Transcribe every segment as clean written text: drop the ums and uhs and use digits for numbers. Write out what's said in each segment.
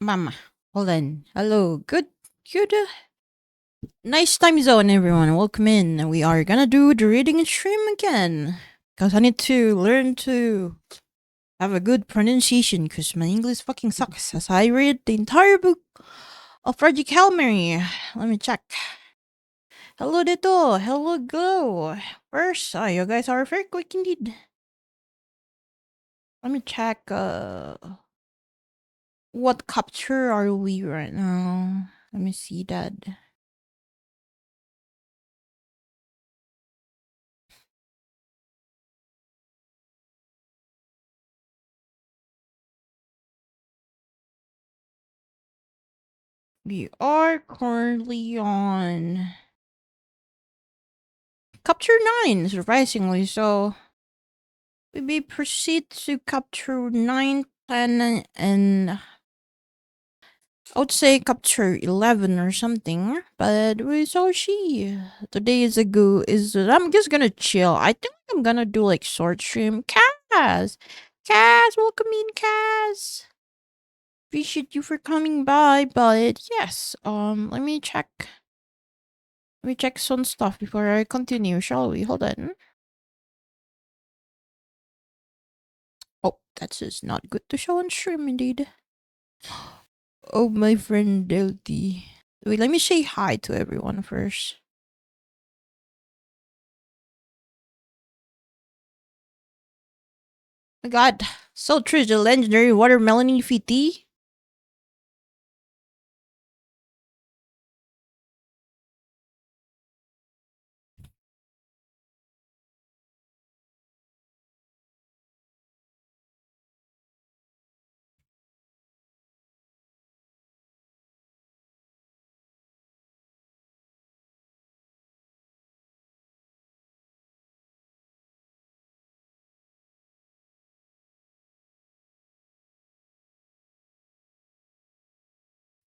Mama. Hold on. Hello. Good. Nice time zone, everyone. Welcome in. We are gonna do the reading stream again. Because I need to learn to have a good pronunciation because my English fucking sucks as I read the entire book of Project Hail Mary. Let me check. Hello, Dito. Hello, Glow. First, you guys are very quick indeed. Let me check, what capture are we right now? Let me see that. We are currently on capture 9, surprisingly. So we may proceed to capture 9, 10, and I would say capture 11 or something. But we shall see. Today is a go. I'm just gonna chill. I think I'm gonna do like short stream. Cass, welcome in, Cass. Appreciate you for coming by. But yes, let me check some stuff before I continue, shall we? Hold on. Oh, that's just not good to show on stream, indeed. Oh, my friend Delty. Wait, let me say hi to everyone first. My god, so true, the legendary watermelon tea.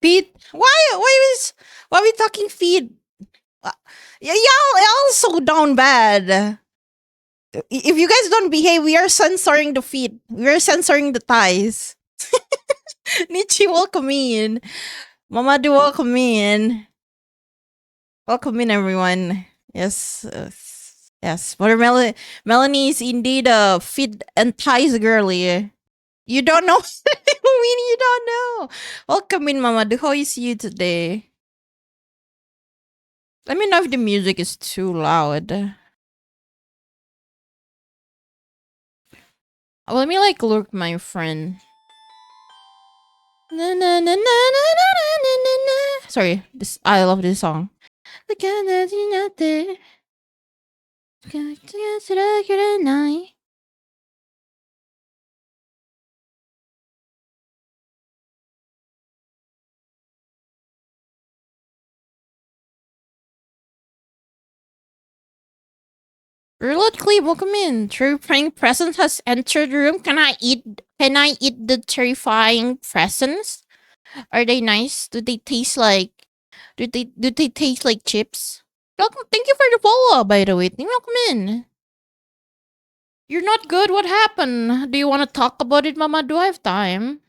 Feed? Why are we talking feed? Uh, y'all so down bad. If you guys don't behave, we are censoring the feed. We are censoring the thighs. Nichi, welcome in. Mama, do welcome in. Welcome in, everyone. Yes, yes. Melanie is indeed a fit and ties girly. You don't know? I mean, you don't know. Welcome in, Mama. How is you today? Let me know if the music is too loud. Let me like look, my friend. Na, na, na, na, na, na, na, na, na. Sorry, this I love this song. Reluctantly, welcome in. Terrifying presence has entered the room. Can I eat? Can I eat the terrifying presents? Are they nice? Do they taste like? Do they taste like chips? Welcome. Thank you for the follow. By the way, welcome in. You're not good. What happened? Do you want to talk about it, Mama? Do I have time?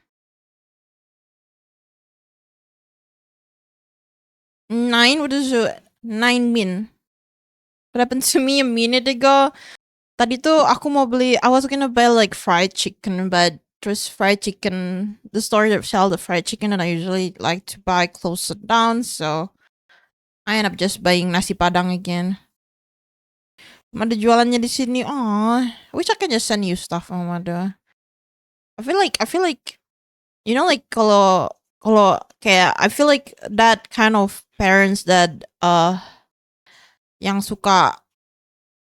9. What does 9 mean? What happened to me a minute ago? Tadi tuh aku mau beli, I was gonna buy like fried chicken, but just fried chicken, the store that sell the fried chicken and I usually like to buy closer down, so I end up just buying nasi padang again. Ada jualannya di sini. Oh, I wish I could just send you stuff, Mama. I feel like like kalau kayak I feel like that kind of parents that yang suka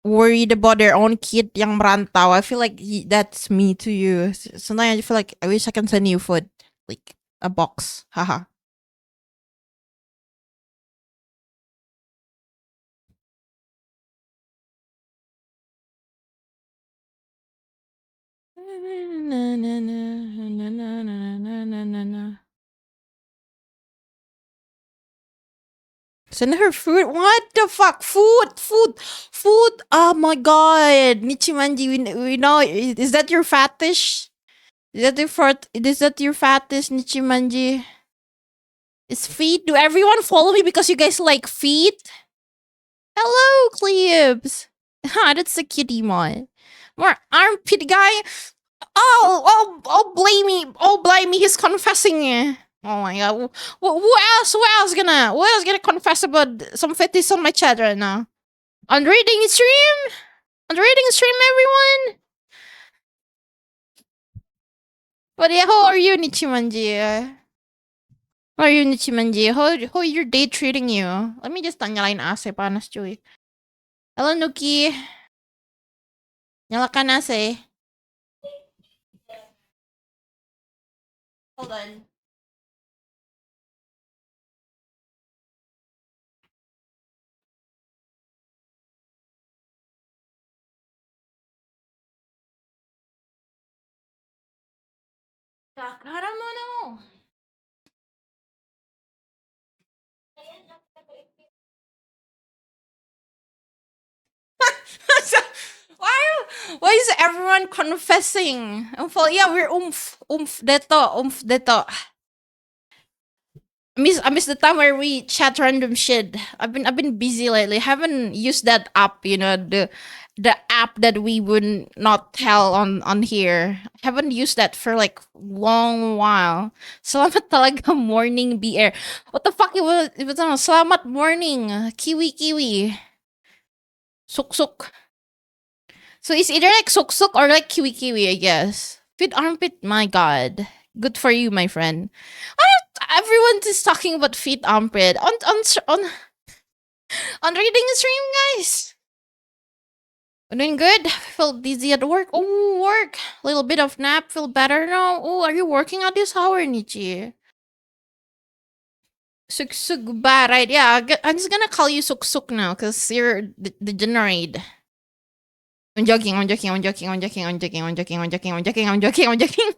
worried about their own kid yang merantau. I feel like that's me to you. Sometimes I feel like I wish I can send you food, like a box. Haha. Send her food. What the fuck? Food. Oh my god, Nichimanji. We know. Is that your fetish? Is that your fattest Nichimanji? Is feet? Do everyone follow me because you guys like feet? Hello, Cleobs. Ah, that's a kitty mon. More armpit guy. Blame me. Oh, blame me. He's confessing. Oh my god. Who else? Who else gonna confess about some fetish on my chat right now? On reading stream? On reading stream, everyone? But yeah, how are you, Nichimanji? How are you, Nichimanji? How your day treating you? Let me just tanya lain AC panas cuy. Hello, Nuki. Nyalakan AC. Hold on. Takaramono. why is everyone confessing? Yeah, we're oomph deto. I miss the time where we chat random shit. I've been busy lately. Haven't used that app, the app that we would not tell on here. Haven't used that for like long while. Selamat talaga morning BR. What the fuck it was selamat morning kiwi kiwi. Suk suk. So it's either like suk suk or like kiwi kiwi, I guess. Fit armpit, my god. Good for you, my friend. Everyone is talking about feet armpit on reading stream, guys. I'm doing good. Feel dizzy at work. Oh, work. Little bit of nap. Feel better now. Oh, are you working at this hour, Nichi? Suk suk ba, right? Yeah, I'm just gonna call you suk suk now because you're degenerate. I'm joking. I'm joking. I'm joking. I'm joking. I'm joking. I'm joking. I'm joking. I'm joking. I'm joking. I'm joking.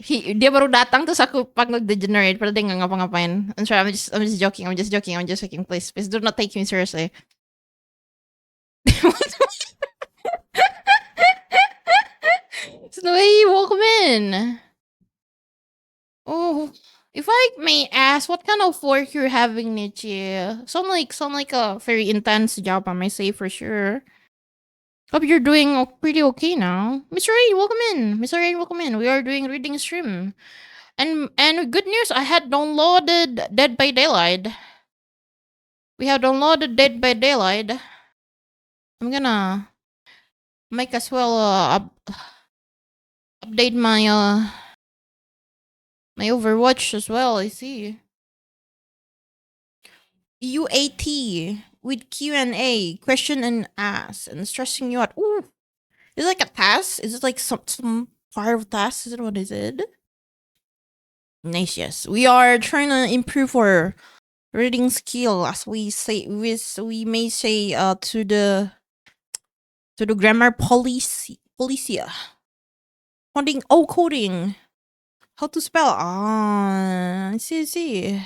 Dia baru datang terus aku panggil degenerate padahal dia nggak ngapa-ngapain. I'm sorry, I'm just joking. I'm just joking. I'm just joking. Please do not take me seriously. It's the way you welcome in. Oh, if I may ask, what kind of work you're having, Nietzsche? Sound like a very intense job, I may say for sure. Hope you're doing pretty okay now. Mr. Rain, welcome in. Mr. Rain, welcome in. We are doing reading stream. And good news, I had downloaded Dead by Daylight. We have downloaded Dead by Daylight. I'm gonna make as well update my Overwatch as well. I see. UAT with Q&A, question and ask, and stressing you out. Ooh, is it like a task? Is it like some part of task? Is it what is it? Nice, yes. We are trying to improve our reading skill, as we may say to the grammar policia. Coding. How to spell? Ah, I see.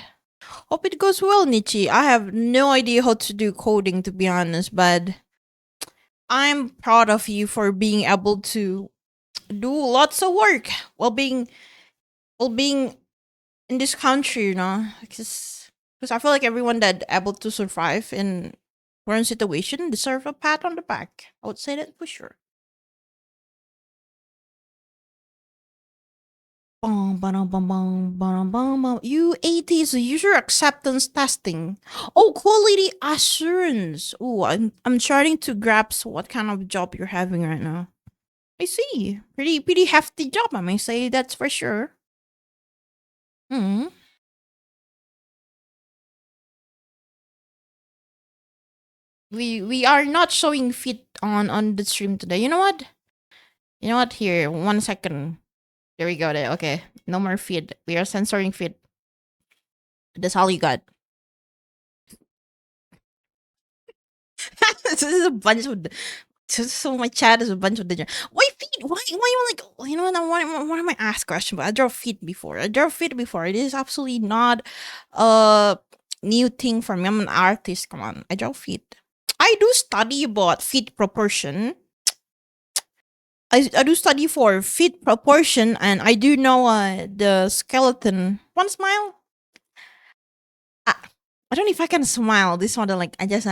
Hope it goes well, Nichi. I have no idea how to do coding, to be honest, but I'm proud of you for being able to do lots of work while being in this country, because I feel like everyone that able to survive in current situation deserve a pat on the back. I would say that for sure. UAT is user acceptance testing. Oh, quality assurance. Oh, I'm starting to grasp what kind of job you're having right now. I see. Pretty hefty job, I may say, that's for sure. Hmm. We are not showing feet on the stream today. You know what? Here, 1 second. There we go. There. Okay, no more feet. We are censoring feet. That's all you got. This is a bunch of. So my chat is a bunch of digit. Why feet? Why you like? You know what? What am I asked question? But I draw feet before. It is absolutely not a new thing for me. I'm an artist. Come on, I draw feet. I do study about feet proportion. I do study for feet proportion, and I do know the skeleton. One smile. I, I don't know if I can smile. This one, like I just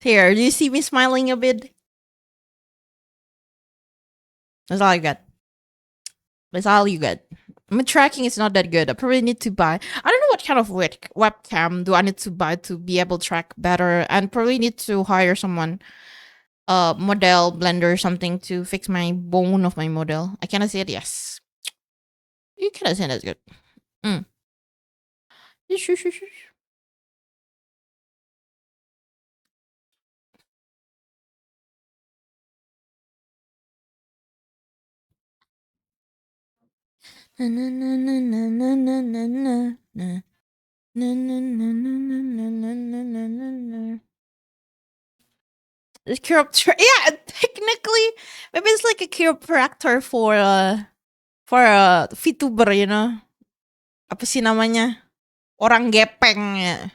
here. Do you see me smiling a bit? That's all I got. That's all you get. My tracking is not that good. I probably need to buy. I don't know what kind of webcam do I need to buy to be able to track better, and probably need to hire someone, model blender or something to fix my bone of my model. I cannot say it. Yes, you cannot say that's good. Mm. Shush, shush, shush, shush. Na, na, na, na, na, na, na, na, na. Na, na, na, na, na, na, na, na, na, na, na. The yeah, technically, maybe it's like a chiropractor for VTuber, you know. Apa sih namanya? Orang gepeng ya.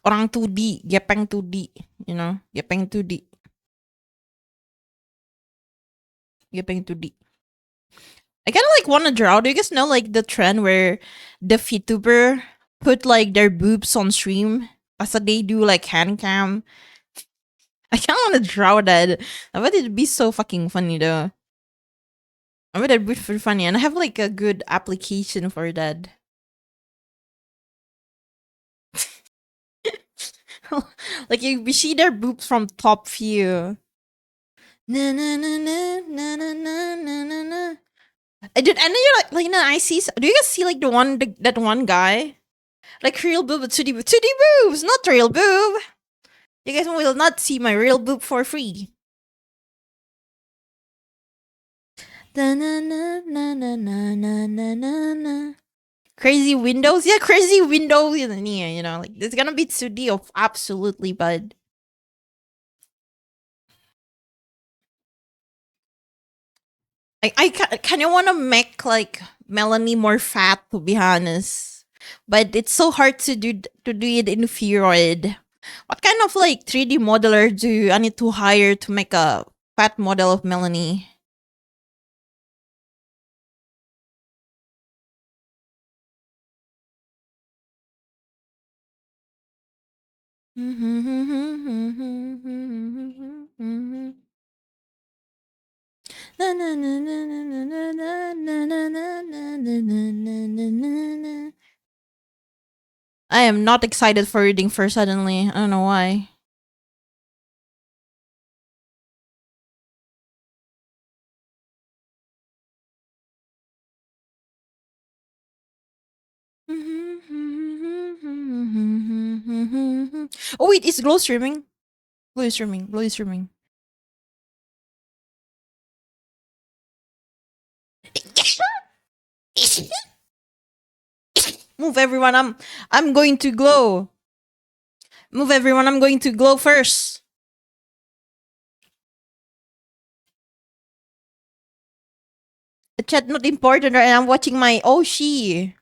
Orang 2D, gepeng 2D, you know. Gepeng 2D, gepeng 2D. I kind of like want to draw. Do you guys know like the trend where the VTuber put like their boobs on stream as they do like hand cam? I kind of want to draw that. I bet it'd be so fucking funny though. I bet it'd be pretty funny, and I have like a good application for that. Like you see their boobs from top view. Na na na na na na na na na na. Dude, and then you're like, no, I see. Do you guys see like that one guy, like real boob, but 2D boobs, not real boob. You guys will not see my real boob for free. Na na na na na na na na na na. Crazy windows, yeah, crazy windows. Yeah, you know, like it's gonna be 2D of absolutely, bud. I kind of want to make like Melanie more fat, to be honest, but it's so hard to do it in Furoid. What kind of like 3D modeler do I need to hire to make a fat model of Melanie? I am not excited for reading first suddenly. I don't know why. Oh wait, it's glow streaming. Glow streaming. Glow streaming. Move everyone. I'm going to glow. Move everyone. I'm going to glow first. The chat not important, right? I'm watching my Oshi.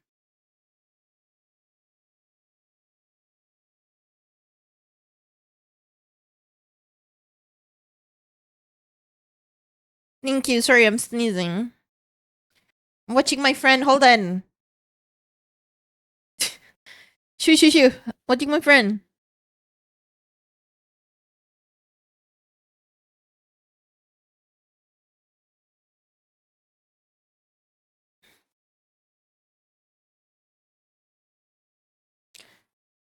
Thank you. Sorry, I'm sneezing. I'm watching my friend. Hold on. Shoo shoo shoo. Watching my friend.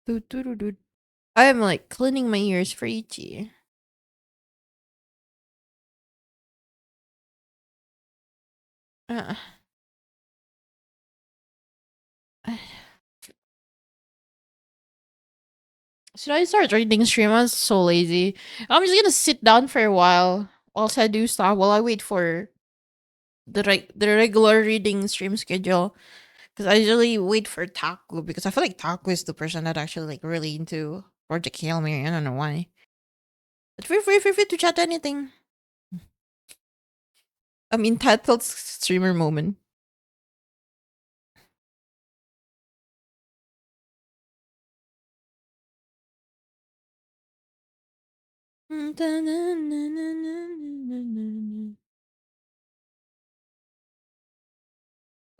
Doo, doo, doo, doo. I am like cleaning my ears for Ichi. Uh, should I start reading stream? I'm so lazy. I'm just gonna sit down for a while whilst I do stuff while I wait for the regular reading stream schedule. Because I usually wait for Taku because I feel like Taku is the person that actually like really into Project Hail Mary. I don't know why. But feel free to chat anything. I'm entitled streamer moment.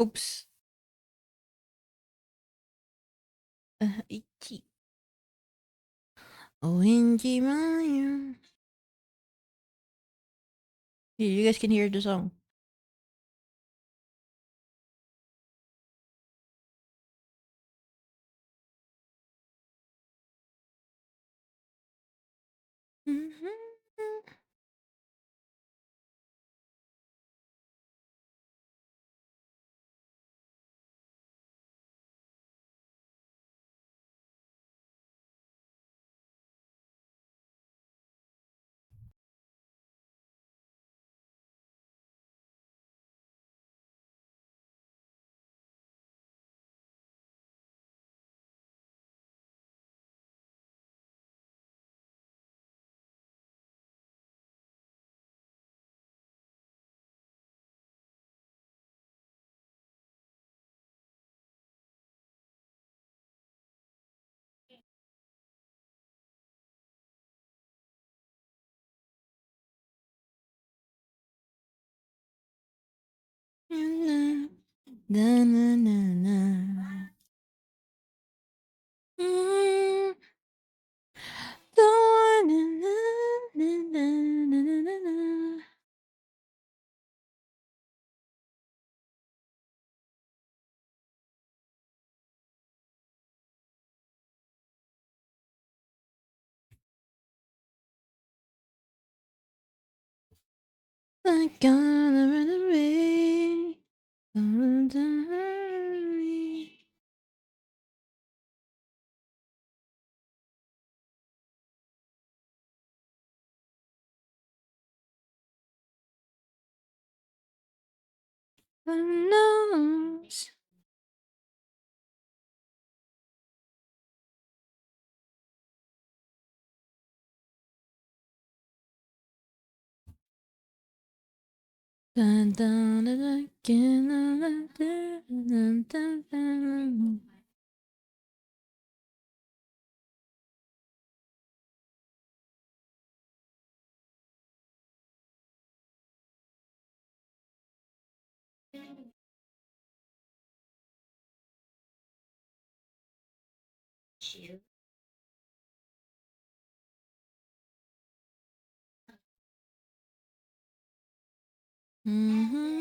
Oops. Ichi. OMG, Mario. You guys can hear the song. Na, na, na, na. Mm. Na, na, na, na, na, na, na, na. I'm gonna run away. Gonna hurry. Who knows? Dun, dun, dun, dun, dun, dun, dun, dun, dun. Mhm.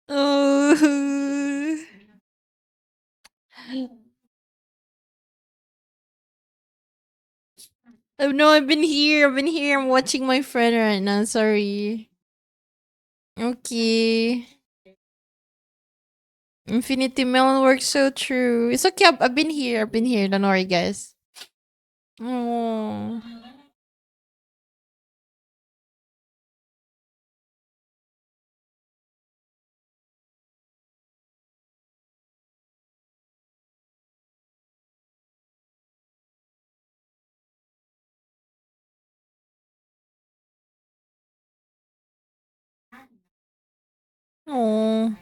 Oh. Oh no, I've been here. I've been here. I'm watching my friend right now. Sorry. Okay. Infinity Melon works so true. It's okay. I've been here. I've been here. Don't worry, guys. Oh. Oh.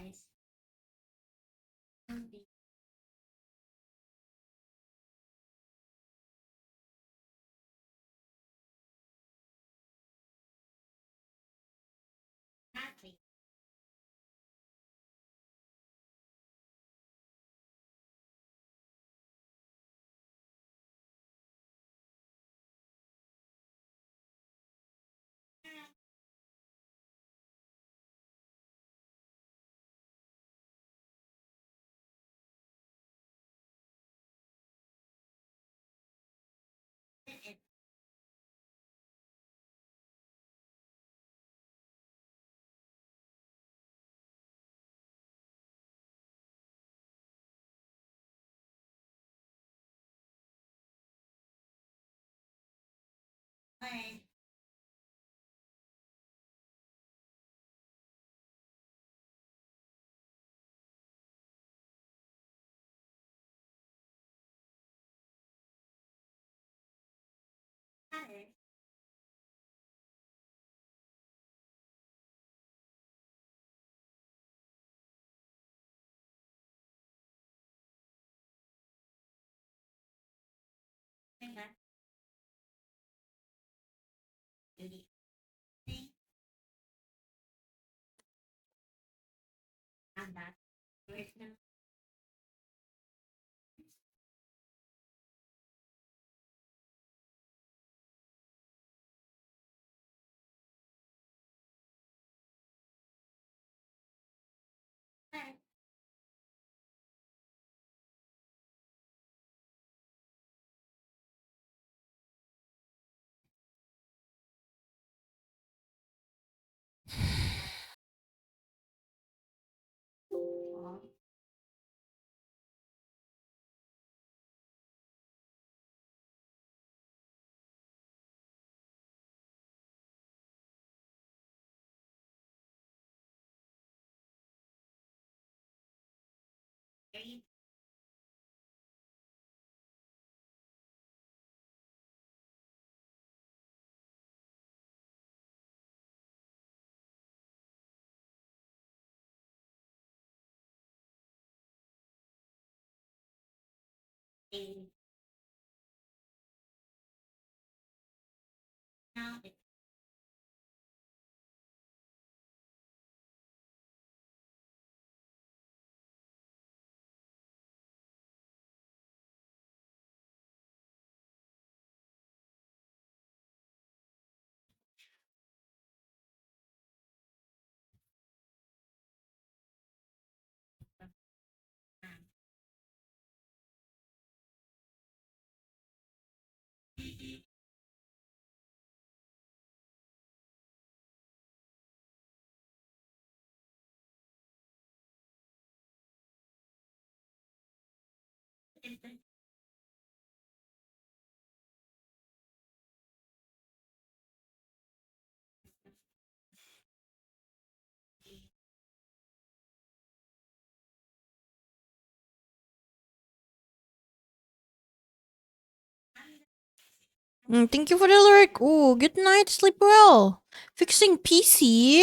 Thank you for the lyric. Oh, good night. Sleep well. Fixing PC.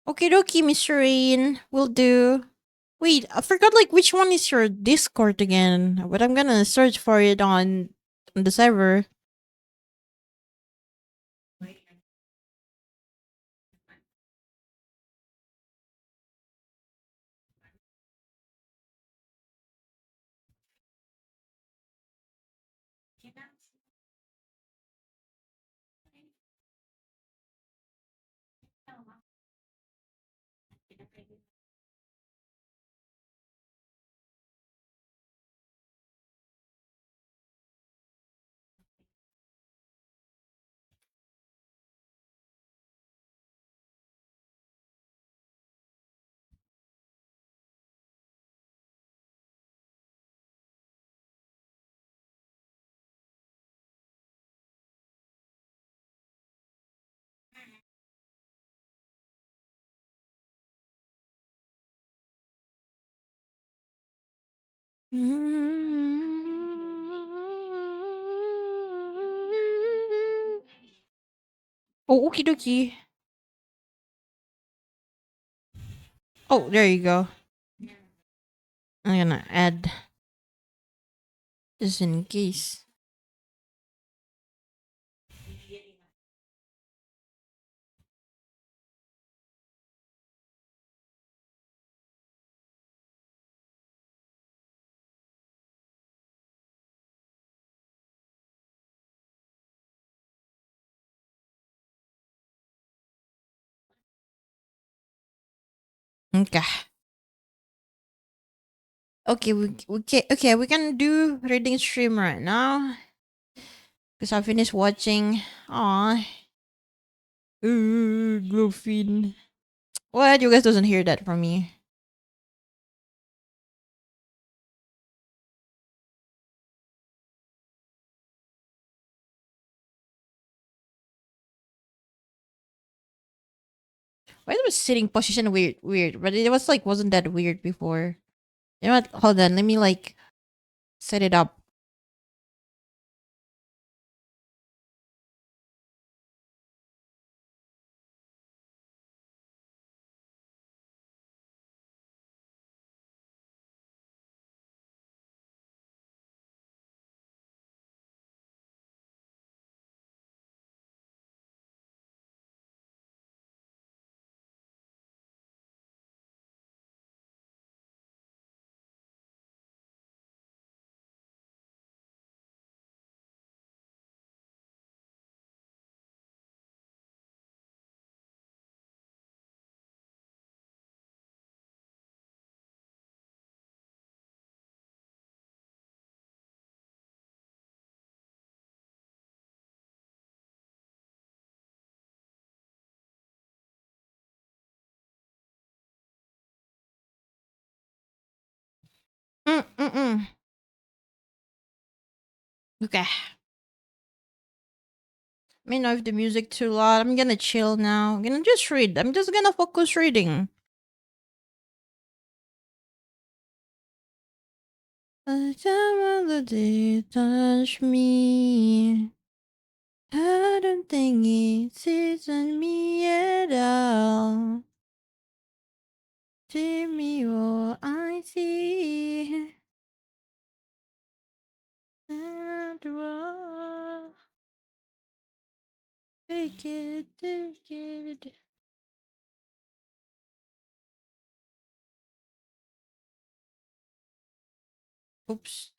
Okay, dokie, Mr. Rain. Will do. Wait, I forgot like which one is your Discord again, but I'm gonna search for it on the server. Oh, okie dokie. Oh, there you go. I'm gonna add just in case. Okay. Okay, we can do reading stream right now because I finished watching. Aw, Glowfin. What? You guys doesn't hear that from me. Why was sitting position weird, but it was like wasn't that weird before. You know what? Hold on, let me like set it up. Mm. Okay. Let me know if the music too loud. I'm gonna chill now. I'm gonna just read. I'm just gonna focus reading. The time of the day touch me. I don't think it seasons me at all. See me what I see. After all, take it. Oops.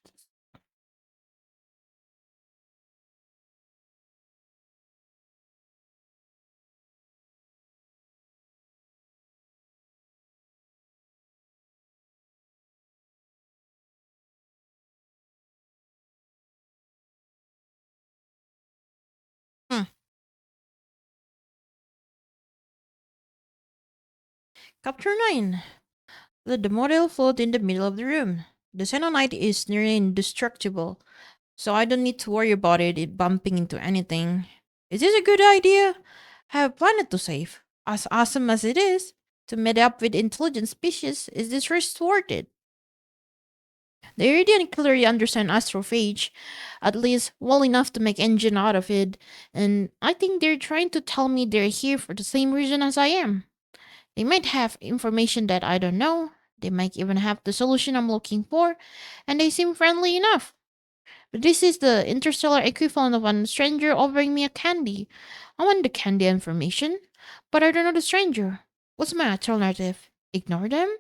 Hmm. Chapter 9. Let the model float in the middle of the room. The Xenonite is nearly indestructible, so I don't need to worry about it bumping into anything. Is this a good idea? I have a planet to save. As awesome as it is, to meet up with intelligent species, is this risk worth it? The Iridian clearly understand astrophage, at least well enough to make engine out of it, and I think they're trying to tell me they're here for the same reason as I am. They might have information that I don't know, they might even have the solution I'm looking for, and they seem friendly enough. But this is the interstellar equivalent of a stranger offering me a candy. I want the candy information, but I don't know the stranger. What's my alternative? Ignore them?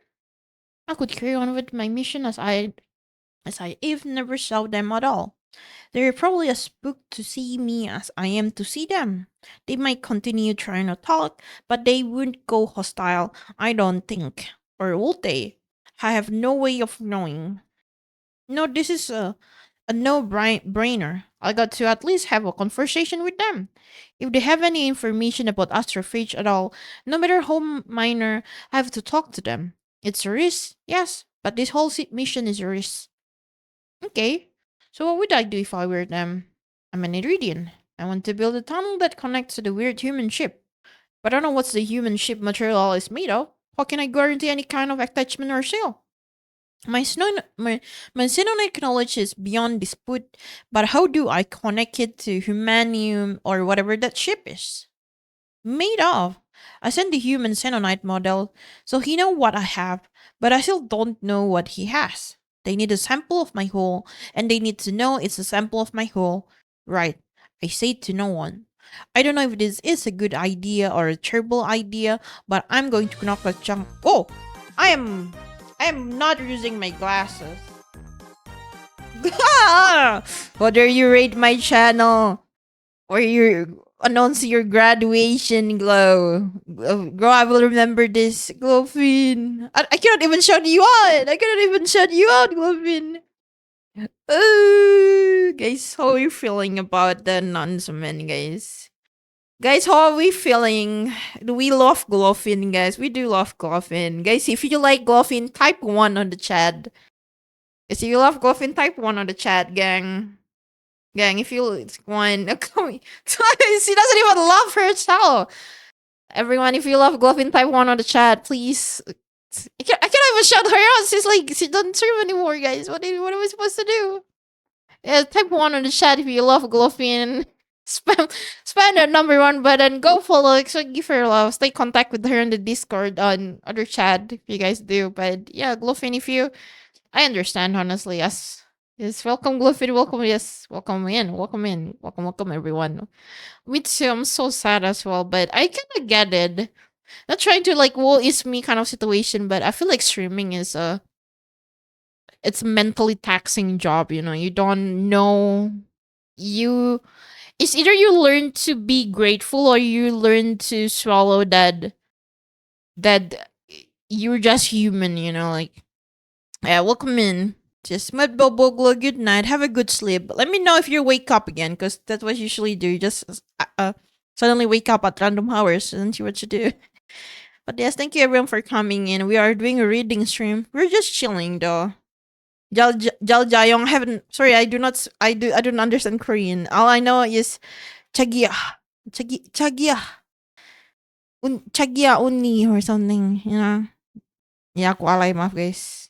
I could carry on with my mission as I if never saw them at all. They're probably as spooked to see me as I am to see them. They might continue trying to talk, but they wouldn't go hostile, I don't think. Or would they? I have no way of knowing. No, this is a no brainer. I got to at least have a conversation with them. If they have any information about astrophage at all, no matter how minor, I have to talk to them. It's a risk, yes, but this whole mission is a risk. Okay, so what would I do if I were them? I'm an Iridian. I want to build a tunnel that connects to the weird human ship. But I don't know what's the human ship material is made of. How can I guarantee any kind of attachment or seal? My Sinonic knowledge is beyond dispute, but how do I connect it to humanium or whatever that ship is made of? I sent the human Xenonite model, so he know what I have, but I still don't know what he has. They need a sample of my hull, and they need to know it's a sample of my hull. Right. I say to no one. I don't know if this is a good idea or a terrible idea, but I'm going to knock the chunk. Oh! I am I am not using my glasses. How dare you rate my channel? Or you announce your graduation, Glow. Girl, I will remember this, Glowfin. I cannot even shout you out. I cannot even shout you out, Glowfin. Oh, guys, how are you feeling about the announcement, guys? Guys, how are we feeling? Do we love Glowfin, guys? We do love Glowfin. Guys, if you like Glowfin, type 1 on the chat. If you love Glowfin, type 1 on the chat, gang. Gang, if you it's one, she doesn't even love her child. Everyone, if you love Glowfin, type 1 on the chat, please. I can't even shout her out. She's like, she doesn't serve anymore, guys. What are we supposed to do? Yeah, type 1 on the chat if you love Glowfin. Spam that number 1 button. Go follow. So give her love. Stay contact with her in the Discord on other chat if you guys do. But yeah, Glowfin, if you I understand, honestly. Yes. Yes. Welcome, Gluffy. Welcome. Yes. Welcome in. Welcome in. Welcome, welcome, everyone. Me too. I'm so sad as well, but I kind of get it. Not trying to like, woe is me kind of situation, but I feel like streaming is it's a mentally taxing job. You know, you don't know. You, it's either you learn to be grateful or you learn to swallow that you're just human, you know, like yeah, welcome in. Just Mud Boglo, good night. Have a good sleep. Let me know if you wake up again, because that's what you usually do. You just suddenly wake up at random hours and see what you do. But yes, thank you everyone for coming in. We are doing a reading stream. We're just chilling though. Jal Jayong, I haven't. Sorry, I do not. I don't understand Korean. All I know is chagia, chagia, chagia uni or something. You know. Yeah, aku alay maaf guys.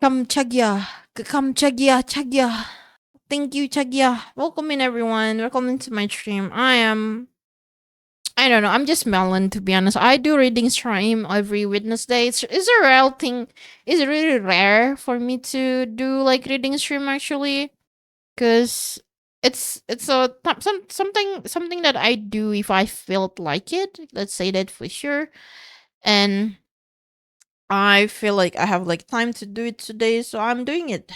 Come Chagya. Come Chagya. Chagya. Thank you, Chagya. Welcome in everyone. Welcome into my stream. I don't know, I'm just melon to be honest. I do reading stream every Wednesday. It's a rare thing. It's really rare for me to do like reading stream actually. Cause it's a something that I do if I felt like it. Let's say that for sure. And I feel like I have like time to do it today, so I'm doing it.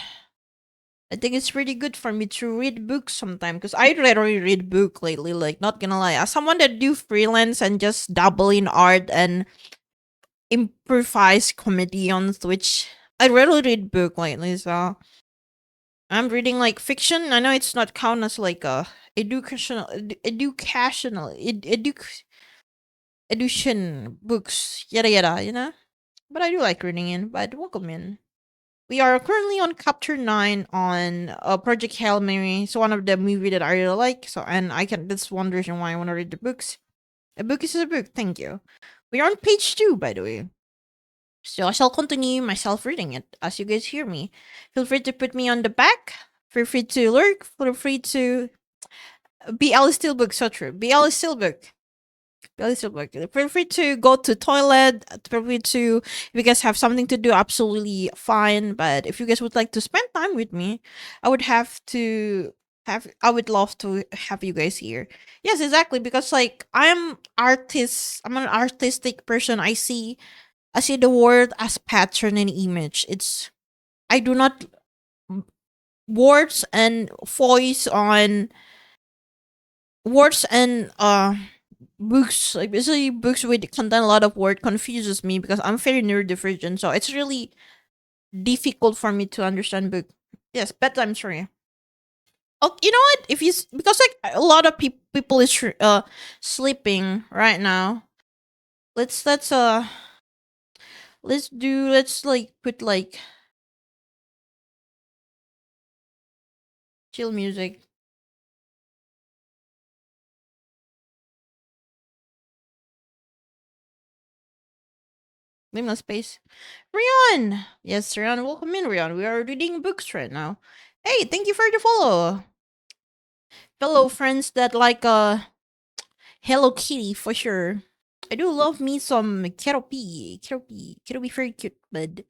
I think it's really good for me to read books sometime because I rarely read book lately. Like, not gonna lie, as someone that do freelance and just dabble in art and improvise comedy on Twitch, I rarely read book lately. So I'm reading like fiction. I know it's not count as like a education books, yada yada, you know. But I do like reading in. But welcome in. We are currently on chapter 9 on Project Hail Mary. It's one of the movie that I really like. So, and I can, that's one reason why I want to read the books. A book is a book, thank you. We are on page 2, by the way. So I shall continue myself reading it as you guys hear me. Feel free to put me on the back. Feel free to lurk. Feel free to BL is still book, so true. BL is still book. Feel free to go to toilet. Feel free to, if you guys have something to do, absolutely fine. But if you guys would like to spend time with me, I would have to I would love to have you guys here. Yes, exactly. Because like I'm an artistic person. I see the world as pattern and image. It's I do not words and voice on words and books, like basically books with contain a lot of word confuses me because I'm very neurodivergent, so it's really difficult for me to understand book. Yes, bedtime story. Oh, you know what? If you because like a lot of people is sleeping right now. Let's let's like put like chill music. Leave no space. Rion! Yes, Rion, welcome in, Rion. We are reading books right now. Hey, thank you for the follow. Fellow friends that like Hello Kitty for sure. I do love me some Keropi. Keropi very cute, bud.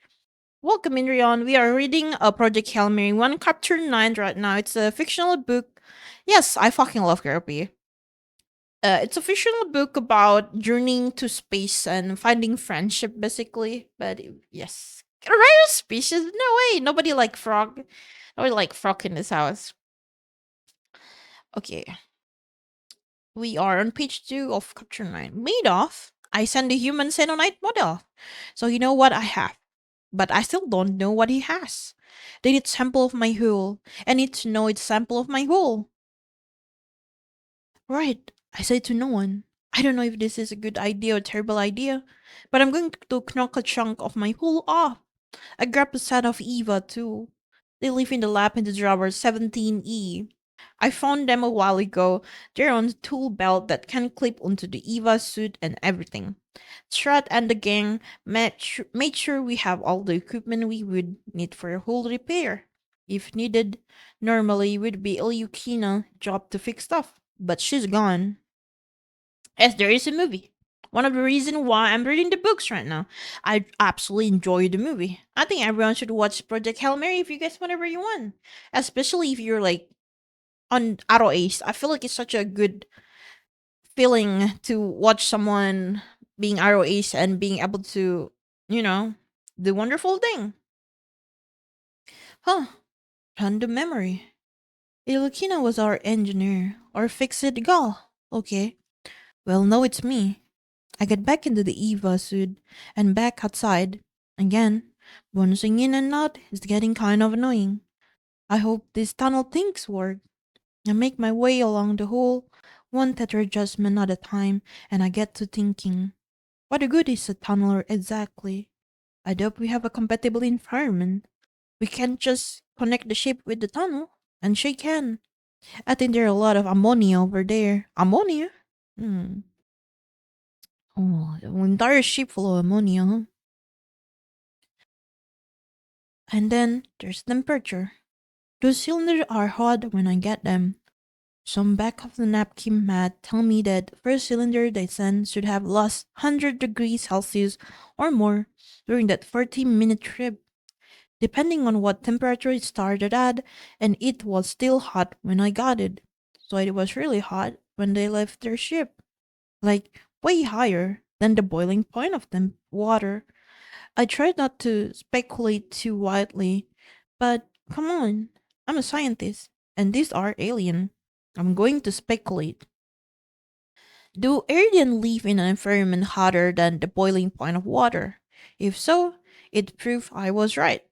Welcome in, Rion. We are reading Project Hail Mary 1 Chapter 9 right now. It's a fictional book. Yes, I fucking love Keropi. It's a fictional book about journeying to space and finding friendship, basically. But yes, a rare species? No way. Nobody like frog. Nobody like frog in this house. Okay, we are on page 2 of chapter 9. Made of, I send a human xenonite model. So you know what I have, but I still don't know what he has. They need sample of my hull. I need to know it's sample of my hull. Right, I say to no one. I don't know if this is a good idea or terrible idea, but I'm going to knock a chunk of my hull off. I grabbed a set of Eva too. They live in the lab in the drawer 17E. I found them a while ago. They're on the tool belt that can clip onto the Eva suit and everything. Strat and the gang made sure we have all the equipment we would need for a whole repair. If needed, normally it would be Ilyukina job to fix stuff, but she's gone. Yes, there is a movie. One of the reasons why I'm reading the books right now. I absolutely enjoy the movie. I think everyone should watch Project Hail Mary if you guys whenever you want. Especially if you're like on Arrow Ace. I feel like it's such a good feeling to watch someone being Arrow Ace and being able to, you know, do wonderful thing. Huh. Random memory. Ilokina was our engineer, or fix-it gal. Okay. Well, no, it's me. I get back into the Eva suit and back outside. Again, bouncing in and out is getting kind of annoying. I hope these tunnel things work. I make my way along the hole, one tether adjustment at a time, and I get to thinking, what a good is a tunneler exactly? I hope we have a compatible environment. We can't just connect the ship with the tunnel, and she can. I think there are a lot of ammonia over there. Ammonia? Hmm. Oh, the entire ship full of ammonia, huh? And then there's temperature. Those cylinders are hot when I get them. Some back of the napkin mat tell me that first cylinder they sent should have lost 100 degrees Celsius or more during that 40-minute trip, depending on what temperature it started at, and it was still hot when I got it. So it was really hot when they left their ship, like way higher than the boiling point of the water. I tried not to speculate too widely, but come on, I'm a scientist, and these are alien. I'm going to speculate. Do alien live in an environment hotter than the boiling point of water? If so, it proved I was right.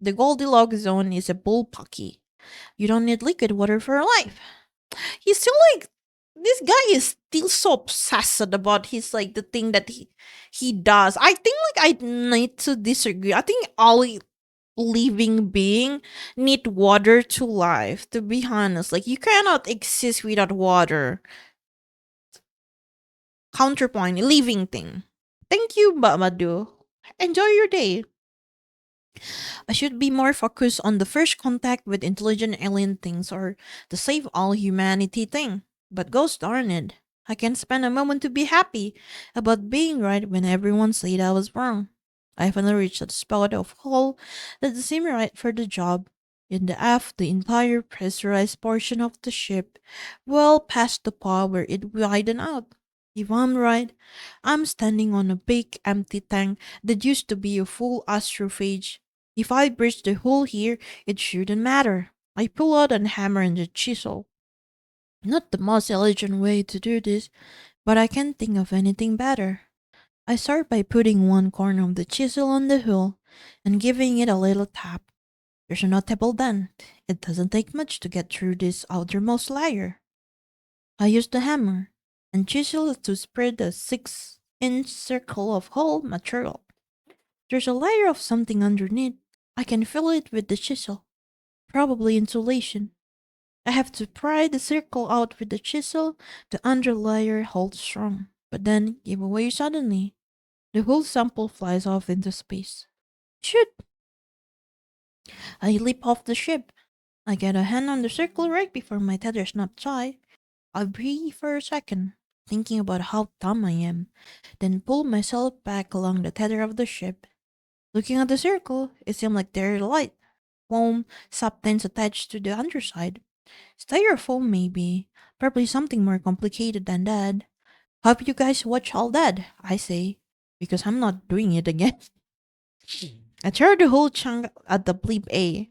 The Goldilocks zone is a bullpucky. You don't need liquid water for life. He's still like this guy is still so obsessed about his like the thing that he does. I think like I need to disagree. I think all living being need water to live. To be honest, like you cannot exist without water. Counterpoint, living thing. Thank you, Babadu. Enjoy your day. I should be more focused on the first contact with intelligent alien things or the save all humanity thing. But gosh darn it, I can't spend a moment to be happy about being right when everyone said I was wrong. I finally reached a spot of hole that seemed right for the job. In the aft, the entire pressurized portion of the ship, well past the part where it widened out. If I'm right, I'm standing on a big empty tank that used to be a full astrophage. If I bridge the hole here, it shouldn't matter. I pull out a hammer and a chisel. Not the most elegant way to do this, but I can't think of anything better. I start by putting one corner of the chisel on the hull and giving it a little tap. There's a notable dent. It doesn't take much to get through this outermost layer. I use the hammer and chisel to spread a 6-inch circle of hull material. There's a layer of something underneath. I can feel it with the chisel. Probably insulation. I have to pry the circle out with the chisel. The underlayer holds strong, but then give away suddenly. The whole sample flies off into space. Shoot! I leap off the ship. I get a hand on the circle right before my tether snaps tight. I breathe for a second, thinking about how dumb I am, then pull myself back along the tether of the ship. Looking at the circle, it seemed like there's light, foam, substance attached to the underside. Styrofoam, maybe. Probably something more complicated than that. Hope you guys watch all that, I say, because I'm not doing it again. I throw the whole chunk at the bleep A.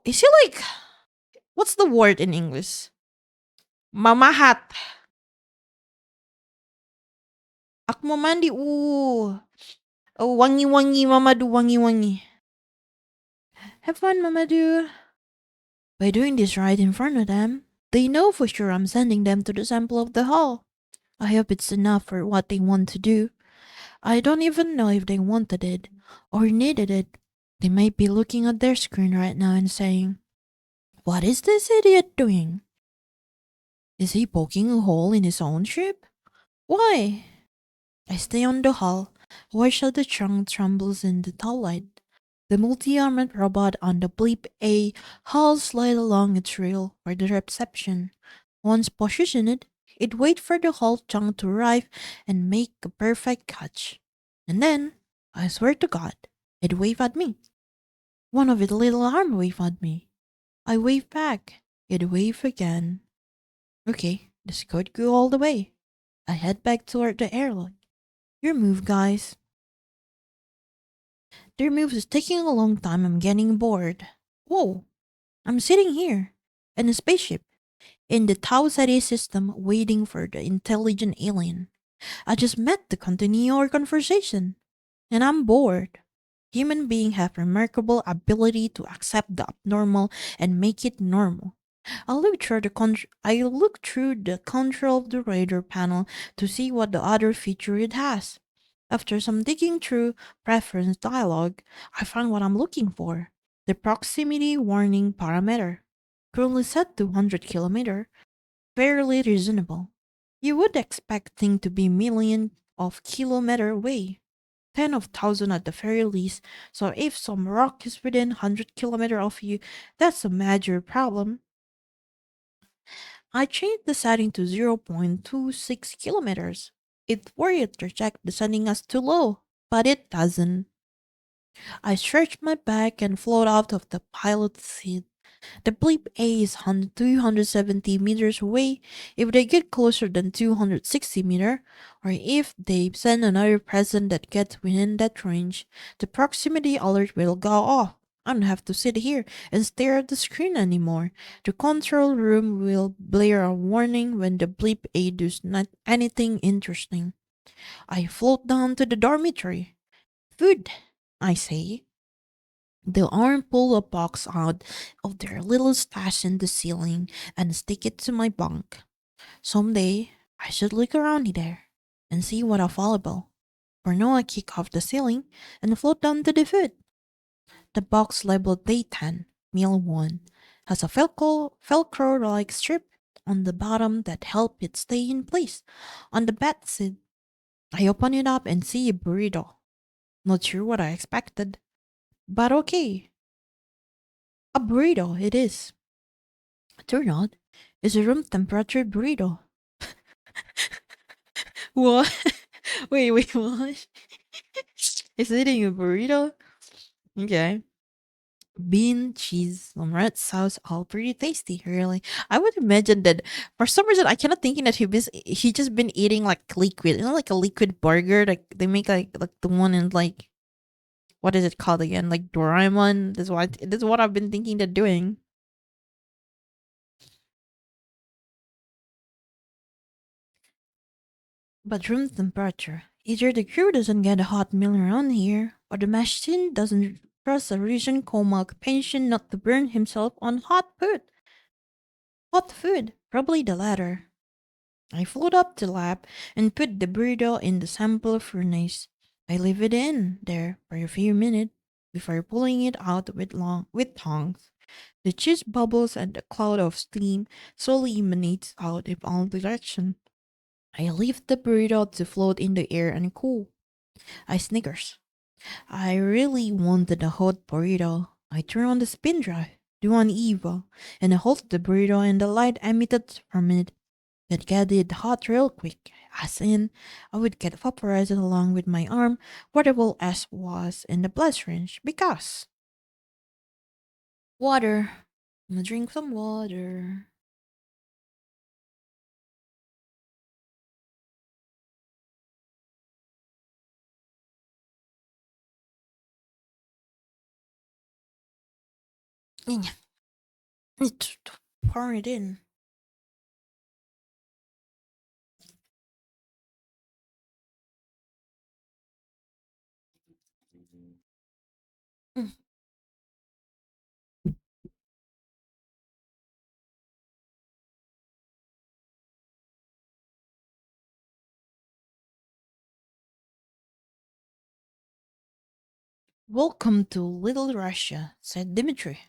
Is it like, what's the word in English? Mamahat. Akmo mandi, ooh. Oh, wangi wangi, mamadu, wangi wangi. Have fun, mamadu. By doing this right in front of them, they know for sure I'm sending them to the sample of the hall. I hope it's enough for what they want to do. I don't even know if they wanted it or needed it. They might be looking at their screen right now and saying, "What is this idiot doing? Is he poking a hole in his own ship? Why?" I stay on the hull, watch as the trunk trembles in the twilight. The multi-armored robot on the Bleep A hull slide along its rail for the reception. Once positioned, it wait for the hull chunk to arrive and make a perfect catch. And then, I swear to God, it waved at me. One of its little arm waved at me. I waved back. It waved again. Okay, this could go all the way. I head back toward the airlock. Your move, guys. Their move is taking a long time. I'm getting bored. Whoa, I'm sitting here in a spaceship in the Tau Ceti system waiting for the intelligent alien. I just met to continue our conversation, and I'm bored. Human beings have remarkable ability to accept the abnormal and make it normal. I look through the control of the radar panel to see what the other feature it has. After some digging through preference dialog, I find what I'm looking for. The proximity warning parameter. Currently set to 100 kilometer, fairly reasonable. You would expect thing to be million of kilometer away. 10 of 1,000 at the very least, so if some rock is within 100 kilometer of you, that's a major problem. I changed the setting to 0.26 kilometers. It worried to check the setting as too low, but it doesn't. I stretch my back and float out of the pilot seat. The Bleep A is 270 meters away. If they get closer than 260 meter, or if they send another present that gets within that range, the proximity alert will go off. I don't have to sit here and stare at the screen anymore. The control room will blare a warning when the Bleep A does not anything interesting. I float down to the dormitory. Food, I say. The arm pull a box out of their little stash in the ceiling and stick it to my bunk. Someday, I should look around there and see what available. For now, I kick off the ceiling and float down to the food. The box labeled Day 10, Meal 1, has a Velcro-like strip on the bottom that help it stay in place. On the bed seat, I open it up and see a burrito. Not sure what I expected, but okay. A burrito it is. Turn out, it's a room temperature burrito. What? Wait, what? Is eating a burrito? Okay. Bean, cheese, some red sauce, all pretty tasty, really. I would imagine that for some reason I cannot thinking that he just been eating like liquid, like a liquid burger. Like they make like the one in like what is it called again? Like Doraemon. That's what I've been thinking they're doing. But room temperature. Either the crew doesn't get a hot meal around here, or the machine doesn't trust a recent coma occupation not to burn himself on hot food. Hot food, probably the latter. I followed up the lab and put the burrito in the sample furnace. I leave it in there for a few minutes before pulling it out with tongs. The cheese bubbles and the cloud of steam slowly emanates out in all directions. I leave the burrito to float in the air and cool. I snickers. I really wanted a hot burrito. I turn on the spin drive, do an Eva, and I hold the burrito and the light emitted from it that get it hot real quick. As in, I would get vaporized along with my arm, whatever S was in the blast range, because water. I'm gonna drink some water. Yeah, pour it in. Mm. Welcome to Little Russia, said Dmitri.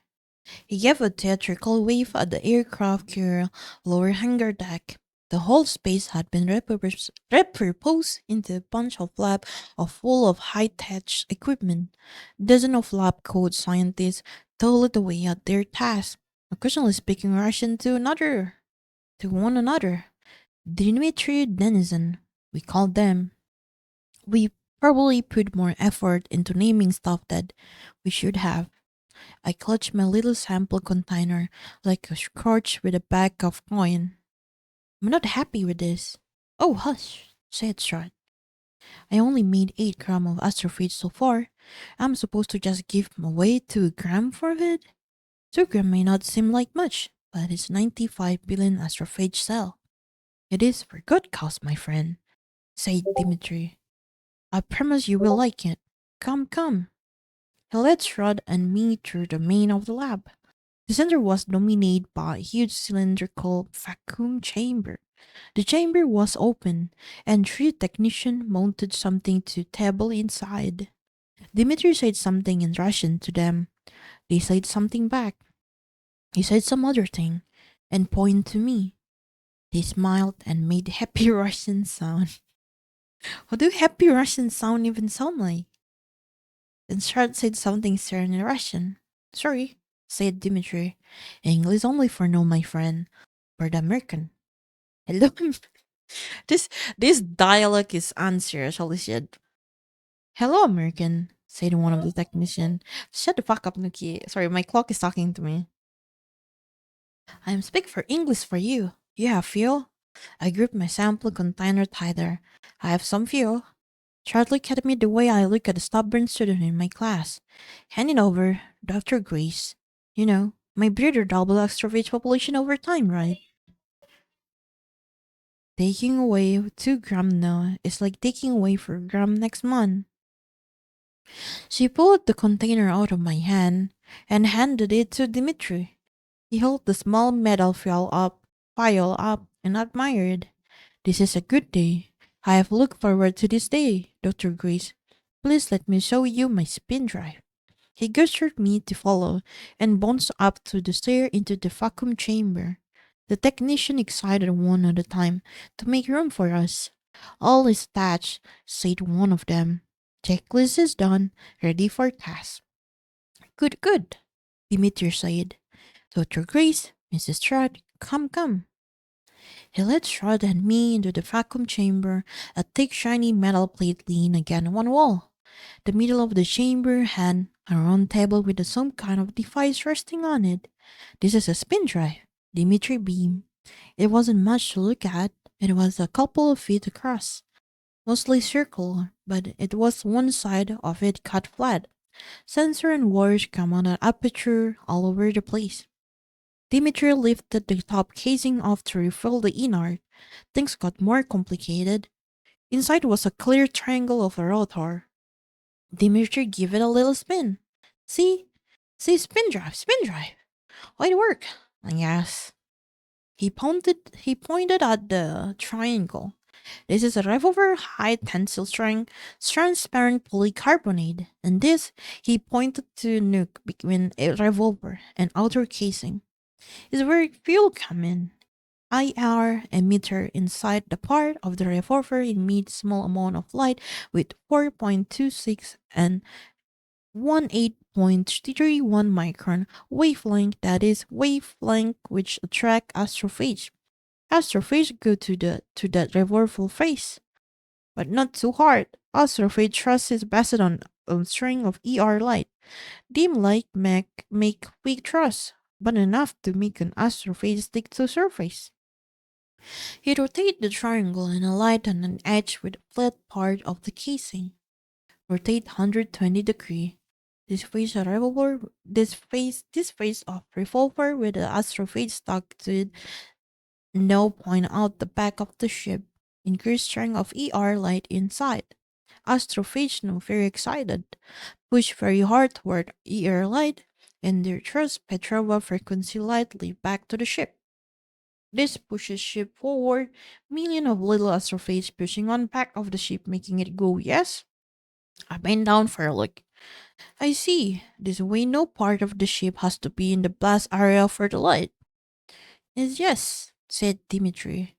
He gave a theatrical wave at the aircraft carrier lower hangar deck. The whole space had been repurposed into a bunch of lab full of high-tech equipment. Dozens of lab coat scientists toiled away at their tasks, occasionally speaking Russian to one another. Dmitry Denizen, we called them. We probably put more effort into naming stuff that we should have. I clutched my little sample container like a scratch with a bag of coin. I'm not happy with this. Oh, hush, said Strut. I only made 8 gram of astrophytes so far. I'm supposed to just give away 2 gram for it? 2 gram may not seem like much, but it's 95 billion astrophage cell. It is for good cause, my friend, said Dimitri. I promise you will like it. Come, come. He led Strut and me through the main of the lab. The center was dominated by a huge cylindrical vacuum chamber. The chamber was open, and 3 technicians mounted something to table inside. Dimitri said something in Russian to them. They said something back. He said some other thing, and pointed to me. They smiled and made happy Russian sound. What do happy Russian sound even sound like? Then Shard said something stern in Russian. Sorry, said Dimitri. English only for no, my friend. For the American. Hello. this this dialogue is unserious, holy shit. Hello, American, said one of the technicians. Shut the fuck up, Nuki. Sorry, my clock is talking to me. I'm speak for English for you. You have fuel? I grip my sample container tighter. I have some fuel. Charles looked at me the way I look at a stubborn student in my class. Hand it over, Dr. Grace. You know, my brother double extrovert population over time, right? Taking away 2 gram now is like taking away 4 gram next month. She pulled the container out of my hand and handed it to Dimitri. He held the small metal file up and admired. This is a good day. I have looked forward to this day, Dr. Grace. Please let me show you my spin drive. He gestured me to follow and bounced up to the stair into the vacuum chamber. The technician excited one at a time to make room for us. All is attached, said one of them. Checklist is done, ready for task. Good, good, Dimitri said. Dr. Grace, Mrs. Strut, come, come. He led Strut and me into the vacuum chamber, a thick shiny metal plate leaned against one wall. The middle of the chamber had a round table with some kind of device resting on it. This is a spin drive, Dimitri beamed. It wasn't much to look at. It was a couple of feet across, mostly circular, but it was one side of it cut flat. Sensor and wires come on an aperture all over the place. Dimitri lifted the top casing off to refill the inert. Things got more complicated. Inside was a clear triangle of a rotor. Dimitri gave it a little spin. See? See, spin drive, spin drive. Oh, it worked. Yes. He pointed at the triangle. This is a revolver high tensile strength transparent polycarbonate. And this, he pointed to a nuke between a revolver and outer casing, is where fuel come in. IR emitter inside the part of the revolver emits small amount of light with 4.26 and 18.31 micron wavelength, that is wavelength which attract astrophage. Astrophage go to that revolver face, but not too hard. Astrophage thrusts is based on a string of ER light. Dim light make weak thrust, but enough to make an astrophage stick to surface. He rotate the triangle and alight on an edge with the flat part of the casing. Rotate 120 degree. This face of revolver with the astrophage stuck to it. Now point out the back of the ship. Increase strength of ER light inside. Astrophage now very excited. Push very hard toward ER light and their thrust Petrova frequency lightly back to the ship. This pushes ship forward, million of little astrophages pushing on back of the ship, making it go yes. I bent down for a look. I see. This way no part of the ship has to be in the blast area for the light. Yes, said Dimitri.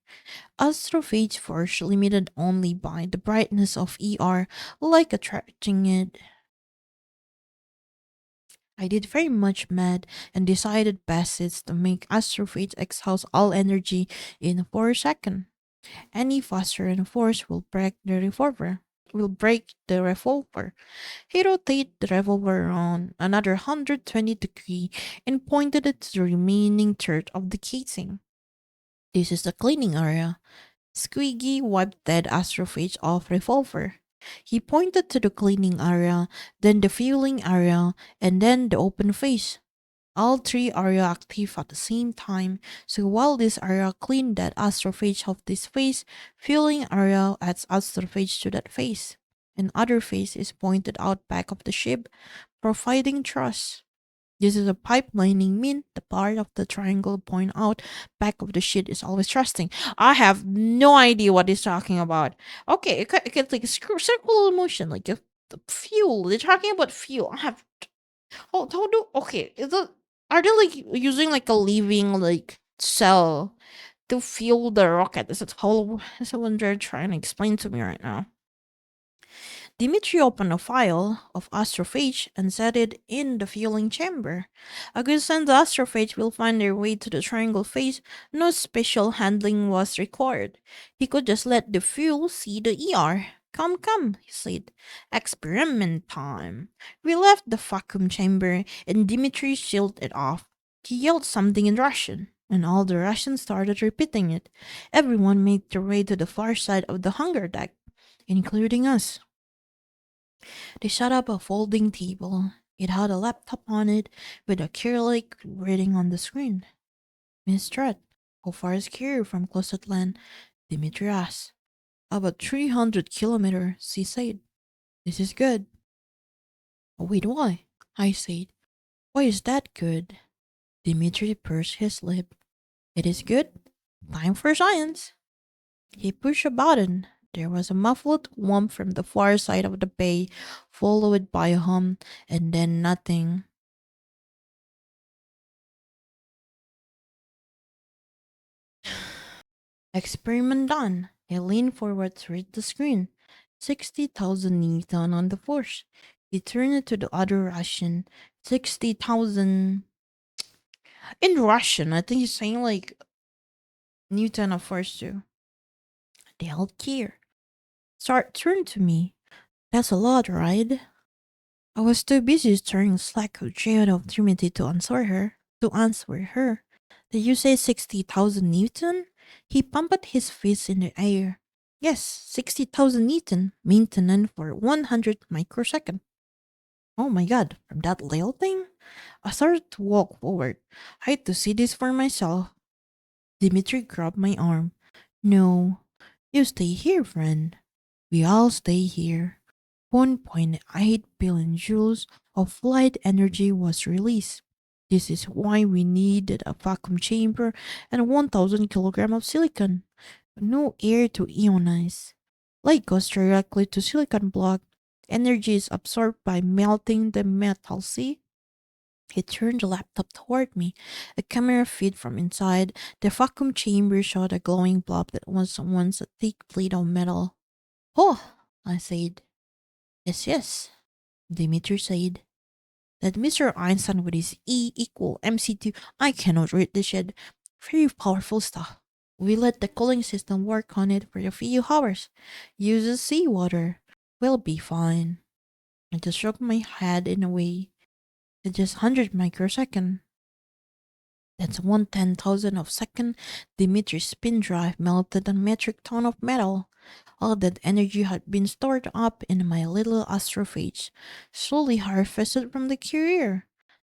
Astrophage force limited only by the brightness of ER, like attracting it. I did very much mad and decided best is to make Astrophage exhaust all energy in 4 seconds. Any faster than force will break the revolver. Will break the revolver. He rotated the revolver around another 120 degree and pointed it to the remaining third of the casing. This is the cleaning area. Squiggy wiped dead astrophage off revolver. He pointed to the cleaning area, then the fueling area, and then the open face. All three are active at the same time, so while this area clean that astrophage of this face, fueling area adds astrophage to that face. And other face is pointed out back of the ship, providing thrust. This is a pipelining mean the part of the triangle point out back of the ship is always thrusting. I have no idea what he's talking about. Okay, it like a circular motion, like the fuel. They're talking about fuel. I have how do okay? Is it are they like using like a living like cell to fuel the rocket? Is it what they're trying to explain to me right now? Dimitri opened a file of astrophage and set it in the fueling chamber. August and the astrophage will find their way to the triangle face. No special handling was required. He could just let the fuel see the ER. Come, come, he said. Experiment time. We left the vacuum chamber and Dimitri sealed it off. He yelled something in Russian, and all the Russians started repeating it. Everyone made their way to the far side of the hangar deck, including us. They set up a folding table. It had a laptop on it with a Cyrillic reading on the screen. Miss Trett, how far is Kiev from closest land? Dimitri asked. About 300 kilometers, she said. This is good. Oh, wait, why? I said. Why is that good? Dimitri pursed his lip. It is good. Time for science. He pushed a button. There was a muffled whomp from the far side of the bay, followed by a hum, and then nothing. Experiment done. He leaned forward to read the screen. 60,000 Newton on the force. He turned it to the other Russian. 60,000. In Russian, I think he's saying like Newton of force too. They held here. Start turn to me. That's a lot, right? I was too busy stirring slack of dread opportunity to answer her. To answer her. Did you say 60,000 Newton? He pumped his fist in the air. Yes, 60,000 Newton, maintenance for 100 microsecond. Oh my god, from that little thing? I started to walk forward. I had to see this for myself. Dimitri grabbed my arm. No, you stay here, friend. We all stay here. 1.8 billion joules of light energy was released. This is why we needed a vacuum chamber and 1000 kilograms of silicon. No air to ionize. Light goes directly to silicon block. Energy is absorbed by melting the metal. See? He turned the laptop toward me. A camera feed from inside the vacuum chamber showed a glowing blob that was once a thick plate of metal. Oh, I said. Yes, yes, Dimitri said. That Mr. Einstein with his E equal MC2, I cannot read this shit. Very powerful stuff. We let the cooling system work on it for a few hours. Uses seawater. We'll be fine. I just shook my head in a way. It's just 100 microsecond. That's 1/10,000 of second. Dimitri's spin drive melted a metric ton of metal. All that energy had been stored up in my little astrophage, slowly harvested from the carrier.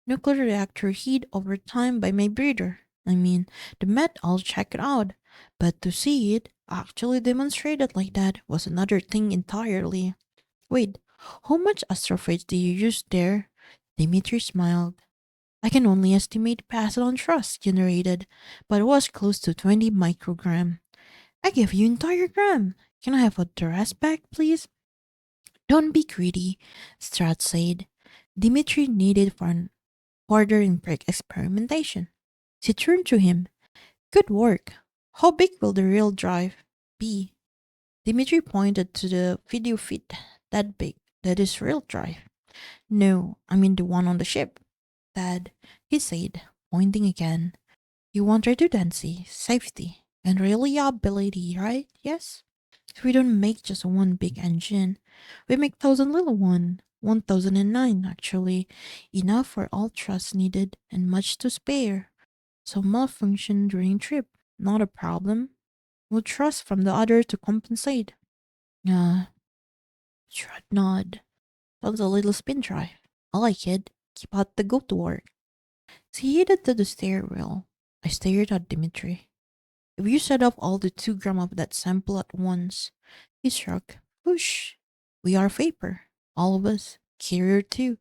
Nuclear reactor heat over time by my breeder. I mean, the met I'll check it out. But to see it actually demonstrated like that was another thing entirely. Wait, how much astrophage do you use there? Dimitri smiled. I can only estimate pass on trust generated, but it was close to 20 microgram. I gave you entire gram. Can I have the rest back, please? Don't be greedy, Strat said. Dimitri needed for an order in brick experimentation. She turned to him. Good work. How big will the real drive be? Dimitri pointed to the video feed. That big. That is real drive. No, I mean the one on the ship. Dad, he said, pointing again. You want redundancy, safety, and reliability, right? Yes? We don't make just one big engine. We make thousand little one. 1009 actually. Enough for all trust needed and much to spare. So malfunction during trip, not a problem. We'll trust from the other to compensate. Uh, Shrug nod. Sounds a little spin drive. I like it. Keep out the go to work. He headed to the stairwell. I stared at Dimitri. If you set off all the 2 gram of that sample at once, he shrugged. Whoosh! We are vapor. All of us. Carrier too.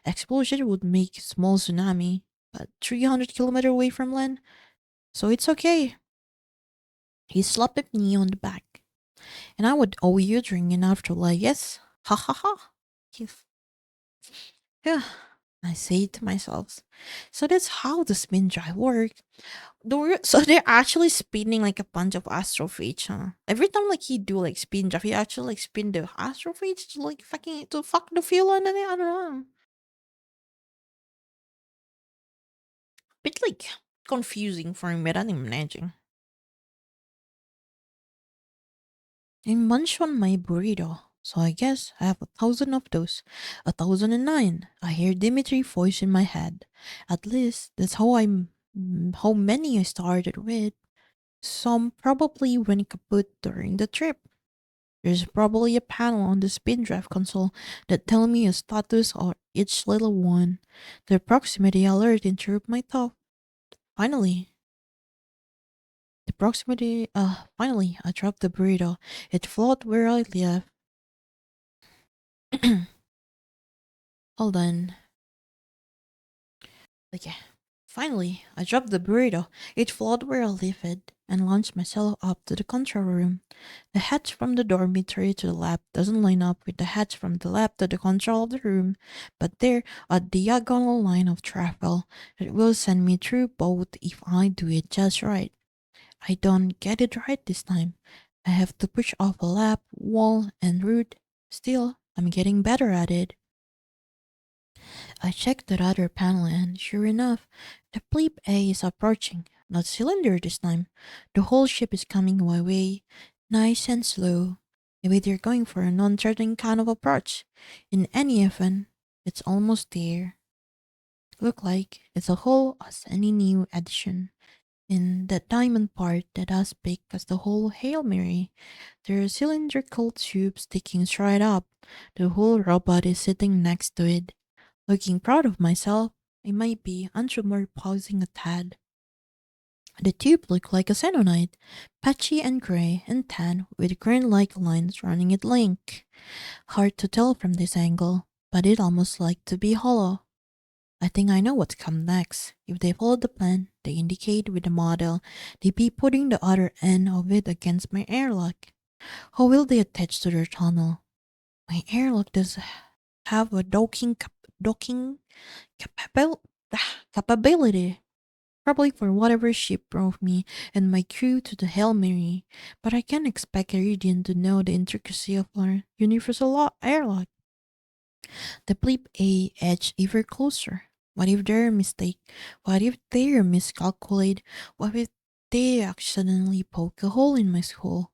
Explosion would make small tsunami, but 300 kilometers away from land, so it's okay. He slapped me on the back. And I would owe you a drink in afterlife, yes? Ha ha ha. Yes. Yeah, I say to myself. So that's how the spin drive works. So they're actually spinning like a bunch of astrophage, huh? Every time like he do like spin drive, he actually like spin the astrophage to like fucking to fuck the fuel and then I don't know. Bit like confusing for me, but I'm managing. I munch on my burrito, so I guess I have 1,000 of those. 1,009. I hear Dimitri voice in my head. At least that's how many I started with. Some probably went kaput during the trip. There's probably a panel on the spin drive console that tell me a status of each little one. The proximity alert interrupt my thought. Finally, finally, I dropped the burrito. It floated where I left. Hold on. Okay. Finally, I dropped the burrito. It floated where I left it and launched myself up to the control room. The hatch from the dormitory to the lab doesn't line up with the hatch from the lab to the control of the room, but there a diagonal line of travel that will send me through both if I do it just right. I don't get it right this time. I have to push off a lab, wall, and root. Still, I'm getting better at it. I checked the rudder panel and, sure enough, the Bleep A is approaching. Not cylinder this time. The whole ship is coming my way, nice and slow. Maybe they're going for a non-threatening kind of approach. In any event, it's almost there. Look like it's a whole as any new addition. In that diamond part that as big as the whole Hail Mary, there are cylindrical tubes sticking straight up. The whole robot is sitting next to it. Looking proud of myself, I might be pausing a tad. The tube looked like a Xenonite, patchy and gray and tan with grain-like lines running its length. Hard to tell from this angle, but it almost like to be hollow. I think I know what's come next. If they follow the plan they indicate with the model, they'd be putting the other end of it against my airlock. How will they attach to their tunnel? My airlock does have a docking capabil- capability. Probably for whatever ship brought me and my crew to the Hail Mary, but I can't expect Iridian to know the intricacy of our universal airlock. The bleep A edged ever closer. What if they're a mistake? What if they're miscalculate? What if they accidentally poke a hole in my skull?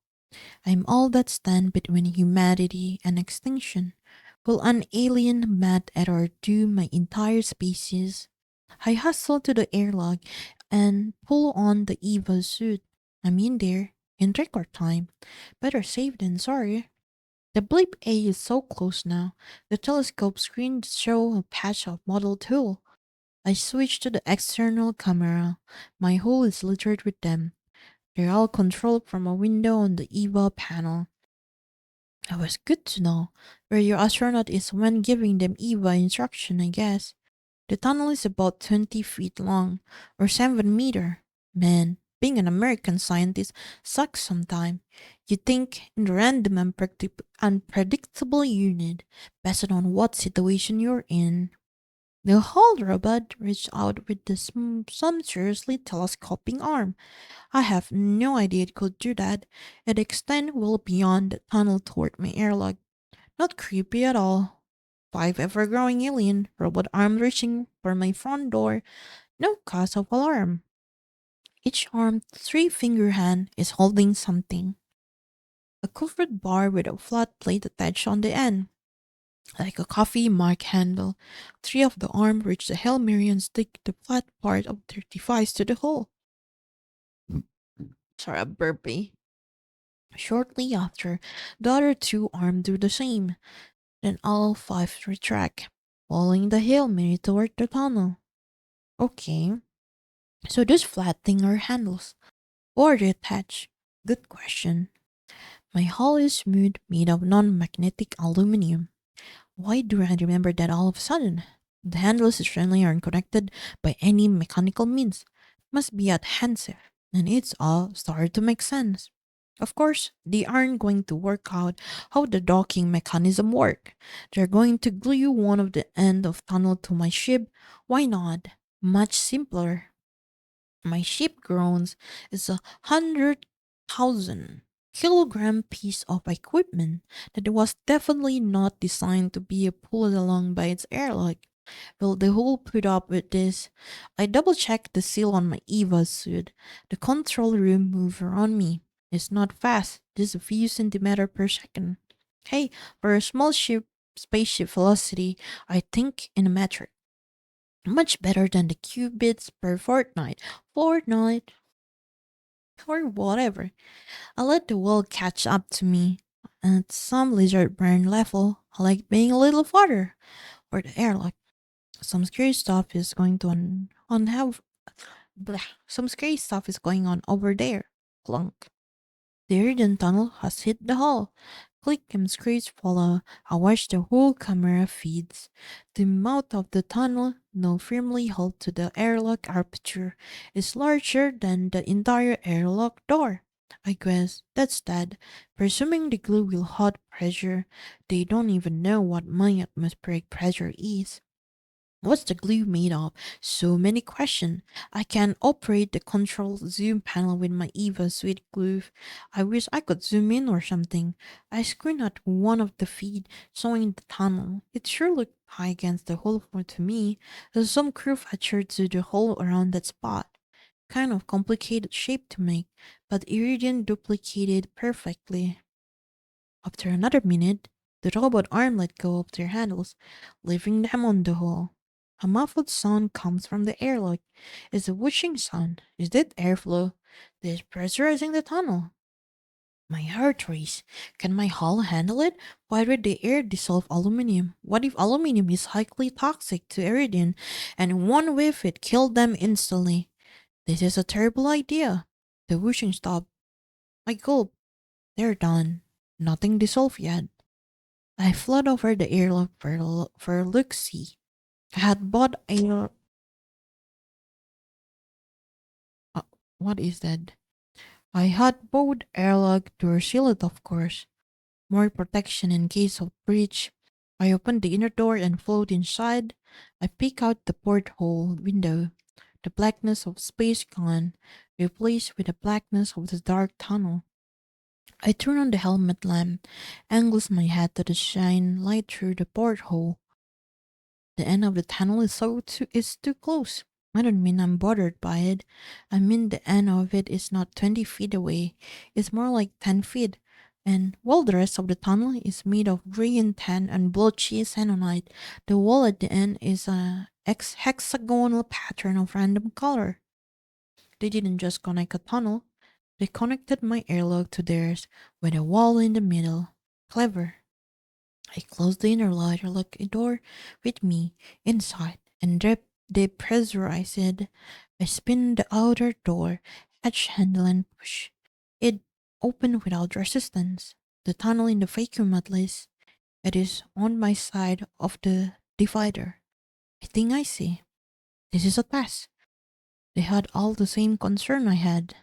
I'm all that stand between humanity and extinction. Will an alien mad at or do my entire species? I hustle to the airlock and pull on the Eva suit. I'm in there in record time. Better safe than sorry. The Bleep A is so close now. The telescope screen show a patch of mottled tulle. I switch to the external camera. My hole is littered with them. They're all controlled from a window on the EVA panel. It was good to know where your astronaut is when giving them EVA instruction, I guess. The tunnel is about 20 feet long, or 7 meter. Man, being an American scientist sucks sometimes. You think in the random unpredictable unit, based on what situation you're in. The whole robot reached out with the sumptuously telescoping arm. I have no idea it could do that. It extended well beyond the tunnel toward my airlock. Not creepy at all. Five ever-growing alien, robot arm reaching for my front door. No cause of alarm. Each arm, three-finger hand is holding something. A covered bar with a flat plate attached on the end. Like a coffee mug handle. Three of the arm reach the Hail Mary and stick the flat part of their device to the hole. Sorry, a burpee. Shortly after, the other two arms do the same. Then all five retract, following the Hail Mary toward the tunnel. Okay, so this flat thing are handles. Or they attach? Good question. My hull is smooth, made of non-magnetic aluminum. Why do I remember that all of a sudden? The handles certainly aren't connected by any mechanical means. Must be adhesive, and it's all started to make sense. Of course, they aren't going to work out how the docking mechanism work. They're going to glue one of the end of tunnel to my ship. Why not? Much simpler. My ship groans is 100,000 kilogram piece of equipment that was definitely not designed to be pulled along by its airlock. Will the hull put up with this? I double checked the seal on my EVA suit. The control room moves around me. It's not fast, just a few centimeters per second. Hey, for a small ship, spaceship velocity, I think in a metric. Much better than the qubits per fortnight, or whatever. I let the world catch up to me. At some lizard brain level, I like being a little farther, or the airlock. Some scary stuff is going to on have blah, some scary stuff is going on over there. Clunk. The hidden tunnel has hit the hull. Click and screech follow. I watch the whole camera feeds. The mouth of the tunnel, now firmly held to the airlock aperture, is larger than the entire airlock door. I guess that's that. Presuming the glue will hold pressure, they don't even know what my atmospheric pressure is. What's the glue made of? So many questions. I can operate the control zoom panel with my EVA sweet glue. I wish I could zoom in or something. I screen at one of the feed showing the tunnel. It sure looked high against the hole for to me. There's some curvature to the hole around that spot. Kind of complicated shape to make, but Iridian duplicated perfectly. After another minute, the robot arm let go of their handles, leaving them on the hole. A muffled sound comes from the airlock. It's a whooshing sound. Is that airflow? They're pressurizing the tunnel. My heart races. Can my hull handle it? Why would the air dissolve aluminum? What if aluminum is highly toxic to Iridian and one whiff it killed them instantly? This is a terrible idea. The whooshing stopped. I gulped. They're done. Nothing dissolved yet. I flood over the airlock for look-see. I had bought a... Uh, what is that? I had bought airlock to seal it, of course. More protection in case of breach. I opened the inner door and floated inside. I peeked out the porthole window. The blackness of space gone, replaced with the blackness of the dark tunnel. I turned on the helmet lamp, angles my head to the shine light through the porthole. The end of the tunnel is too close. I don't mean I'm bothered by it. I mean the end of it is not 20 feet away. It's more like 10 feet. And while the rest of the tunnel is made of gray and tan and blotchy xenonite, the wall at the end is a hexagonal pattern of random color. They didn't just connect a tunnel, they connected my airlock to theirs with a wall in the middle. Clever. I closed the inner lock door with me inside and depressurized it. I spin the outer door, hatch handle and push. It opened without resistance. The tunnel in the vacuum at least. It is on my side of the divider. I think I see. This is a test. They had all the same concern I had.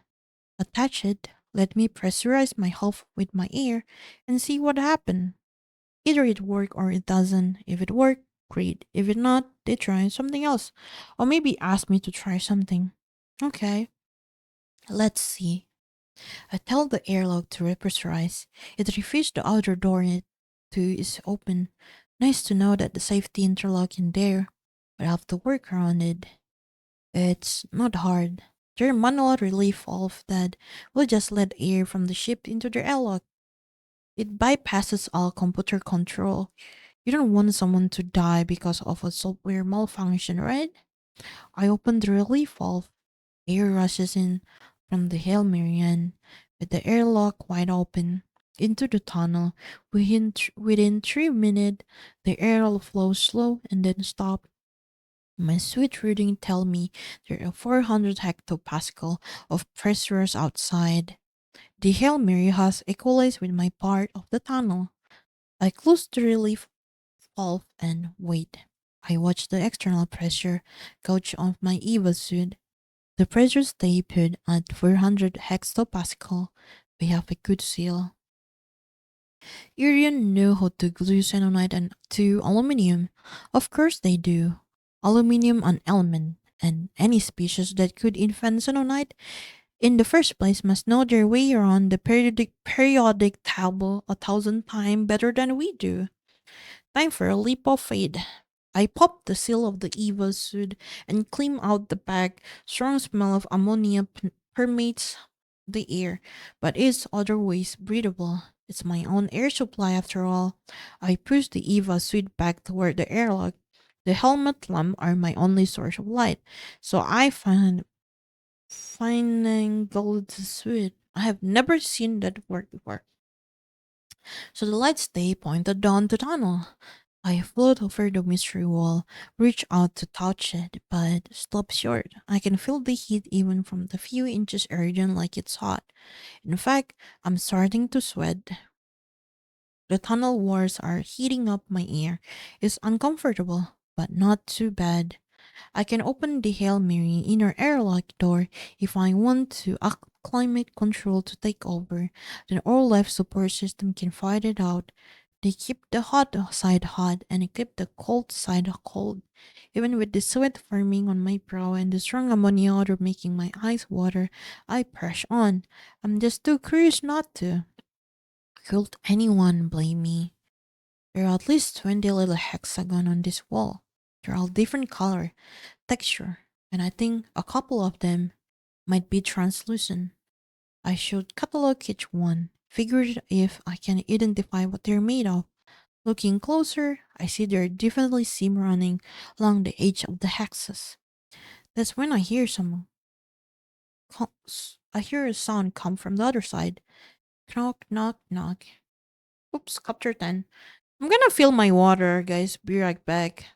Attach it, let me pressurize my hull with my air, and see what happened. Either it work or it doesn't. If it work, great. If it not, they try something else. Or maybe ask me to try something. Okay, let's see. I tell the airlock to repressurize. It refused the outer door is open. Nice to know that the safety interlock in there, but I have to work around it. It's not hard. There's a manual relief valve that will just let air from the ship into the airlock. It bypasses all computer control. You don't want someone to die because of a software malfunction, right? I open the relief valve. Air rushes in from the Hail Mary and with the airlock wide open into the tunnel. Within 3 minutes, the air flows slow and then stop. My sweet reading tell me there are 400 hectopascal of pressures outside. The Hail Mary has equalized with my part of the tunnel. I close the relief valve and wait. I watch the external pressure gauge of my EVA suit. The pressure stay put at 400 hectopascal. We have a good seal. Irian know how to glue xenonite and to aluminium. Of course they do. Aluminium an element, and any species that could invent xenonite in the first place must know their way around the periodic table 1,000 times better than we do. Time for a leap of faith. I popped the seal of the Eva suit and clean out the bag. Strong smell of ammonia permeates the air, but is otherwise breathable. It's my own air supply after all. I push the Eva suit back toward the airlock. The helmet lamp are my only source of light, so I finagled the suit. I have never seen that work before. So the lights stay pointed down the tunnel. I float over the mystery wall, reach out to touch it, but stop short. I can feel the heat even from the few inches erosion like it's hot. In fact, I'm starting to sweat. The tunnel walls are heating up my ear. It's uncomfortable, but not too bad. I can open the Hail Mary inner airlock door if I want to climate control to take over. Then all life support system can fight it out. They keep the hot side hot and keep the cold side cold. Even with the sweat forming on my brow and the strong ammonia odor making my eyes water, I press on. I'm just too curious not to. Could anyone blame me? There are at least 20 little hexagon on this wall. They're all different color, texture, and I think a couple of them might be translucent. I should catalog each one, figure if I can identify what they're made of. Looking closer, I see there are definitely seam running along the edge of the hexes. That's when I hear a sound come from the other side. Knock, knock, knock. Oops, Copter 10. I'm gonna fill my water, guys. Be right back.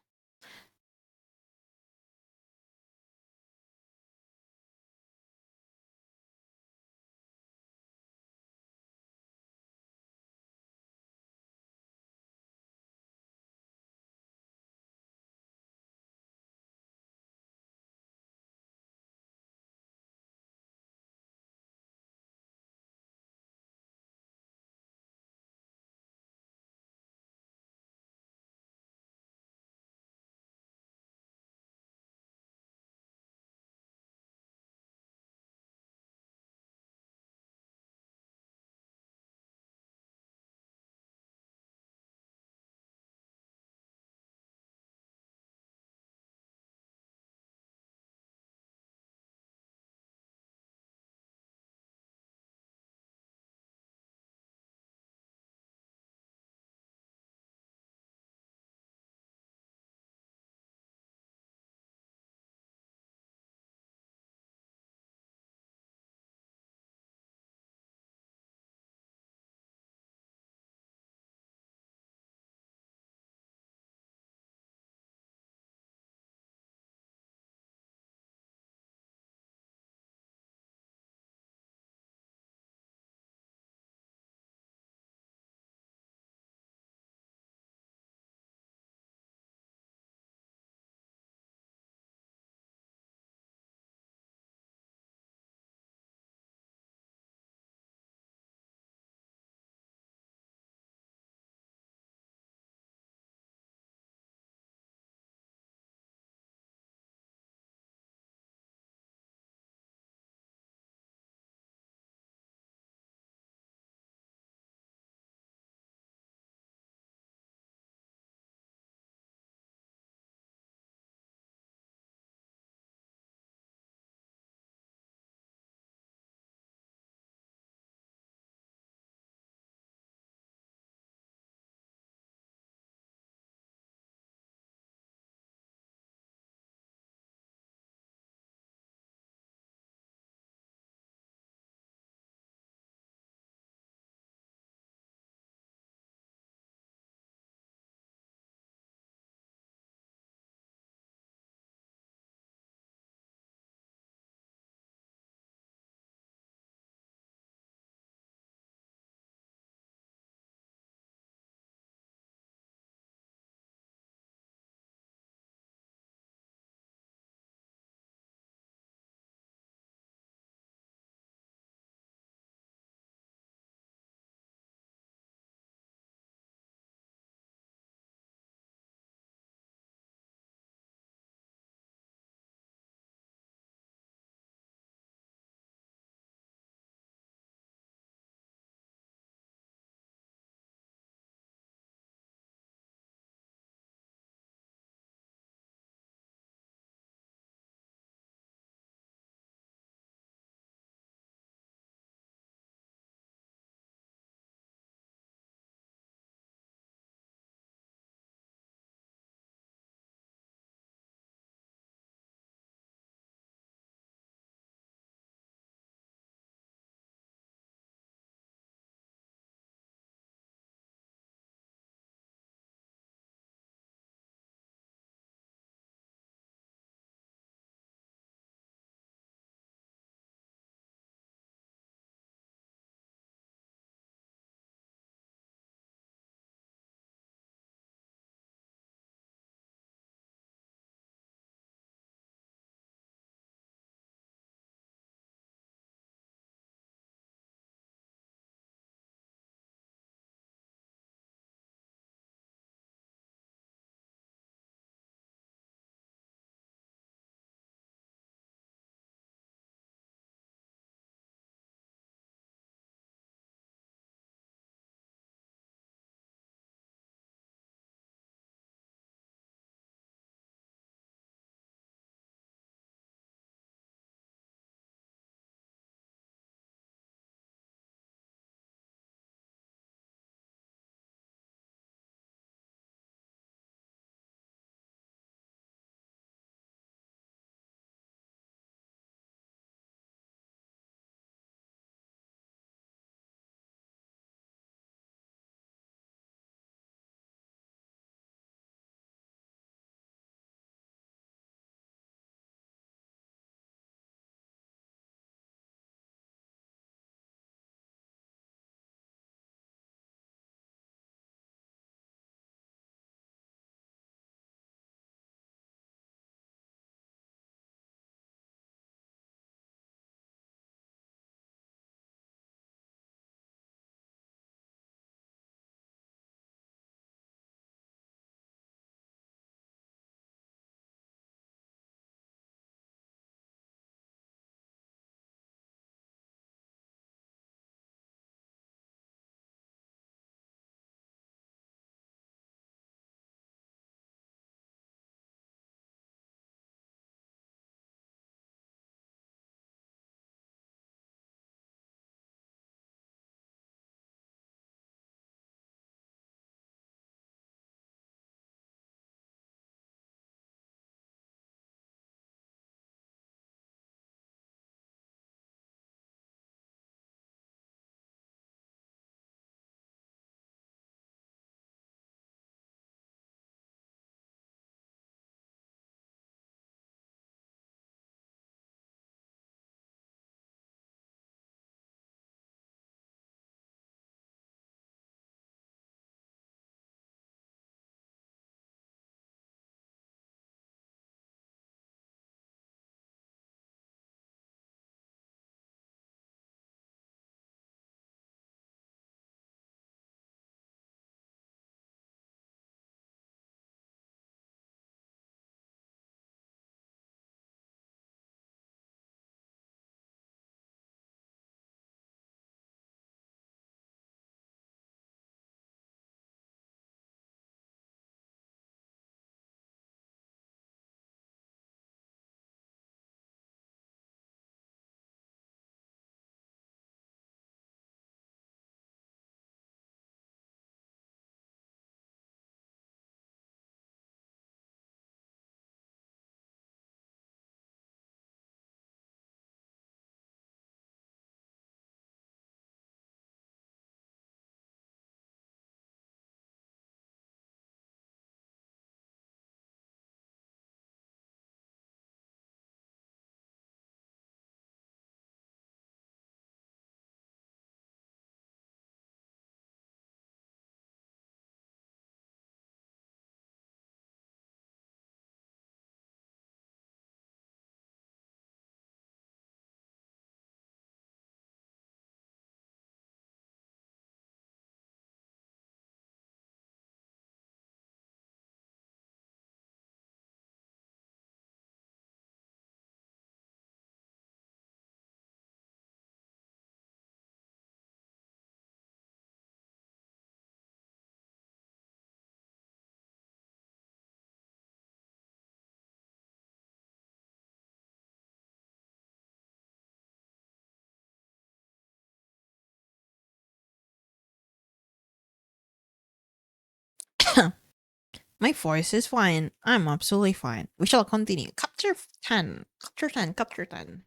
My voice is fine. I'm absolutely fine. We shall continue. Chapter 10. Chapter 10. Chapter 10.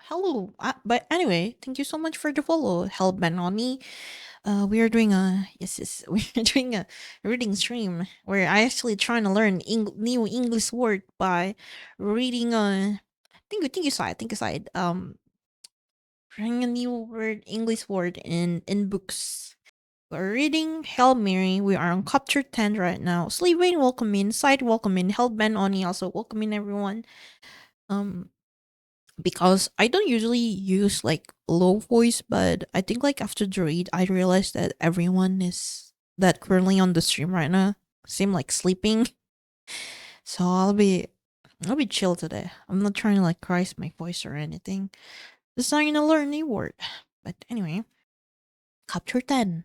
Hello. But anyway, thank you so much for the follow. Help Benoni. We are doing a yes, we are doing a reading stream where I actually trying to learn new English word by reading a think aside reading a new word English word in books. We're reading Hail Mary. We are on chapter 10 right now. Sleep Wayne, welcome in. Side, welcome in. Hell Ben Oni, also welcome in, everyone. Um, because I don't usually use like low voice, but I think like after the read, I realized that everyone is that currently on the stream right now seem like sleeping. So I'll be chill today. I'm not trying to like crise my voice or anything. Just trying to learn a new word. But anyway, chapter 10.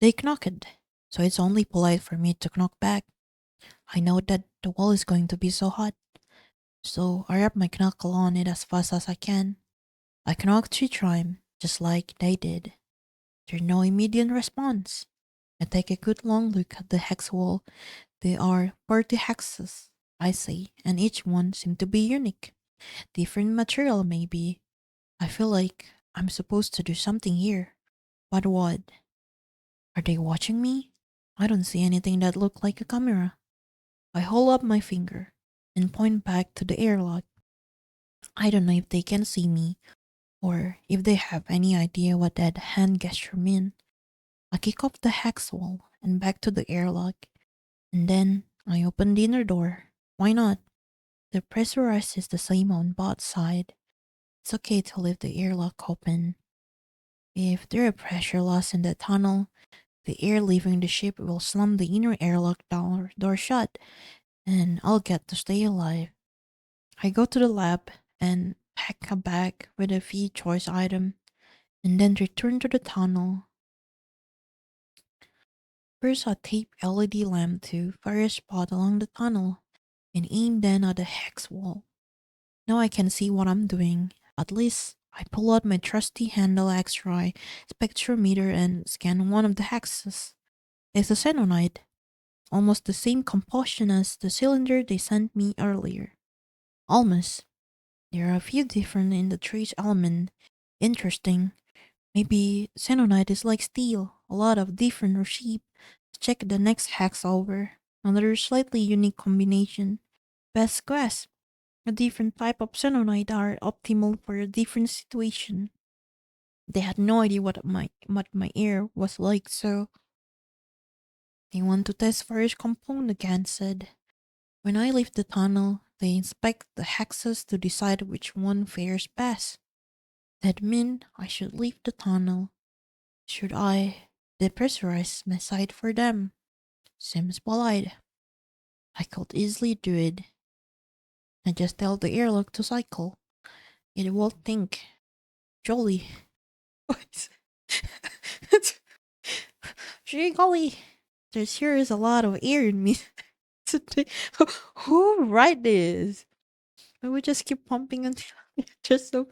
They knocked, so it's only polite for me to knock back. I know that the wall is going to be so hot, so I wrap my knuckle on it as fast as I can. I knock 3 times, just like they did. There's no immediate response. I take a good long look at the hex wall. There are 40 hexes, I say, and each one seems to be unique. Different material, maybe. I feel like I'm supposed to do something here. But what? Are they watching me? I don't see anything that looks like a camera. I hold up my finger and point back to the airlock. I don't know if they can see me or if they have any idea what that hand gesture meant. I kick off the hex wall and back to the airlock, and then I open the inner door. Why not? The pressurized is the same on both sides. It's okay to leave the airlock open. If there are pressure loss in the tunnel, the air leaving the ship will slam the inner airlock door shut, and I'll get to stay alive. I go to the lab and pack a bag with a few choice items, and then return to the tunnel. First, I tape LED lamp to various spot along the tunnel and aim then at the hex wall. Now I can see what I'm doing. At least I pull out my trusty handle X-ray spectrometer and scan one of the hexes. It's a xenonite, almost the same composition as the cylinder they sent me earlier. Almost. There are a few different in the trace element. Interesting. Maybe xenonite is like steel, a lot of different shape. Check the next hex over. Another slightly unique combination. Best guess. A different type of xenonite are optimal for a different situation. They had no idea what my air was like, so they want to test various component again, said. When I leave the tunnel, they inspect the hexes to decide which one fares best. That means I should leave the tunnel. Should I depressurize my side for them? Seems polite. I could easily do it. I just tell the airlock to cycle. It will think. Jolly. Gee golly. There's here is a lot of air in me today. Who write this? I would just keep pumping until it's just so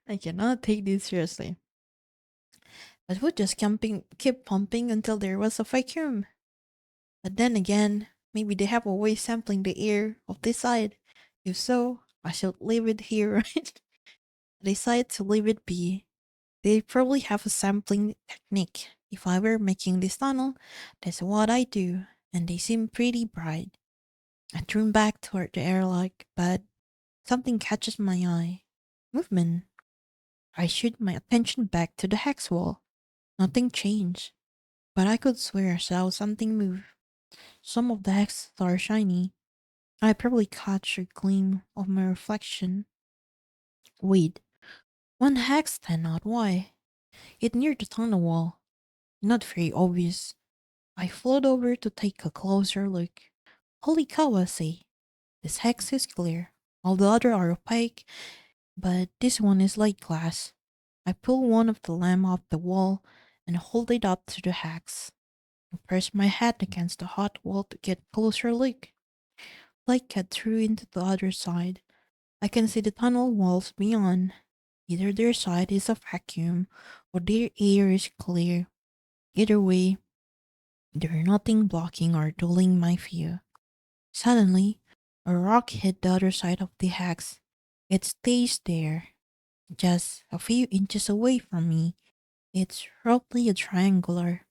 I cannot take this seriously. I would just keep pumping until there was a vacuum. But then again, maybe they have a way sampling the air of this side. If so, I should leave it here, right? I decide to leave it be. They probably have a sampling technique. If I were making this tunnel, that's what I do, and they seem pretty bright. I turn back toward the airlock, but something catches my eye. Movement. I shoot my attention back to the hex wall. Nothing changed, but I could swear I saw something move. Some of the hexes are shiny. I probably caught a gleam of my reflection. Wait, one hex stand out. Why? It near the tunnel wall. Not very obvious. I float over to take a closer look. Holy cow, I say. This hex is clear. All the other are opaque, but this one is like glass. I pull one of the lamp off the wall and hold it up to the hex. I press my head against the hot wall to get closer look. Light cut through into the other side. I can see the tunnel walls beyond. Either their side is a vacuum, or their air is clear. Either way, there's nothing blocking or dulling my view. Suddenly, a rock hit the other side of the hex. It stays there, just a few inches away from me. It's roughly a triangular,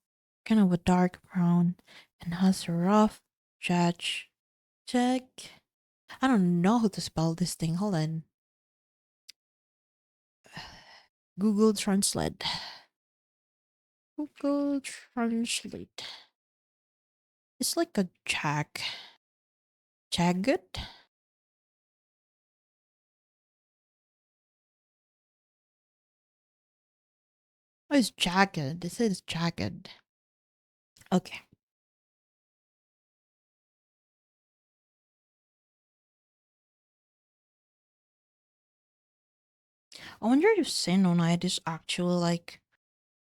kind of a dark brown, and has a rough judge. Check. I don't know how to spell this thing. Hold on. Google Translate. Google Translate. It's like a jagged. Oh, it's jagged. This is jagged. Okay. I wonder if Sinonite is actually like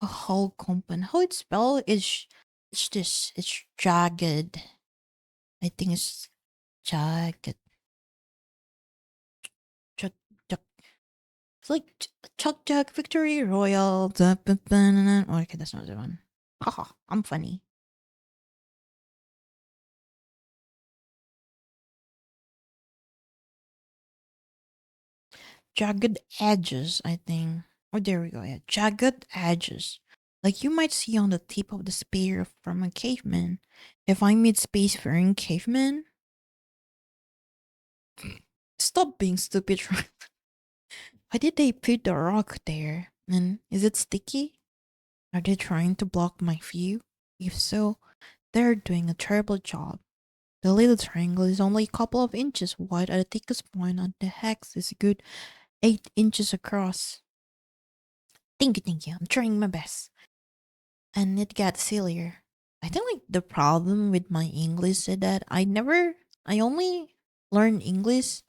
a whole compound. How it's spelled is it's this. It's jagged. I think it's jagged. Chuck, chuck. It's like Chuck Chuck Victory Royal. Okay, that's not the one. Haha, I'm funny. Jagged edges, I think. Oh, there we go. Yeah, jagged edges. Like you might see on the tip of the spear from a caveman. If I meet spacefaring caveman, stop being stupid. Why did they put the rock there? And is it sticky? Are they trying to block my view? If so, they're doing a terrible job. The little triangle is only a couple of inches wide at the thickest point, and the hex is a good 8 inches across. Thank you. I'm trying my best. And it got sillier. I think like the problem with my English is that I only learn English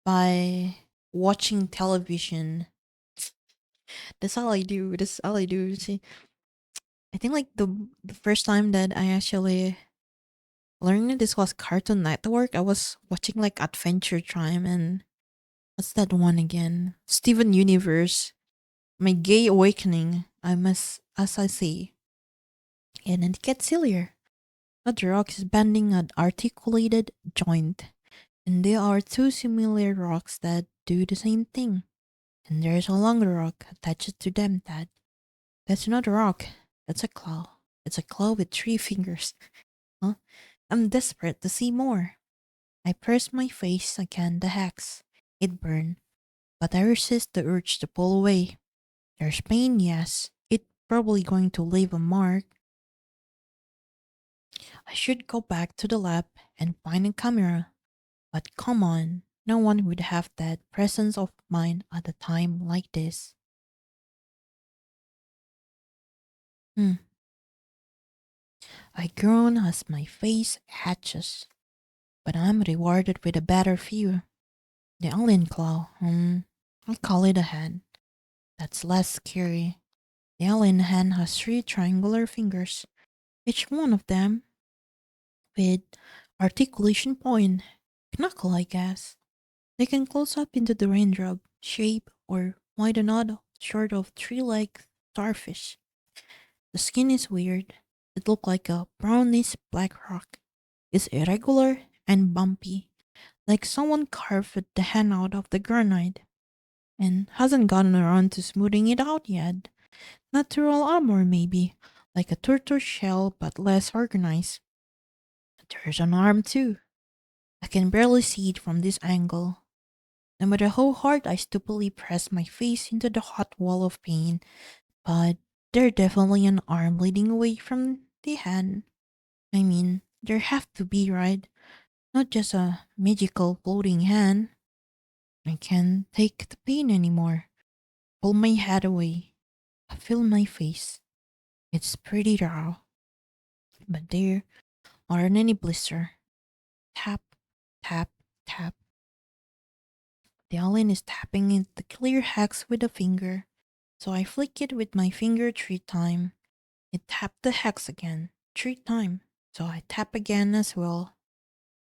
by watching television. That's all I do. That's all I do. See, I think like the first time that I actually learned this was Cartoon Network. I was watching like Adventure Time and what's that one again? Steven Universe. My gay awakening. I must, as I say, and then it gets sillier. A rock is bending an articulated joint, and there are two similar rocks that do the same thing. And there's a longer rock attached to them that's not a rock. That's a claw. It's a claw with 3 fingers. Huh? I'm desperate to see more. I press my face against the hex. It burned, but I resist the urge to pull away. There's pain, yes. It's probably going to leave a mark. I should go back to the lab and find a camera. But come on, no one would have that presence of mind at a time like this. Hmm. I groan as my face hatches, but I'm rewarded with a better view. The alien claw, I call it a hand. That's less scary. The alien hand has 3 triangular fingers, each one of them with articulation point, knuckle, I guess. They can close up into the raindrop shape or widen out short of three-legged starfish. The skin is weird. It looks like a brownish black rock. It's irregular and bumpy, like someone carved the hand out of the granite and hasn't gotten around to smoothing it out yet. Natural armor, maybe, like a turtle shell but less organized. There's an arm too. I can barely see it from this angle. No matter how hard I stupidly press my face into the hot wall of pain, but there's definitely an arm leading away from the hand. I mean, there have to be, right? Not just a magical floating hand. I can't take the pain anymore. Pull my head away. I feel my face. It's pretty raw, but there aren't any blister. Tap, tap, tap. The alien is tapping in the clear hex with a finger, so I flick it with my finger 3 times. It tapped the hex again, 3 times, so I tap again as well.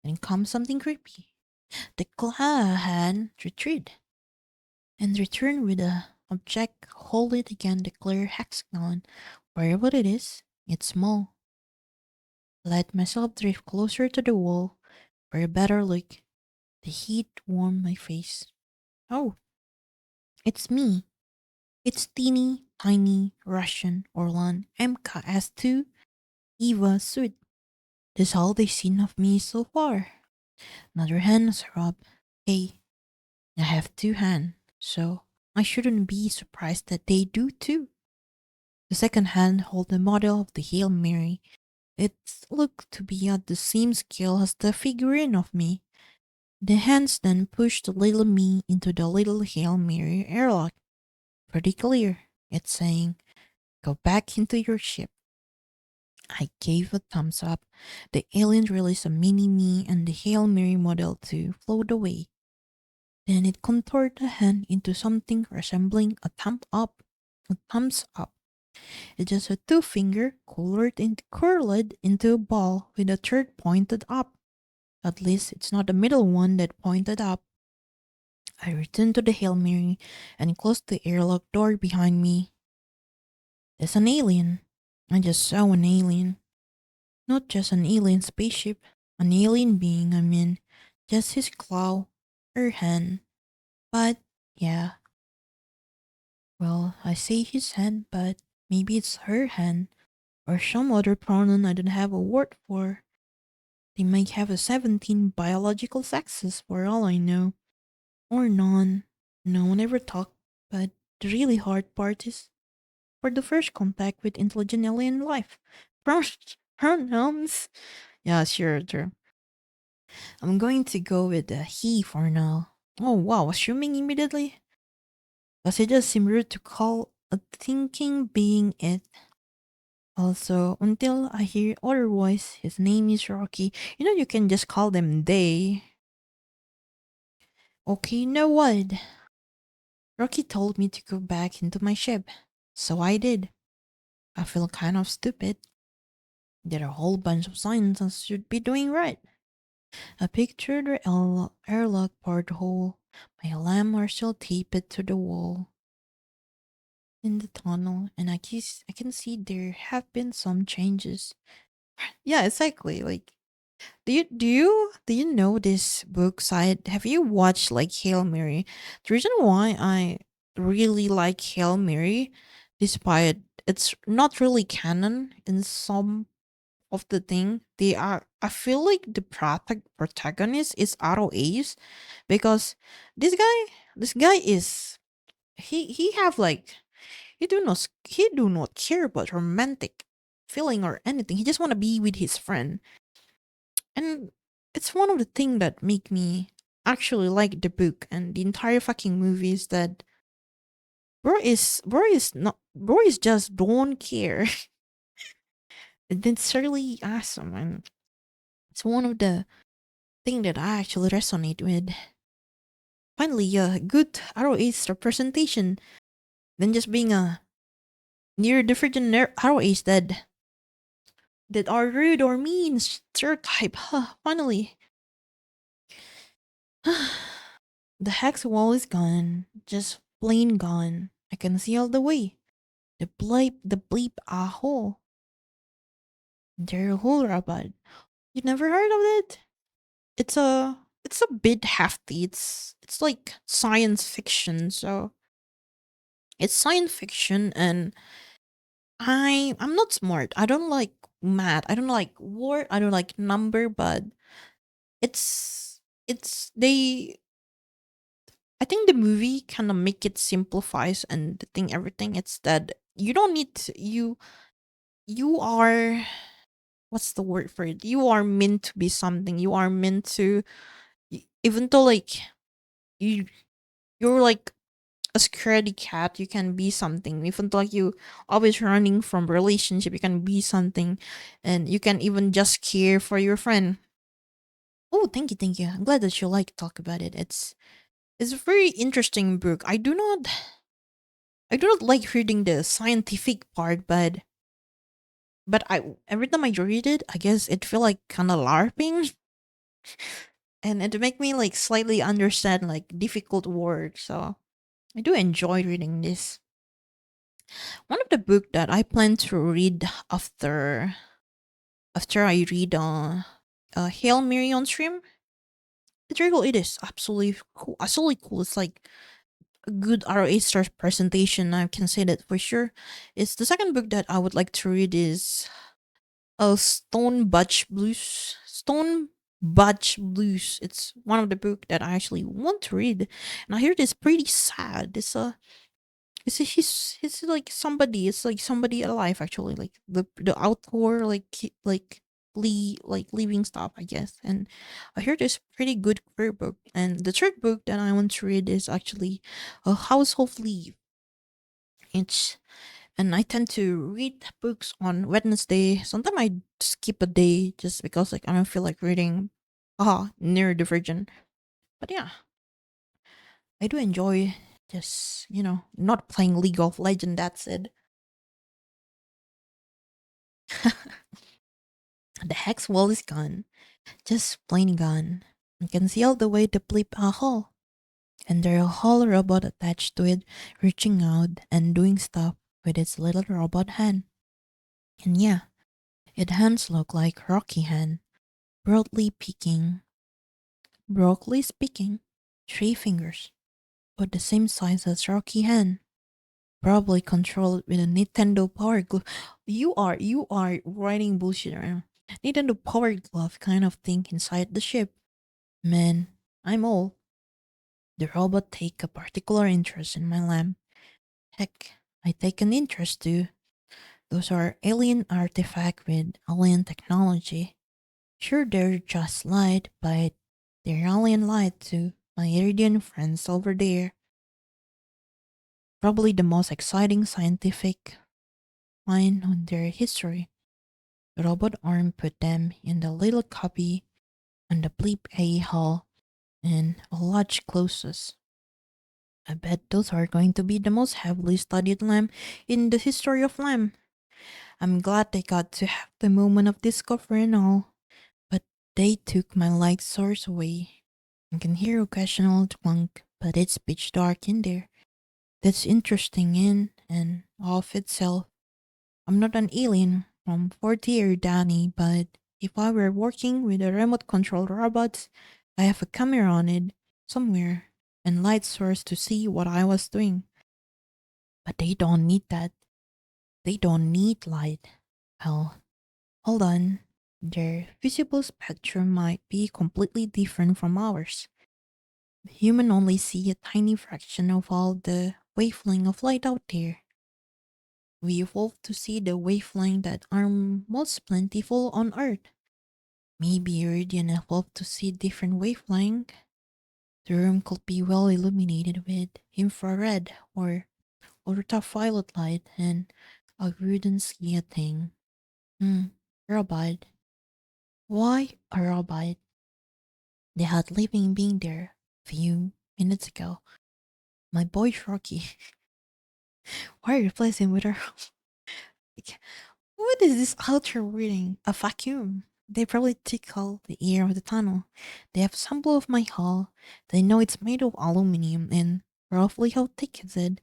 Then comes something creepy. The claw hand retreat and return with a object, hold it against the clear hexagon. Wherever it is, it's small. Let myself drift closer to the wall for a better look. The heat warmed my face. Oh, it's me. It's teeny, tiny Russian Orlan MKS2 Eva Suit. That's all they've seen of me so far. Another hand is Rob. Hey, I have two hands, so I shouldn't be surprised that they do too. The second hand holds the model of the Hail Mary. It looked to be at the same scale as the figurine of me. The hands then pushed the little me into the little Hail Mary airlock. Pretty clear, it's saying, go back into your ship. I gave a thumbs up. The alien released a mini me and the Hail Mary model to float away. Then it contoured the hand into something resembling a thumb up. A thumbs up. It's just a two finger curled into a ball with a third pointed up. At least it's not the middle one that pointed up. I returned to the Hail Mary and closed the airlock door behind me. There's an alien. I just saw an alien. Not just an alien spaceship, an alien being, I mean. Just his claw, her hand. But, yeah. Well, I say his hand, but maybe it's her hand, or some other pronoun I don't have a word for. They might have a 17 biological sexes for all I know. Or none. No one ever talked, but the really hard part is for the first contact with intelligent alien life. Pronouns. Yeah, sure. I'm going to go with he for now. Oh wow, assuming immediately? Does it just seem rude to call a thinking being it? Also, until I hear otherwise, his name is Rocky. You know, you can just call them they. Okay, you know what? Rocky told me to go back into my ship. So I did. I feel kind of stupid. There are a whole bunch of signs I should be doing right. I pictured the airlock porthole. My alarm are still taped to the wall in the tunnel, and I can see there have been some changes. Yeah, exactly. Like, do you know this book side? Have you watched like Hail Mary? The reason why I really like Hail Mary, despite it's not really canon in some of the thing, they are. I feel like the protagonist is Aro Ace because this guy, this guy is he have like he do not care about romantic feeling or anything. He just want to be with his friend. And it's one of the things that make me actually like the book and the entire fucking movies that bro is just don't care. And it's really awesome and it's one of the thing that I actually resonate with. Finally, a good ROH representation than just being a neurodivergent ROH that are rude or mean stereotype. Huh, finally. The hex wall is gone. Just plain gone. I can see all the way. The bleep aho. Der Hulrabad. You never heard of it? It's a bit hefty. It's like science fiction, so it's science fiction and I'm not smart. I don't like math. I don't like word. I don't like number, but it's they I think the movie kind of make it simplifies and the thing everything. It's that you don't need you are what's the word for it? You are meant to be something. You are meant to even though like you you're like a scaredy cat, you can be something. Even though like you always running from relationship, you can be something, and you can even just care for your friend. Oh, thank you. I'm glad that you like talk about it. It's a very interesting book. I do not like reading the scientific part, but I every time I read it, I guess it feel like kind of larping, and it make me like slightly understand like difficult words. So I do enjoy reading this. One of the book that I plan to read after I read Hail Mary on stream. It is absolutely cool. Absolutely cool. It's like a good RA star presentation. I can say that for sure. It's the second book that I would like to read is Stone Batch Blues. Stone Batch Blues. It's one of the book that I actually want to read, and I hear it's pretty sad. He's like somebody. It's like somebody alive actually. Like the outdoor like leaving stuff, I guess. And I heard this pretty good queer book. And the third book that I want to read is actually a House of Leaf. It's and I tend to read books on Wednesday. Sometimes I skip a day just because like I don't feel like reading near the virgin. But yeah, I do enjoy just, not playing League of Legends, that's it. The hex wall is gone. Just plain gone. You can see all the way to Blip a hole. And there a whole robot attached to it, reaching out and doing stuff with its little robot hand. And yeah, its hands look like Rocky hand, broadly speaking, 3 fingers, but the same size as Rocky hand. Probably controlled with a Nintendo Power Glove. You are writing bullshit around. Nintendo Power Glove kind of thing inside the ship. Man, I'm old. The robot take a particular interest in my lamp. Heck, I take an interest too. Those are alien artifact with alien technology. Sure, they're just light, but they're alien light to my Iridian friends over there. Probably the most exciting scientific find on their history. The robot arm put them in the little cubby on the Bleep A hull and a large closest. I bet those are going to be the most heavily studied lamb in the history of lamb. I'm glad they got to have the moment of discovery and all, but they took my light source away. I can hear occasional clunk, but it's pitch dark in there. That's interesting in and of itself. I'm not an alien from 40 Danny, but if I were working with a remote control robot, I have a camera on it somewhere and light source to see what I was doing. But they don't need that. They don't need light. Well, hold on. Their visible spectrum might be completely different from ours. Human only see a tiny fraction of all the wavelength of light out there. We evolved to see the wavelength that are most plentiful on Earth. Maybe Iridian evolved to see different wavelength. The room could be well illuminated with infrared or ultraviolet light, and I wouldn't see a thing. Hmm, robot. Why a robot? They had living being there a few minutes ago. My boy Rocky. Why replace him with a like, what is this outer reading? A vacuum. They probably tickle the air of the tunnel. They have a sample of my hull. They know it's made of aluminum and roughly how thick is it.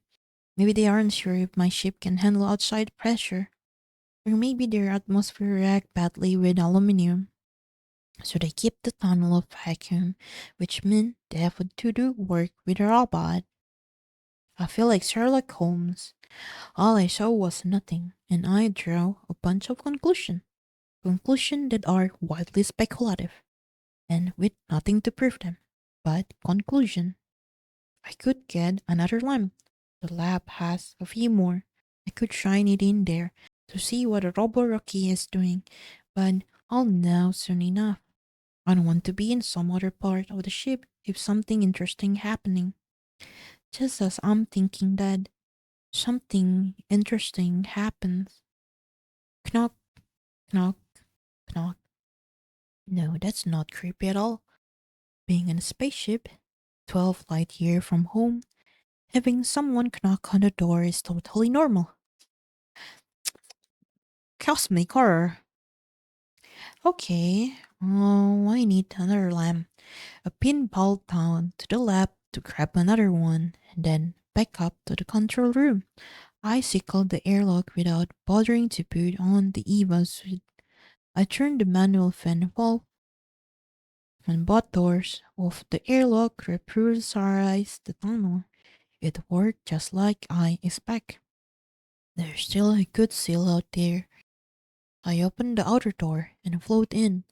Maybe they aren't sure if my ship can handle outside pressure. Or maybe their atmosphere react badly with aluminum. So they keep the tunnel of vacuum, which meant they have to do work with a robot. I feel like Sherlock Holmes. All I saw was nothing, and I drew a bunch of conclusions. Conclusions that are wildly speculative, and with nothing to prove them. But conclusion. I could get another lamp. The lab has a few more. I could shine it in there to see what a Rocky is doing, but I'll know soon enough. I don't want to be in some other part of the ship if something interesting happening. Just as I'm thinking that something interesting happens. Knock, knock, knock. No, that's not creepy at all. Being in a spaceship, 12 light year from home, having someone knock on the door is totally normal. Cosmic horror. Okay, oh, I need another lamp. A pinball down to the lab to grab another one, and then back up to the control room. I cycled the airlock without bothering to put on the EVA suit. I turned the manual fan valve and both doors of the airlock pressurized the tunnel. It worked just like I expect. There's still a good seal out there. I opened the outer door and float in.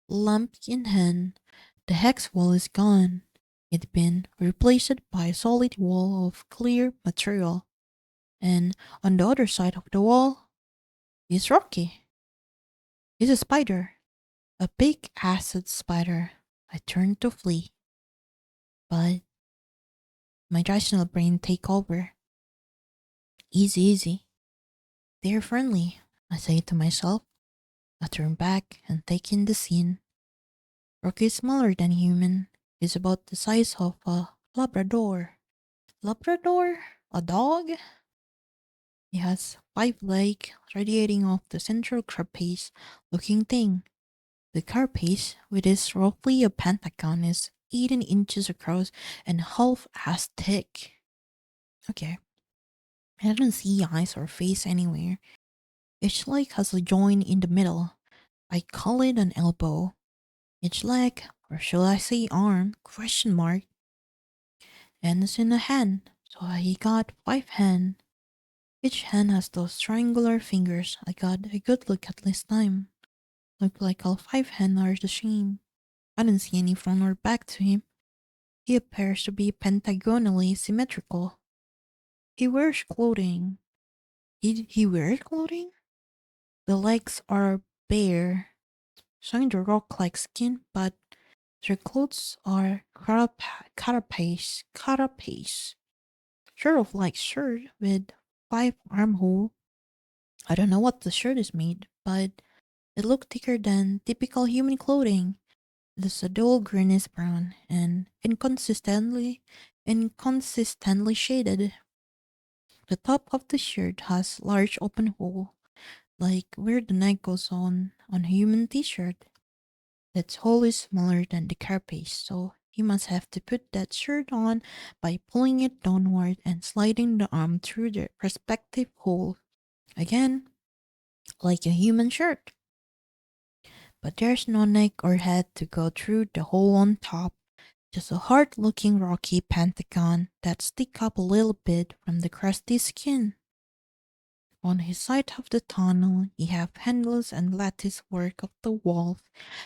Lamp in hand, the hex wall is gone. It's been replaced by a solid wall of clear material. And on the other side of the wall is Rocky. It's a spider. A big acid spider. I turned to flee. But my rational brain take over. Easy, easy. They're friendly, I say to myself. I turn back and take in the scene. Rocky is smaller than human. He's about the size of a Labrador. Labrador? A dog? He has 5 legs radiating off the central carapace looking thing. The carapace, which is roughly a pentagon, is 18 inches across and half as thick. Okay, I don't see eyes or face anywhere. Each leg has a joint in the middle. I call it an elbow. Each leg, or should I say arm, question mark, ends in a hand. So he got 5 hands. Each hand has those triangular fingers. I got a good look at this time. Look like all 5 hands are the same. I didn't see any front or back to him. He appears to be pentagonally symmetrical. He wears clothing. He wears clothing? The legs are bare, showing the rock-like skin, but their clothes are carapace, sort of like shirt with 5 armhole. I don't know what the shirt is made, but it looked thicker than typical human clothing. It's a dull greenish brown and inconsistently shaded. The top of the shirt has large open hole, like where the neck goes on a human t-shirt. That hole is smaller than the carapace, so he must have to put that shirt on by pulling it downward and sliding the arm through the respective hole. Again, like a human shirt. But there's no neck or head to go through the hole on top, just a hard-looking rocky pentagon that stick up a little bit from the crusty skin. On his side of the tunnel, he have handles and lattice work of the walls.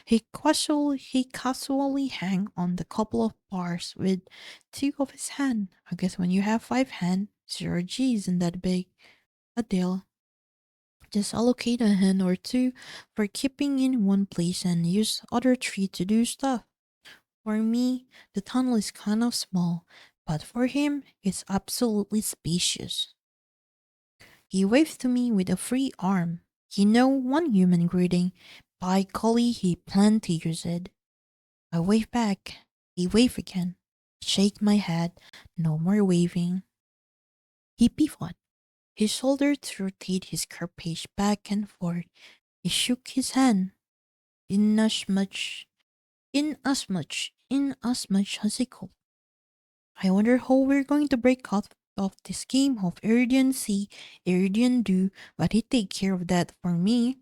He casually hang on the couple of bars with 2 of his hand. I guess when you have 5 hand, 0 G isn't that big a deal. Just allocate a hand or two for keeping in one place and use other 3 to do stuff. For me, the tunnel is kind of small, but for him, it's absolutely spacious. He waved to me with a free arm. He know one human greeting. By golly, he planned to use it. I wave back. He wave again. Shake my head. No more waving. He pivot. His shoulder to rotate his carapace back and forth. He shook his hand. In as much as he could. I wonder how we're going to break out of this game of Iridian see, Iridian do, but he take care of that for me.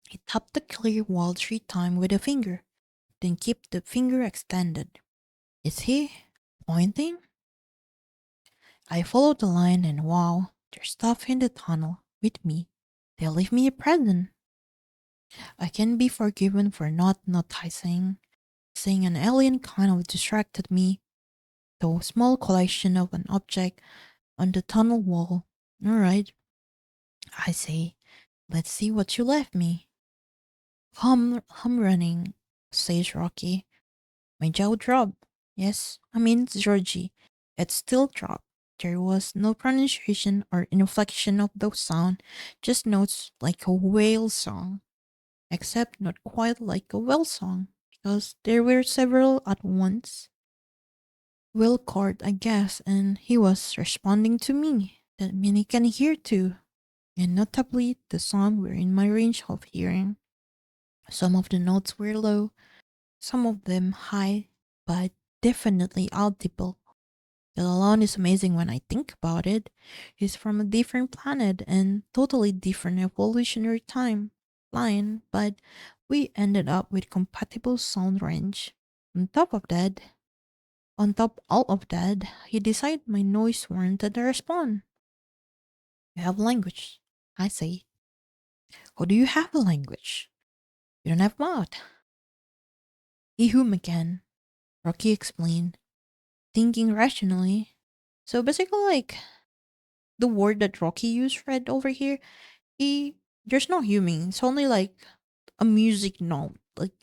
He tapped the clear wall 3 times with a finger, then kept the finger extended. Is he pointing? I followed the line and wow, there's stuff in the tunnel with me. They leave me a present. I can be forgiven for not noticing. Seeing an alien kind of distracted me. The small collection of an object on the tunnel wall. Alright, I say, let's see what you left me. Hum running, says Rocky. My jaw dropped. Yes, I mean Georgie. It still dropped. There was no pronunciation or inflection of those sound, just notes like a whale song. Except not quite like a whale song, because there were several at once. Will caught, I guess, and he was responding to me. That means he can hear too. And notably, the song were in my range of hearing. Some of the notes were low, some of them high, but definitely audible. That alone is amazing when I think about it. He's from a different planet and totally different evolutionary timeline, but we ended up with compatible sound range. On top of that, on top all of that, he decided my noise warranted a response. You have language, I say. How do you have a language? You don't have mouth. He whom again, Rocky explained, thinking rationally. So basically, like the word that Rocky used right over here, he there's no humming. It's only like a music note. Like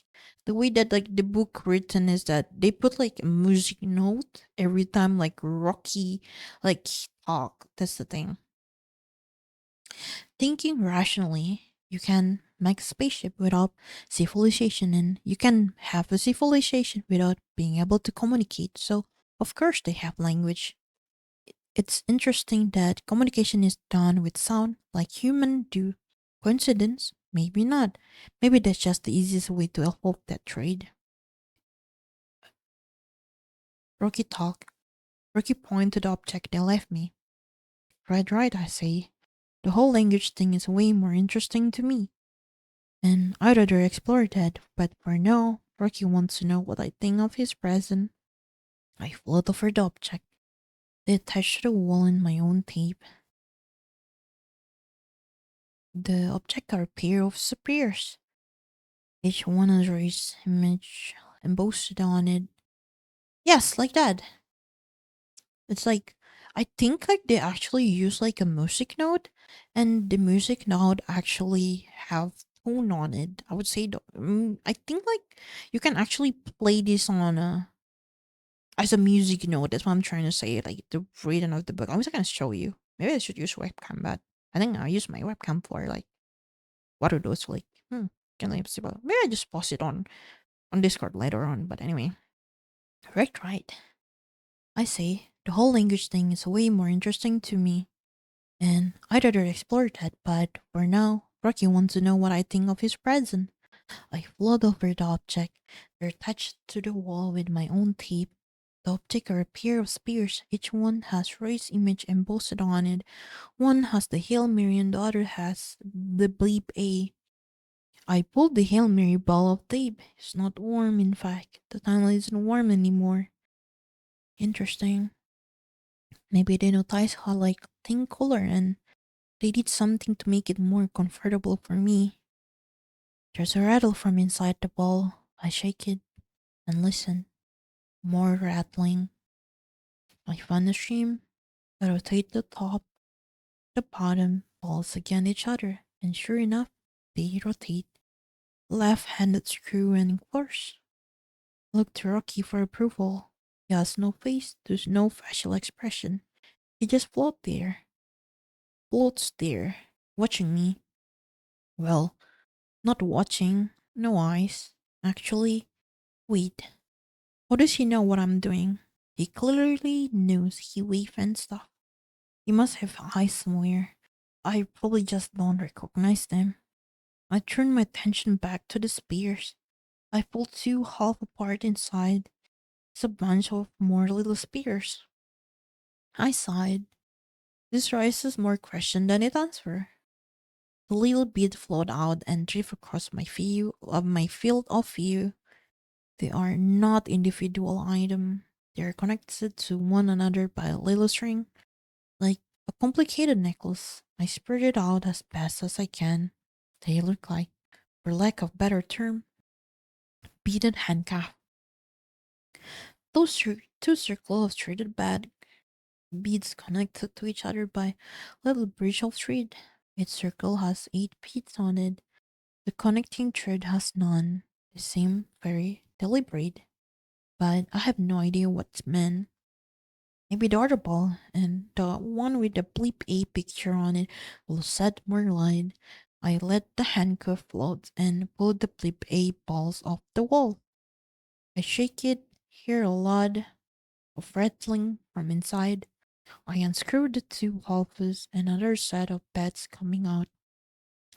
the way that like the book written is that they put like a music note every time like Rocky like talk. That's the thing. Thinking rationally, you can make a spaceship without civilization, and you can have a civilization without being able to communicate. So of course they have language. It's interesting that communication is done with sound like humans do. Coincidence? Maybe not. Maybe that's just the easiest way to evolve that trade. Rocky talk. Rocky pointed to the object they left me. Right, right, I say. The whole language thing is way more interesting to me. And I'd rather explore that, but for now, Rocky wants to know what I think of his present. I float over the object. They attached to the wall in my own tape. The object are a pair of spears. Each one has raised image embossed on it. Yes, like that. It's like I think like they actually use like a music note, and the music note actually have tone on it. I would say I think like you can actually play this on a as a music note. That's what I'm trying to say. Like the reading of the book. I was gonna show you. Maybe I should use webcam, but I think I use my webcam for like what are those like? Can I see? Maybe I just post it on Discord later on. But anyway, right, right. I say the whole language thing is way more interesting to me, and I'd rather explore that. But for now, Rocky wants to know what I think of his present. I float over the object. They're attached to the wall with my own tape. The object are a pair of spears. Each one has Roy's image embossed on it. One has the Hail Mary and the other has the bleep A. I pulled the Hail Mary ball of tape. It's not warm, in fact. The tunnel isn't warm anymore. Interesting. Maybe they noticed how like thing color and they did something to make it more comfortable for me. There's a rattle from inside the ball. I shake it and listen. More rattling. I find a stream. I rotate the top, the bottom, balls against each other, and sure enough, they rotate. Left-handed screw and course. Look to Rocky for approval. He has no face, there's no facial expression. He just floats there, watching me. Well, not watching, no eyes. Actually, wait. How does he know what I'm doing? He clearly knows he wave and stuff. He must have eyes somewhere. I probably just don't recognize them. I turn my attention back to the spears. I pull two half apart inside. It's a bunch of more little spears. I sighed. This raises more question than it answer. The little bead flowed out and drift across my field of view. They are not individual item. They are connected to one another by a little string, like a complicated necklace. I spread it out as best as I can. They look like, for lack of better term, beaded handcuff. Two circles of threaded bad beads connected to each other by little bridge of thread. Each circle has 8 beads on it. The connecting thread has none. They seem very deliberate, but I have no idea what's meant. Maybe the other ball and the one with the bleep A picture on it will set more light. I let the handcuff float and pull the bleep A balls off the wall. I shake it, hear a lot of rattling from inside. I unscrew the two halves, another set of beds coming out.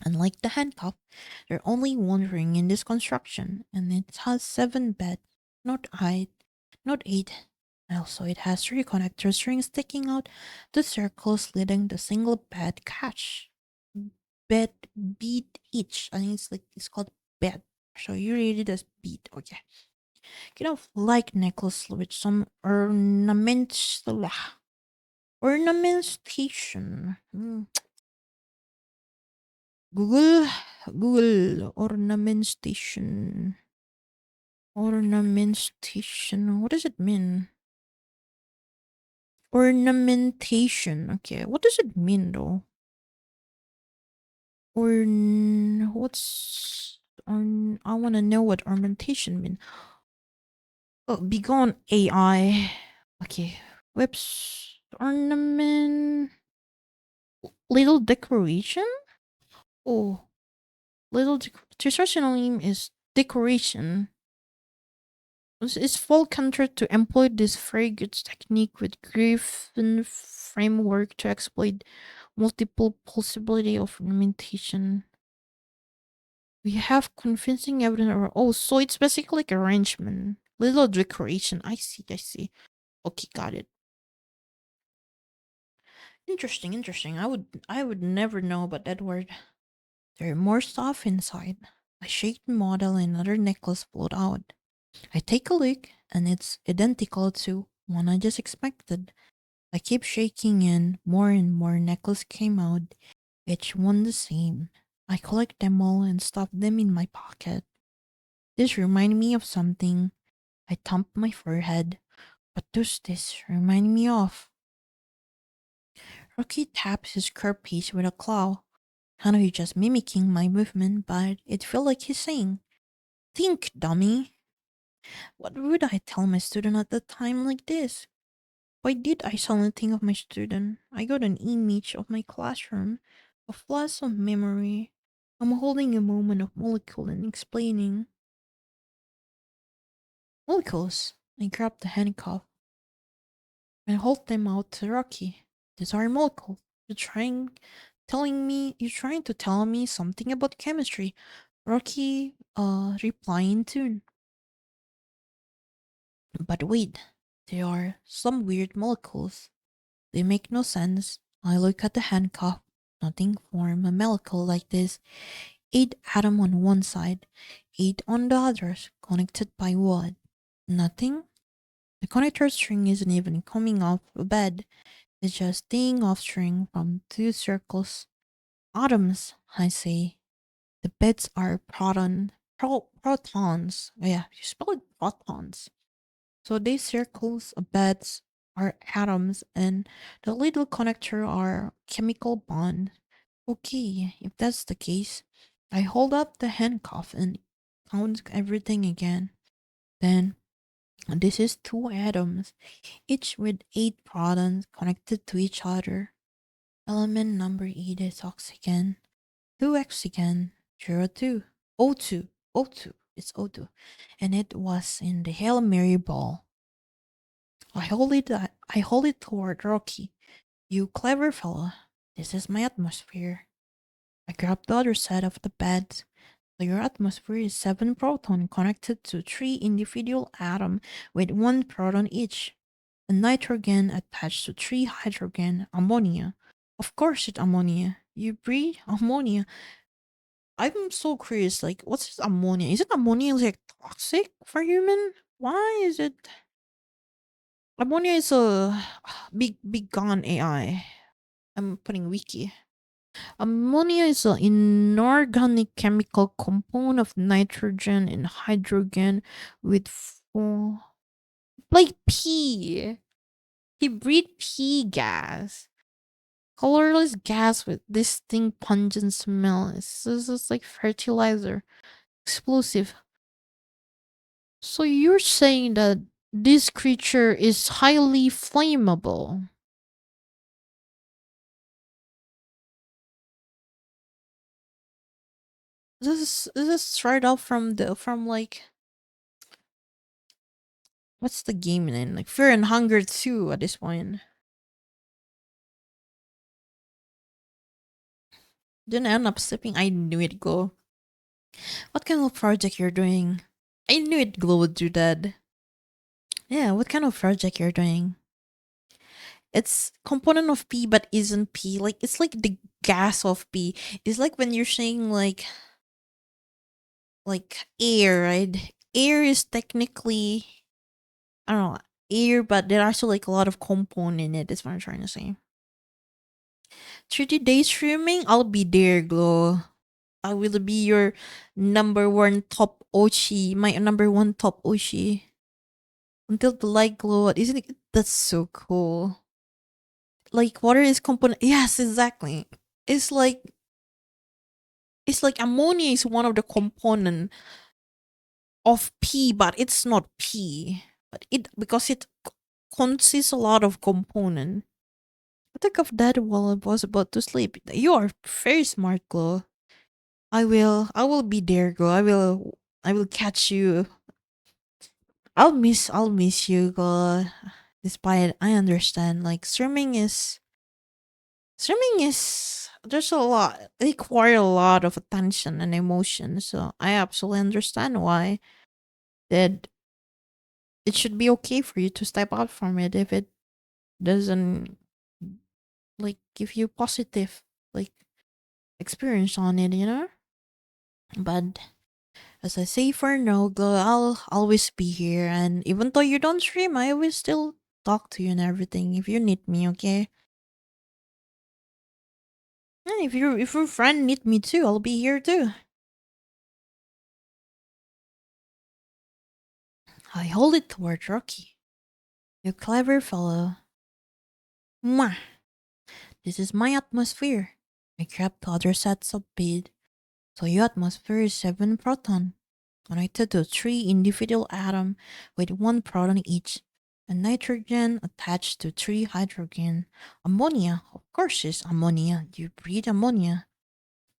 Unlike the handcuff, there are only one ring in this construction, and it has 7 beds, not eight. Also, it has three connector strings sticking out the circles leading the single bed catch. Bed beat each. I think it's called bed. So you read it as beat. Okay. Kind of like necklace with some ornamentation. Google Google ornamentation. Ornamentation. What does it mean? Ornamentation. Okay, what does it mean though? What's I want to know what ornamentation mean. Oh, begone AI. Okay, whips ornament. Little decoration. Oh, traditional is decoration. It's full counter to employ this very good technique with Griffin framework to exploit multiple possibility of ornamentation. We have convincing evidence. Oh, so it's basically like arrangement, little decoration. I see. I see. Okay, got it. Interesting. Interesting. I would never know about that word. There are more stuff inside. A shaken model and another necklace pulled out. I take a look, and it's identical to one I just expected. I keep shaking, and more necklaces came out, each one the same. I collect them all and stuff them in my pocket. This reminded me of something. I thumped my forehead. What does this remind me of? Rocky taps his curved piece with a claw. Kind of just mimicking my movement, but it felt like he's saying, think, dummy. What would I tell my student at a time like this? Why did I suddenly think of my student? I got an image of my classroom, a flash of memory. I'm holding a moment of molecule and explaining. Molecules. I grabbed the handcuff and hold them out to Rocky. These are molecules. You're trying to tell me something about chemistry. Rocky, replying tune. But wait, there are some weird molecules. They make no sense. I look at the handcuff. Nothing form a molecule like this. 8 atom on one side, 8 on the others, connected by what? Nothing? The connector string isn't even coming off a bed. It's just staying off string from two circles. Atoms, I say. The beds are protons. Oh, yeah, you spell it protons. So these circles of beds are atoms, and the little connector are chemical bonds. Okay, if that's the case, I hold up the handcuff and count everything again. Then this is two atoms, each with 8 protons connected to each other. Element number 8 is oxygen, 2 oxygen, 02, O2, O2, it's O2, and it was in the Hail Mary ball. I hold it toward Rocky. You clever fella, this is my atmosphere. I grab the other side of the bed. So your atmosphere is 7 proton connected to 3 individual atoms with 1 proton each. A nitrogen attached to 3 hydrogen, ammonia. Of course it's ammonia. You breathe ammonia. I'm so curious, like, what's this ammonia? Is it ammonia like toxic for human? Why is it? Ammonia is a big gone AI. I'm putting wiki. Ammonia is an inorganic chemical compound of nitrogen and hydrogen with four. Like pee. He breathed pee gas. Colorless gas with distinct pungent smell. This is like fertilizer. Explosive. So you're saying that this creature is highly flammable. This is straight up from like what's the game name? Like Fear and Hunger 2 at this point. Didn't end up slipping. I knew it'd go. What kind of project you're doing? I knew it Glow would do that. Yeah, what kind of project you're doing? It's component of P but isn't P. Like it's like the gas of P. It's like when you're saying like air, right? Air is technically I don't know, air, but there are also like a lot of component in it. That's what I'm trying to say. 30 days streaming, I'll be there, Glow. I will be your number one top Oshi, my number one top Oshi. Until the light glow, isn't it? That's so cool. Like water is component. Yes, exactly. It's like it's like ammonia is one of the component of P, but it's not P. But it because it consists a lot of component. I think of that while I was about to sleep. You are very smart, Glow. I will be there, Glow. I will catch you. I'll miss you, Glow. Despite I understand, like swimming is there's a lot it require a lot of attention and emotion. So I absolutely understand why that it should be okay for you to step out from it if it doesn't like give you positive like experience on it. But as I say for no, I'll always be here, and even though you don't stream, I will still talk to you and everything if you need me. Okay, and if your friend need me too, I'll be here too. I hold it toward Rocky. You clever fellow. Mwah! This is my atmosphere. I grabbed the other sets of bed. So your atmosphere is 7 proton, connected to 3 individual atoms with 1 proton each. And nitrogen attached to 3 hydrogen. Ammonia, of course, is ammonia. You breathe ammonia.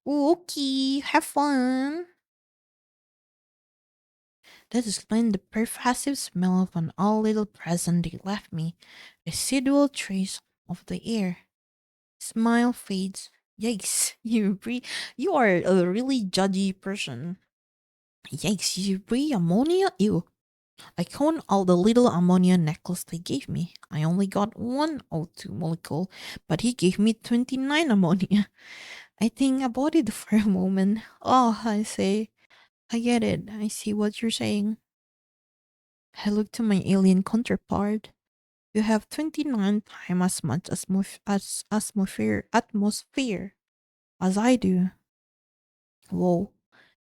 Ooh, okay, have fun. That explains the pervasive smell of an all little present they left me, residual trace of the air. Smile fades. Yikes, you are a really judgy person. Yikes, you breathe ammonia? Ew. I count all the little ammonia necklace they gave me. I only got one O2 molecule, but he gave me 29 ammonia. I think about it for a moment. Oh, I say, I get it. I see what you're saying. I look to my alien counterpart. You have 29 times as much as atmosphere as I do. Whoa.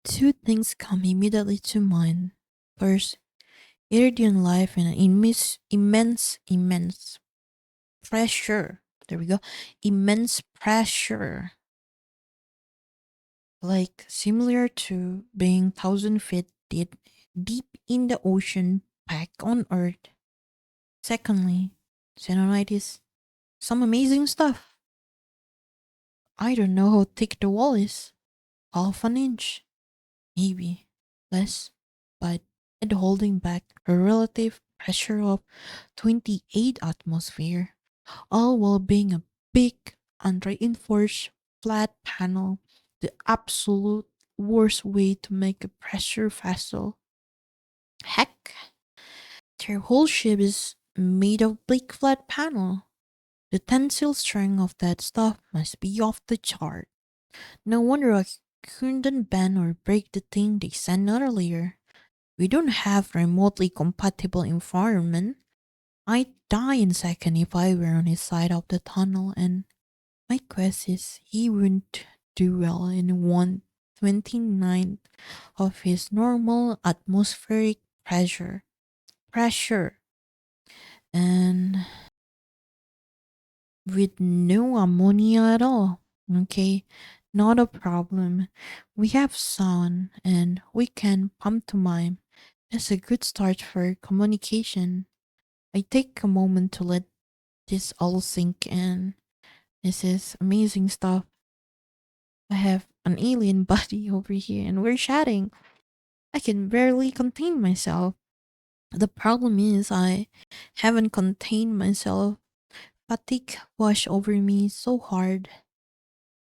Two things come immediately to mind. First, Iridian life in an immense pressure. There we go. Immense pressure. Like similar to being 1,000 feet deep in the ocean back on Earth. Secondly, xenonitis. Some amazing stuff. I don't know how thick the wall is. Half an inch. Maybe. Less. But and holding back a relative pressure of 28 atmosphere, all while being a big unreinforced flat panel, the absolute worst way to make a pressure vessel. Heck, their whole ship is made of big flat panel. The tensile strength of that stuff must be off the chart. No wonder I couldn't bend or break the thing they sent earlier. We don't have remotely compatible environment. I'd die in second if I were on his side of the tunnel, and my guess is he wouldn't do well in 1/29th of his normal atmospheric pressure. Pressure. And with no ammonia at all. Okay, not a problem. We have sun and we can pump to mime. That's a good start for communication. I take a moment to let this all sink in. This is amazing stuff. I have an alien body over here and we're chatting. I can barely contain myself. The problem is I haven't contained myself. Fatigue washed over me so hard.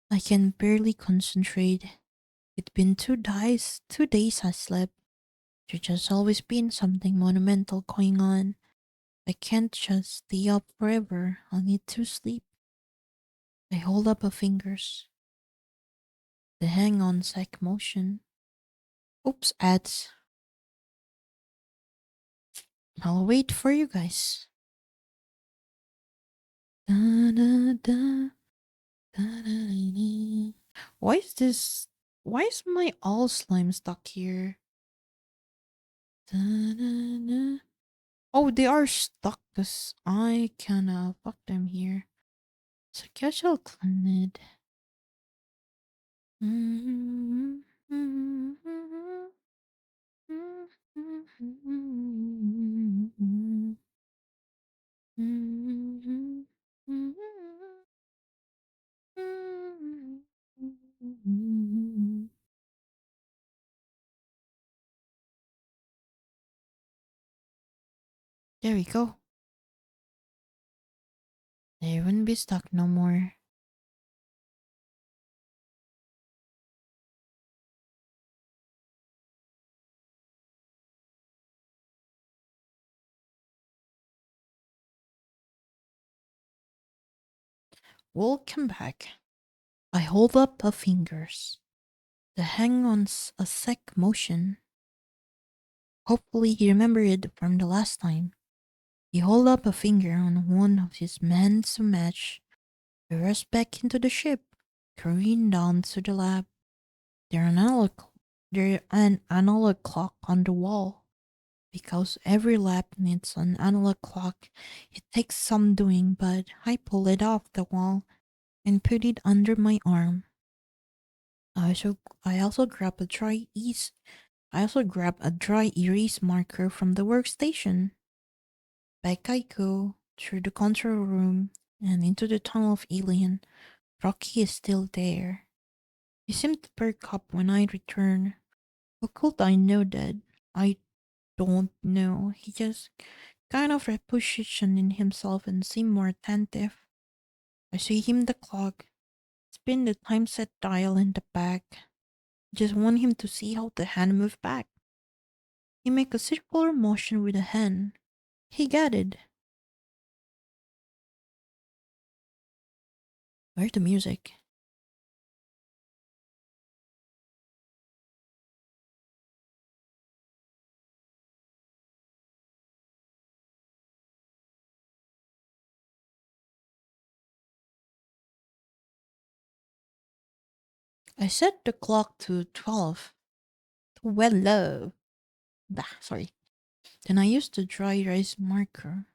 I can barely concentrate. It's been 2 days I slept. There's just always been something monumental going on. I can't just stay up forever. I'll need to sleep. I hold up her fingers. The hang on sec motion. Oops, ads. I'll wait for you guys. Da, da, da, da, da, da. Why is this? Why is my all slime stuck here? Da, da, da. Oh, they are stuck because I kinda fucked them here. So I guess I'll clean it. There we go. They wouldn't be stuck no more. Welcome back. I hold up her fingers. The hang on's a sec motion. Hopefully he remembered it from the last time. He held up a finger on one of his men to match. We rushed back into the ship, careened down to the lab. There an analog clock on the wall. Because every lab needs an analog clock, it takes some doing, but I pull it off the wall and put it under my arm. I also grab a dry erase marker from the workstation. Back I go through the control room and into the tunnel of Alien. Rocky is still there. He seemed to perk up when I return. How could I know that? I don't know. He just kind of repositioned himself and seemed more attentive. I see him the clock, spin the time set dial in the back. Just want him to see how the hand moved back. He make a circular motion with the hand. He got it. Where's the music? I set the clock to 12. Well, love. Sorry. Then I used the dry erase marker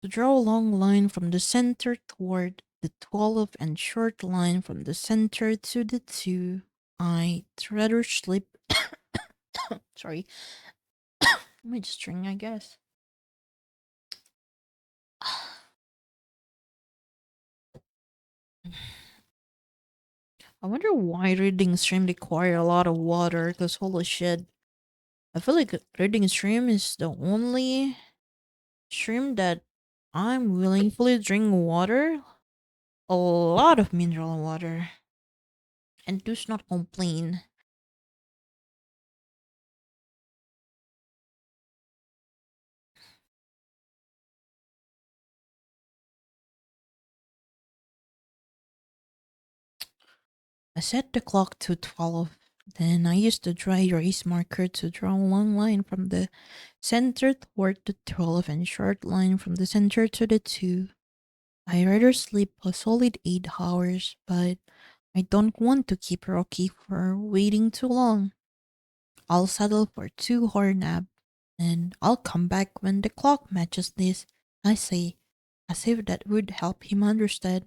to draw a long line from the center toward the 12 and short line from the center to the 2. I'd rather sleep. Sorry. My string, I guess. I wonder why reading stream require a lot of water, because holy shit. I feel like reading stream is the only stream that I'm willingly drink water. A lot of mineral water. And does not complain. I set the clock to 12. Then I used the dry erase marker to draw a long line from the center toward the 12 and short line from the center to the 2. I rather sleep a solid 8 hours, but I don't want to keep Rocky for waiting too long. I'll settle for 2 hour nap, and I'll come back when the clock matches this, I say, as if that would help him understand.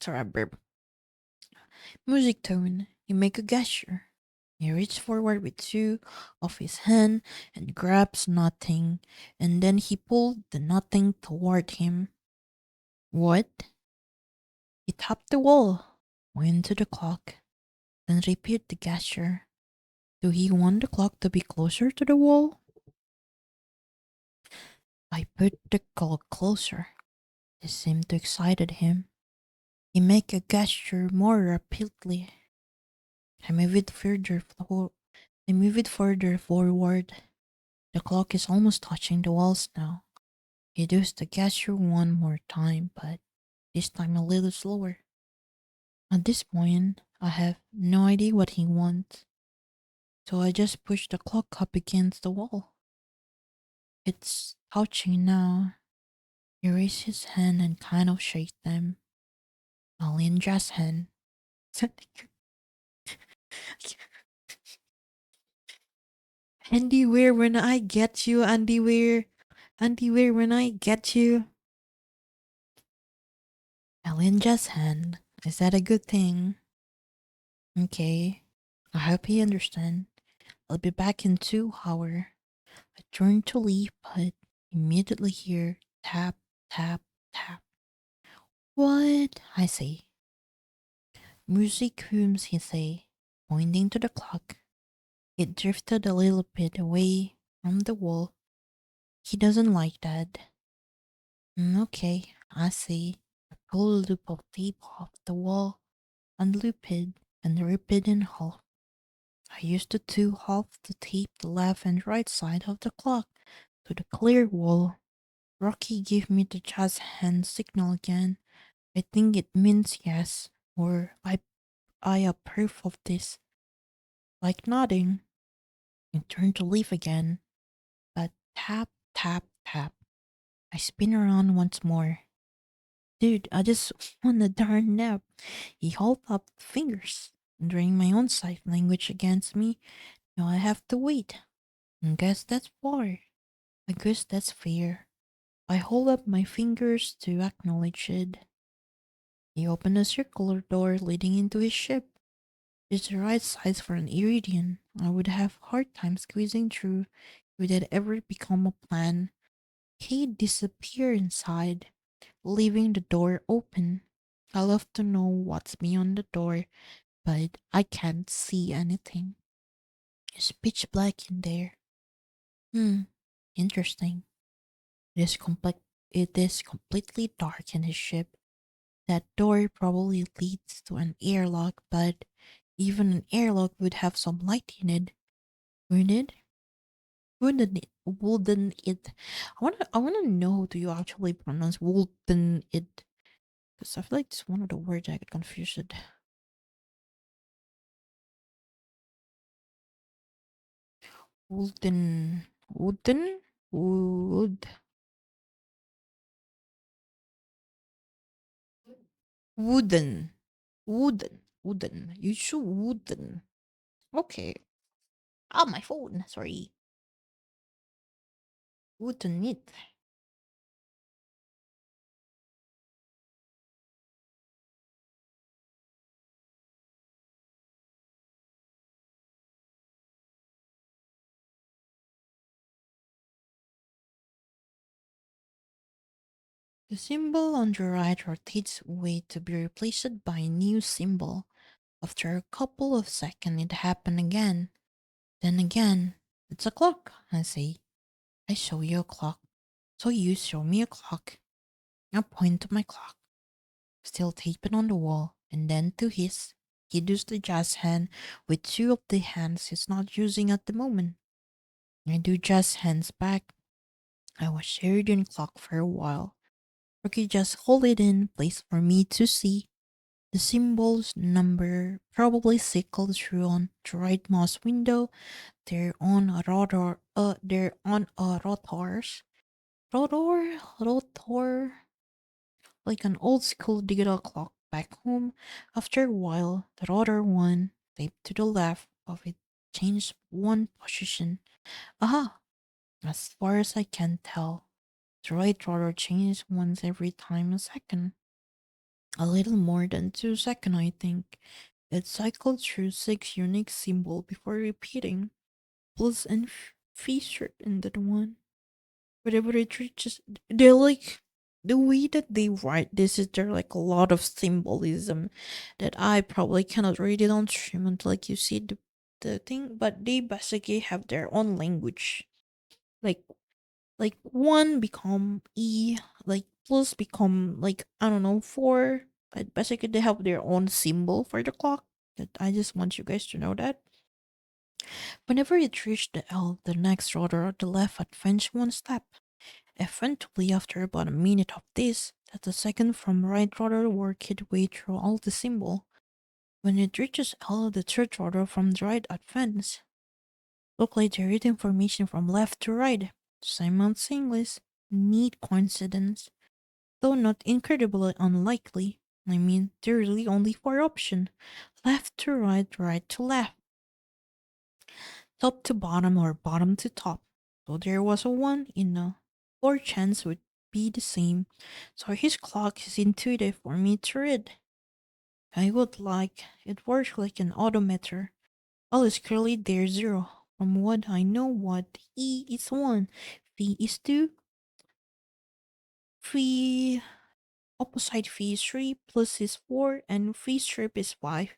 Sorry, I burp. Music tone. He make a gesture. He reached forward with two of his hand and grabs nothing, and then he pulled the nothing toward him. What? He tapped the wall, went to the clock, then repeated the gesture. Do he want the clock to be closer to the wall? I put the clock closer. This seemed to excited him. He make a gesture more rapidly. I move it further I move it further forward. The clock is almost touching the walls now. He does the gesture one more time, but this time a little slower. At this point, I have no idea what he wants, so I just push the clock up against the wall. It's touching now. He raises his hand and kind of shakes them. Alinja's hand. Andy, where when I get you, Andy, where? Andy, where when I get you? Alinja's hand. Is that a good thing? Okay. I hope he understands. I'll be back in 2 hours. I turn to leave, but immediately hear tap, tap, tap. What? I say. Music hums, he say, pointing to the clock. It drifted a little bit away from the wall. He doesn't like that. Okay, I see. I pull a loop of tape off the wall, unloop it, and rip it in half. I used the two halves to tape the left and right side of the clock to the clear wall. Rocky gave me the jazz hand signal again. I think it means yes, or I approve of this. Like nodding, I turn to leave again, but tap, tap, tap. I spin around once more. Dude, I just want a darn nap. He held up fingers, drawing my own sign language against me. Now I have to wait. I guess that's fair. I guess that's fair. I hold up my fingers to acknowledge it. He opened a circular door leading into his ship. It's the right size for an Iridian. I would have hard time squeezing through if it ever become a plan. He disappeared inside, leaving the door open. I love to know what's beyond the door, but I can't see anything. It's pitch black in there. Hmm, interesting. It is complex. It is completely dark in his ship. That door probably leads to an airlock, but even an airlock would have some light in it, wouldn't it? Wouldn't it? Wouldn't it? I wanna know. Do you actually pronounce wouldn't it? Because I feel like it's one of the words I get confused. Wooden, wooden, wood, wooden, wooden. You should wooden. Okay. Ah, my phone. Sorry. Wooden it. The symbol on the right rotates away to be replaced by a new symbol. After a couple of seconds, it happened again. Then again. It's a clock, I say. I show you a clock. So you show me a clock. I point to my clock, still taped on the wall, and then to his. He does the jazz hand with two of the hands he's not using at the moment. I do jazz hands back. I was Sheridan clock for a while. Rocky just hold it in place for me to see. The symbol's number probably cycled through on the rightmost window. They're on a rotors. Rotor, like an old school digital clock back home. After a while, the other one, taped to the left of it, changed one position. Aha! As far as I can tell, the right rotor changes once every time a second. A little more than 2 seconds, I think. It cycled through 6 unique symbols before repeating. Plus and featured in that one. Whatever it reaches, they're like the way that they write this is there like a lot of symbolism that I probably cannot read it on stream until like you see the thing, but they basically have their own language. Like one become E, like plus become like I don't know 4. But basically, they have their own symbol for the clock. That I just want you guys to know that. Whenever it reached the L, the next rotor on the left advanced one step. Eventually, after about a minute of this, that the second from right rotor worked its way through all the symbol. When it reaches L, the third rotor from the right advance. Look like they read information from left to right. Simultaneously, neat coincidence, though not incredibly unlikely. I mean, there are really only four options: left to right, right to left, top to bottom, or bottom to top. So there was a 1 in a 4 chance would be the same. So his clock is intuitive for me to read. I would like it works like an odometer. All is clearly there 0. From what I know, what E is 1, V is 2, V opposite V is 3, plus is 4, and V strip is 5.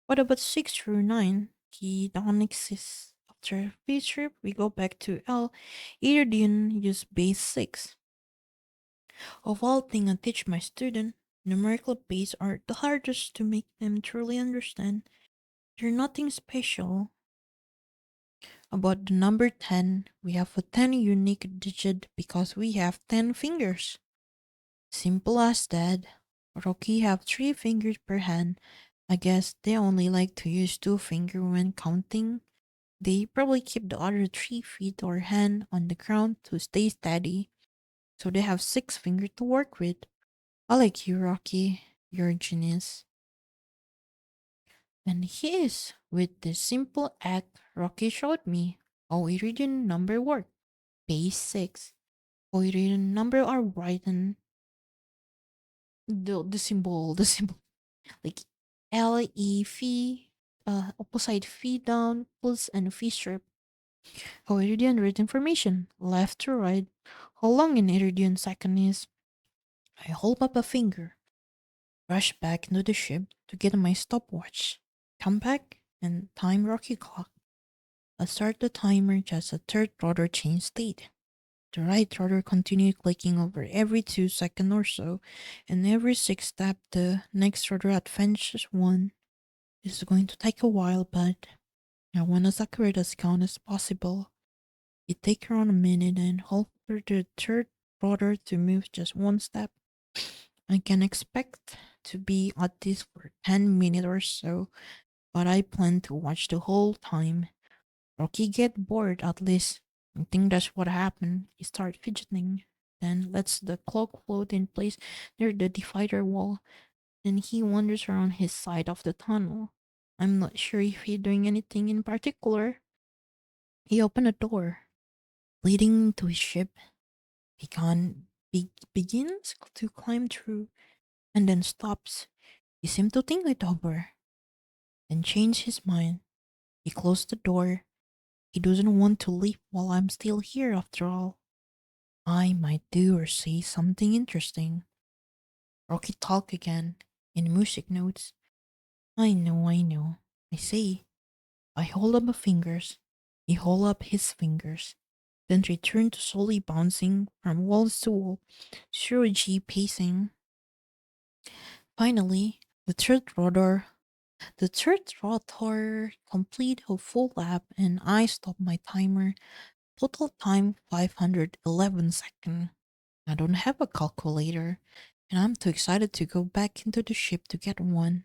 What about 6 through 9? Key don't exist. After V strip, we go back to L. Either didn't use base 6. Of all things I teach my student, numerical base are the hardest to make them truly understand. They're nothing special. About the number 10, we have a 10 unique digit because we have 10 fingers. Simple as that. Rocky have 3 fingers per hand. I guess they only like to use 2 fingers when counting. They probably keep the other 3 feet or hand on the ground to stay steady. So they have 6 fingers to work with. I like you, Rocky. You're a genius. And he is. With this simple act, Rocky showed me how iridium number work. Base 6. How iridium number are written. The symbol. Like L, E, phi, opposite phi down, pulse, and phi strip. How iridium read information, left to right. How long an iridium second is. I hold up a finger, rush back into the ship to get my stopwatch, come back, and time Rocky clock. I start the timer just a third rotor change state. The right rotor continued clicking over every 2 seconds or so, and every 6 step the next rotor advances 1. This is going to take a while, but I want as accurate as count as possible. It takes around a minute and hold for the third rotor to move just 1 step. I can expect to be at this for 10 minutes or so, but I plan to watch the whole time. Rocky get bored at least. I think that's what happened. He start fidgeting. Then lets the clock float in place near the divider wall. Then he wanders around his side of the tunnel. I'm not sure if he's doing anything in particular. He opened a door leading to his ship. Begins to climb through and then stops. He seemed to think it over, then changed his mind. He closed the door. He doesn't want to leave while I'm still here after all. I might do or say something interesting. Rocky talk again in music notes. I know, I know. I say. I hold up my fingers. He hold up his fingers. Then return to slowly bouncing from walls to wall, zero G pacing. Finally, the third rotor complete a full lap and I stop my timer. Total time 511 seconds. I don't have a calculator, and I'm too excited to go back into the ship to get one.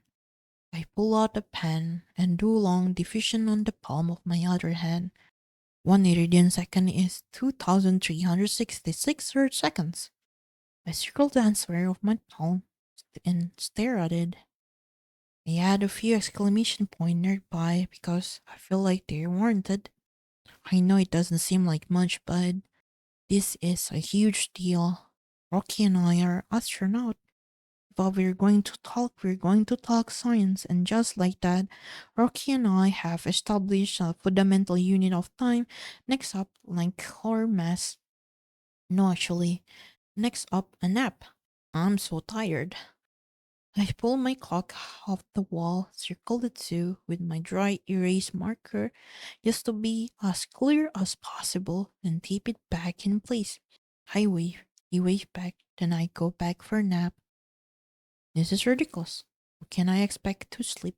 I pull out a pen and do long division on the palm of my other hand. 1 iridian second is 2366 Earth seconds. I circle the answer of my palm and stare at it. I add a few exclamation points nearby because I feel like they're warranted. I know it doesn't seem like much, but this is a huge deal. Rocky and I are astronauts. But we're going to talk science, and just like that, Rocky and I have established a fundamental unit of time. Next up, length or mass. No, actually, next up, a nap. I'm so tired. I pull my clock off the wall, circle the two with my dry erase marker just to be as clear as possible, and tape it back in place. I wave, he waves back, then I go back for a nap. This is ridiculous. How can I expect to sleep?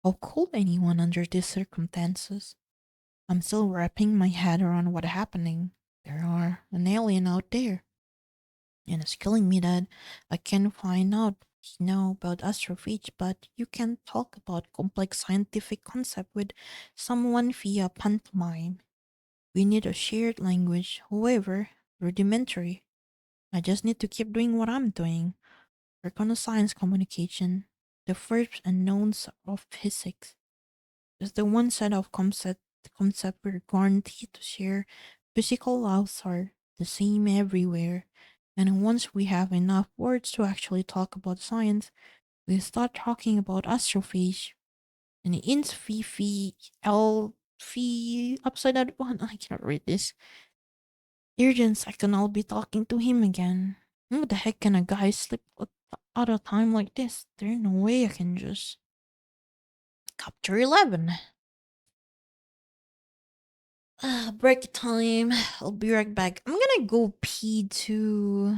How could anyone under these circumstances? I'm still wrapping my head around what's happening. There are an alien out there. And it's killing me that I can find out about astrophysics, but you can talk about complex scientific concept with someone via pantomime. We need a shared language, however rudimentary. I just need to keep doing what I'm doing. Work on the science communication, the first unknowns of physics. Just the one set of concept we're guaranteed to share. Physical laws are the same everywhere. And once we have enough words to actually talk about science, we start talking about astrophysics and int phi phi l phi upside down one. I cannot read this. Urgent second, I'll be talking to him again. What the heck can a guy slip out of time like this? There's no way I can just capture 11. Break time. I'll be right back. I'm gonna go pee too.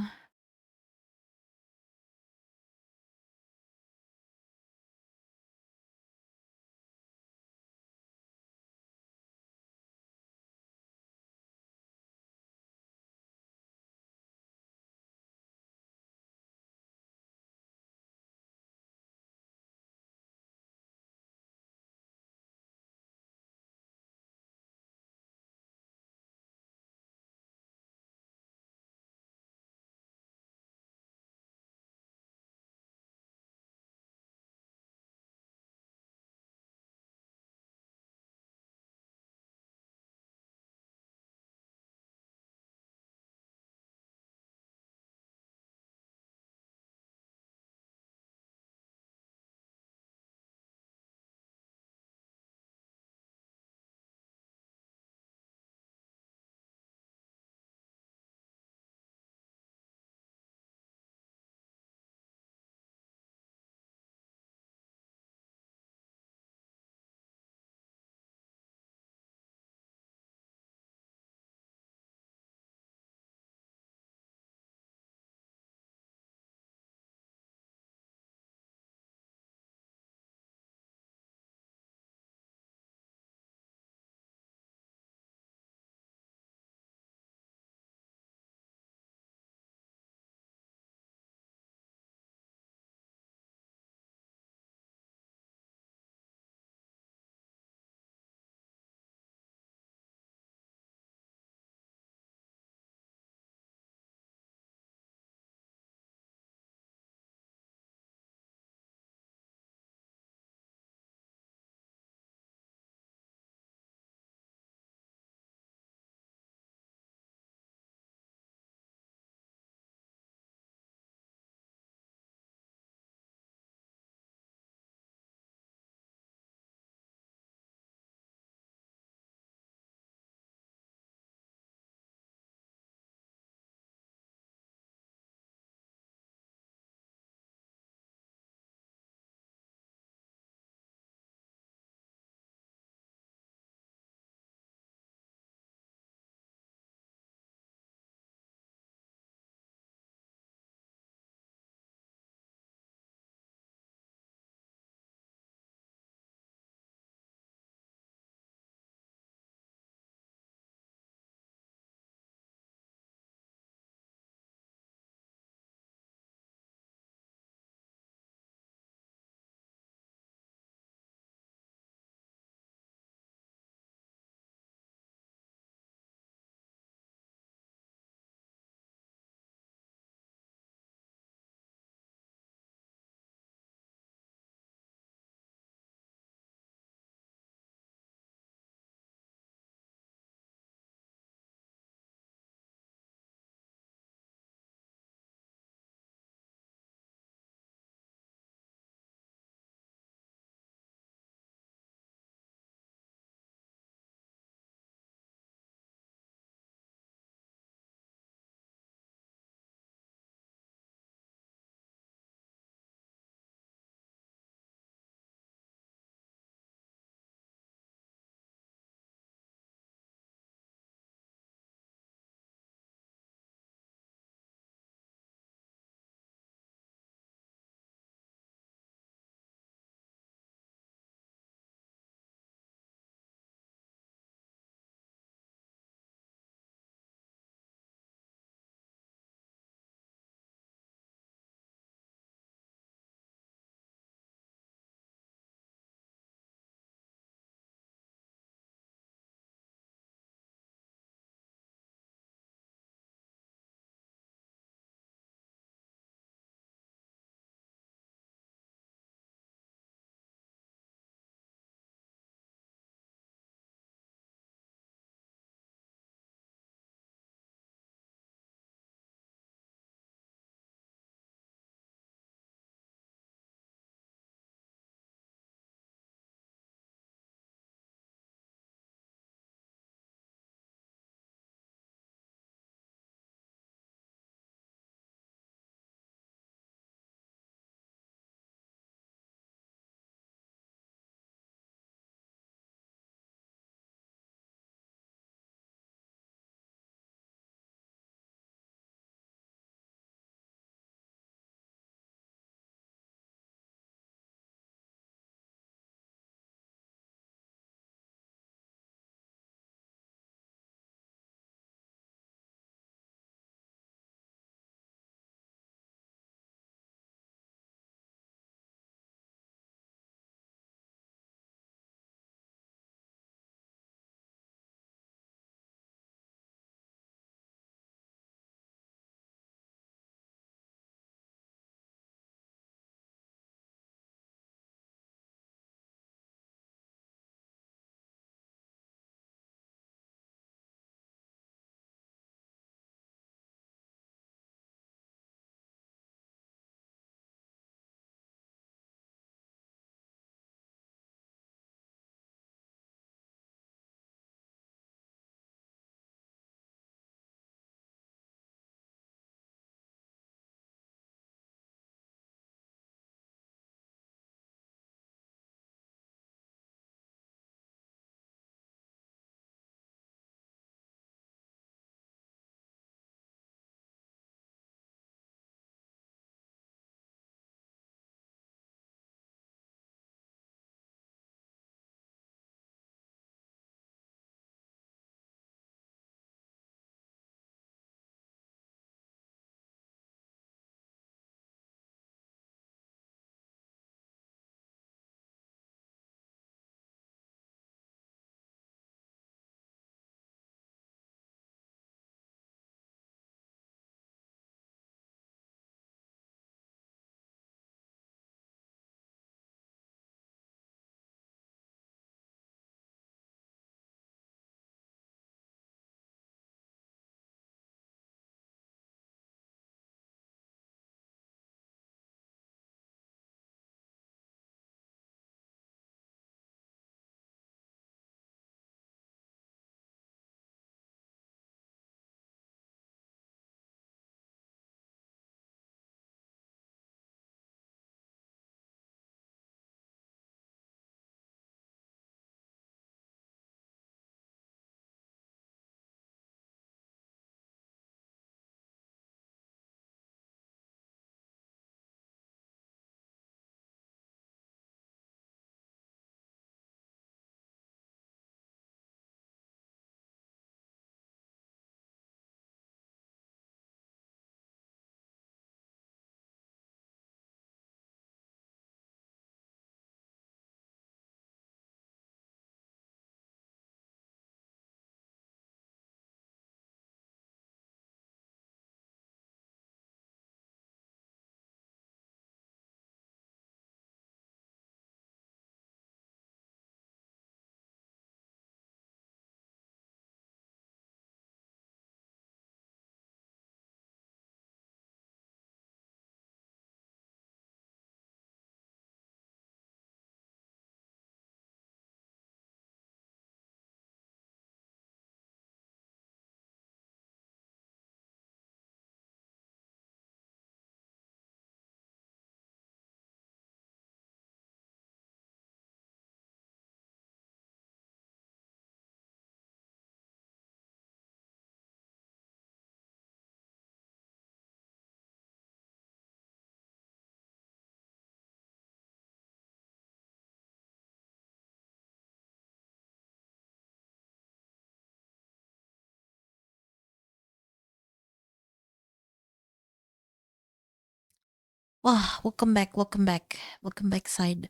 Wow, welcome back, welcome back, welcome back, side.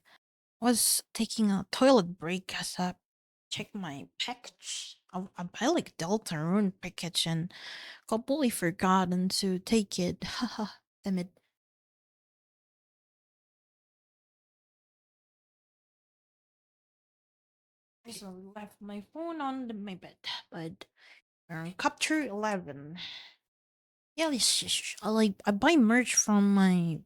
I was taking a toilet break as I check my package. I buy like Deltarune package and completely forgotten to take it. Haha, damn it. I just left my phone on my bed, but Capture 11. Yeah, I buy merch from my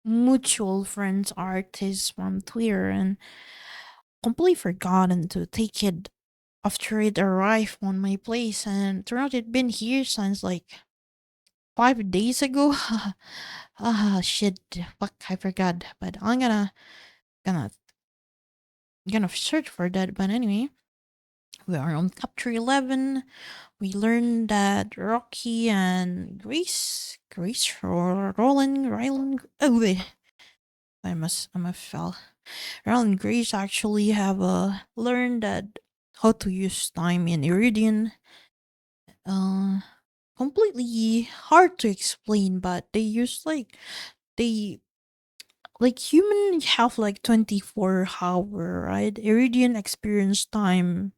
mutual friends artists from Twitter and completely forgotten to take it after it arrived on my place, and turned out it'd been here since like 5 days ago. Shit, fuck, I forgot. But I'm gonna gonna search for that. But anyway, we are on chapter 11. We learned that Rocky and Roland. Oh wait, I must fell. Roland and Grace actually have learned that how to use time in Iridian. Uh, Completely hard to explain, but they like human have like 24-hour, right? Iridian experience time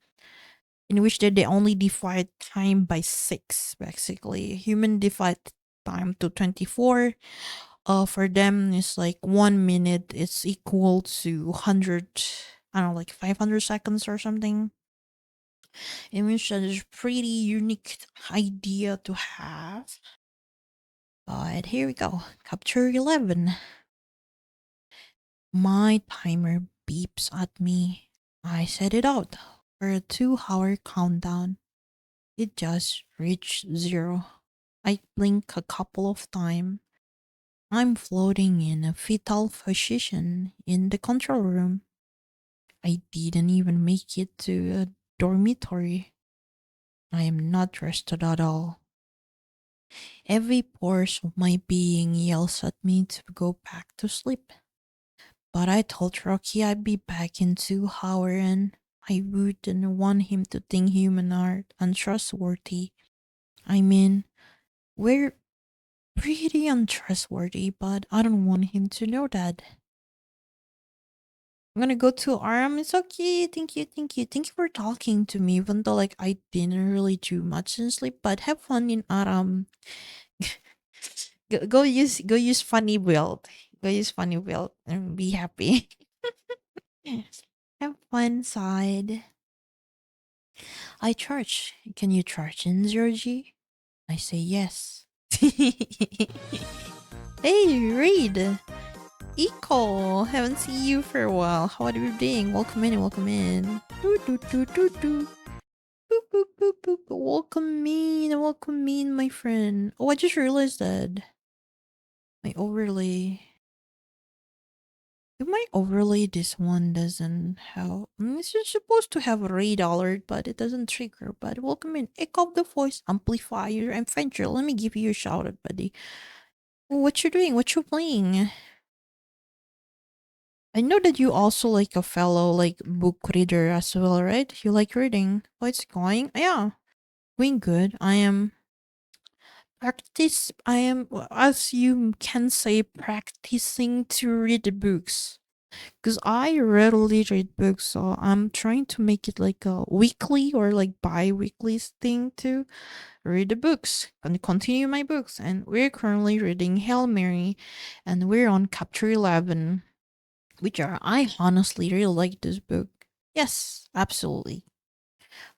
in which they only divide time by six, basically. Human divide time to 24. For them it's like 1 minute is equal to 100, I don't know, like 500 seconds or something. In which that is pretty unique idea to have. But here we go. Capture 11. My timer beeps at me. I set it out for a 2 hour countdown. It just reached zero. I blink a couple of times. I'm floating in a fetal position in the control room. I didn't even make it to a dormitory. I am not rested at all. Every pore of my being yells at me to go back to sleep. But I told Rocky I'd be back in 2 hours and I wouldn't want him to think human are untrustworthy. I mean, we're pretty untrustworthy, but I don't want him to know that. I'm gonna go to Aram. It's okay. Thank you, thank you. Thank you for talking to me, even though like I didn't really do much in sleep, but have fun in Aram. Go use funny build. Go use funny build and be happy. Have fun side. I charge. Can you charge in 0G? I say yes. Hey, Reed. Eco. Haven't seen you for a while. How are you doing? Welcome in, welcome in. Doo, doo, doo, doo, doo. Boop, boop, boop, boop. Welcome in, my friend. Oh, I just realized that my overlay. If my overlay, this one doesn't have. It's just supposed to have a raid alert, but it doesn't trigger. But welcome in. Echo the voice amplifier and Fencer. Let me give you a shout out, buddy. What you doing? What you playing? I know that you also like a fellow like book reader as well, right? You like reading. How it's going? Yeah, going good. I am, as you can say, practicing to read the books. Because I rarely read books, so I'm trying to make it like a weekly or like bi-weekly thing to read the books and continue my books. And we're currently reading Hail Mary, and we're on chapter 11, which are, I honestly really like this book. Yes, absolutely.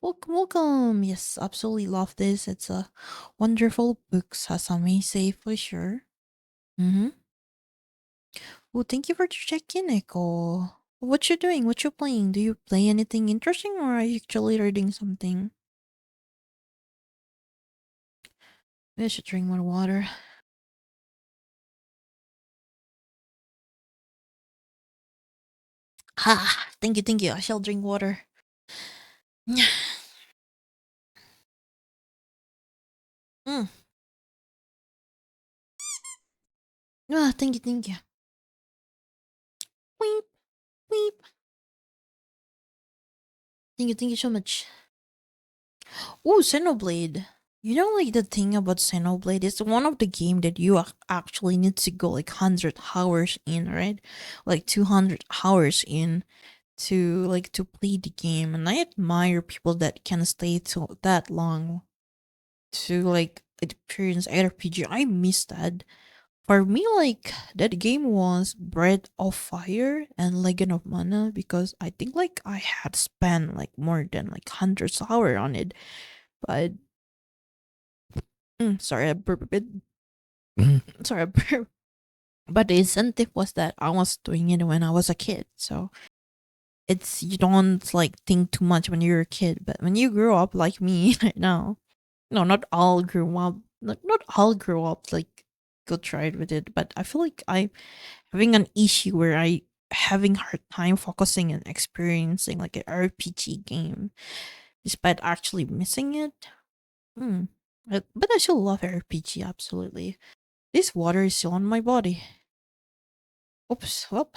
Welcome, welcome. Yes, absolutely love this. It's a wonderful book, as I may say for sure. Mm-hmm. Well, thank you for checking, Echo. What you doing? What you playing? Do you play anything interesting or are you actually reading something? Maybe I should drink more water. Ah, thank you, thank you. I shall drink water. Mm. Thank you, thank you. Weep, weep. Thank you so much. Ooh, Xenoblade. You know, like the thing about Xenoblade is one of the game that you actually need to go like 100 hours in, right? Like 200 hours in to play the game, and I admire people that can stay to that long to like experience RPG. I miss that. For me, like that game was Breath of Fire and Legend of Mana because I think like I had spent like more than like hundreds of hours on it. But sorry, I burped a bit. Sorry, I burped. But the incentive was that I was doing it when I was a kid, so it's you don't like think too much when you're a kid, but when you grow up like me right now, no, not all grew up, not all grew up like go tried with it, but I feel like I having an issue where I having hard time focusing and experiencing like an RPG game despite actually missing it. Hmm. But I still love RPG absolutely. This water is still on my body. Oops, well,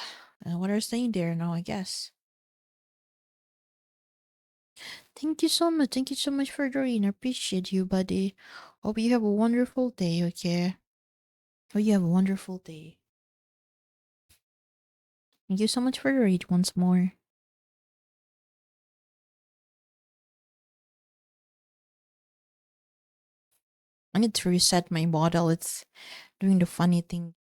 water is staying there now, I guess. Thank you so much. Thank you so much for joining. I appreciate you, buddy. Hope you have a wonderful day, okay? Hope you have a wonderful day. Thank you so much for the read once more. I need to reset my model. It's doing the funny thing.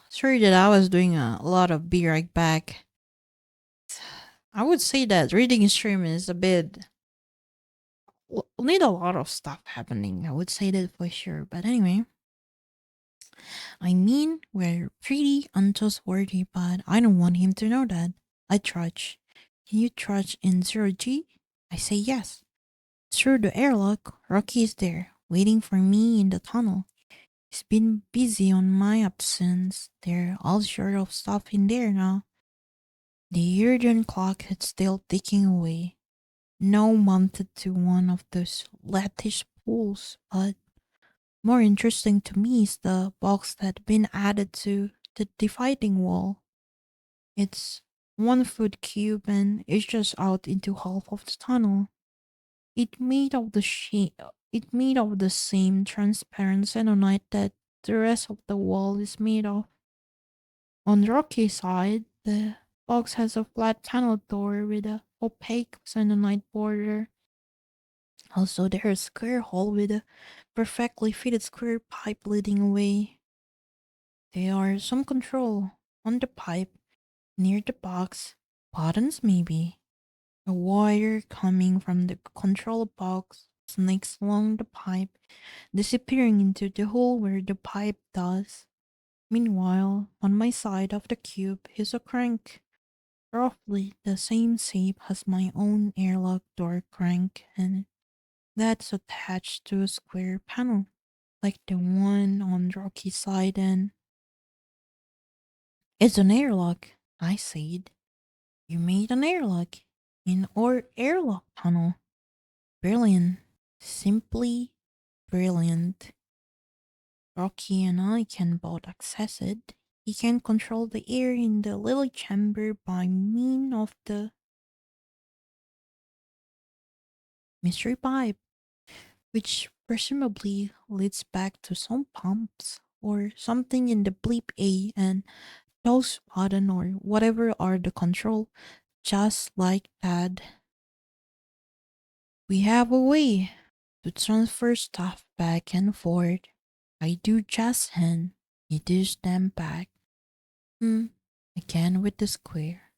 Sorry that I was doing a lot of be right back. I would say that reading stream is a bit need a lot of stuff happening. I would say that for sure. But anyway, I mean, we're pretty untrustworthy, but I don't want him to know that. I trudge. Can you trudge in 0G? I say yes. Through the airlock, Rocky is there, waiting for me in the tunnel. He's been busy on my absence. There are all sort of stuff in there now. The urgent clock is still ticking away. Now mounted to one of those lattice pools, but more interesting to me is the box that been added to the dividing wall. It's 1 foot cube and it's just out into half of the tunnel. It made of the it made of the same transparent xenonite that the rest of the wall is made of. On the rocky side, the box has a flat panel door with a opaque xenonite border. Also, there's a square hole with a perfectly fitted square pipe leading away. There are some control on the pipe near the box, buttons maybe. A wire coming from the control box snakes along the pipe, disappearing into the hole where the pipe does. Meanwhile, on my side of the cube is a crank, roughly the same shape as my own airlock door crank, and that's attached to a square panel, like the one on Rocky's side, and it's an airlock, I said. You made an airlock in our airlock tunnel. Brilliant. Simply brilliant. Rocky and I can both access it. He can control the air in the little chamber by mean of the mystery pipe, which presumably leads back to some pumps or something in the bleep A and those button or whatever are the control, just like that. We have a way to transfer stuff back and forth. I do just hand, you do stand back. Hmm. Again with the square,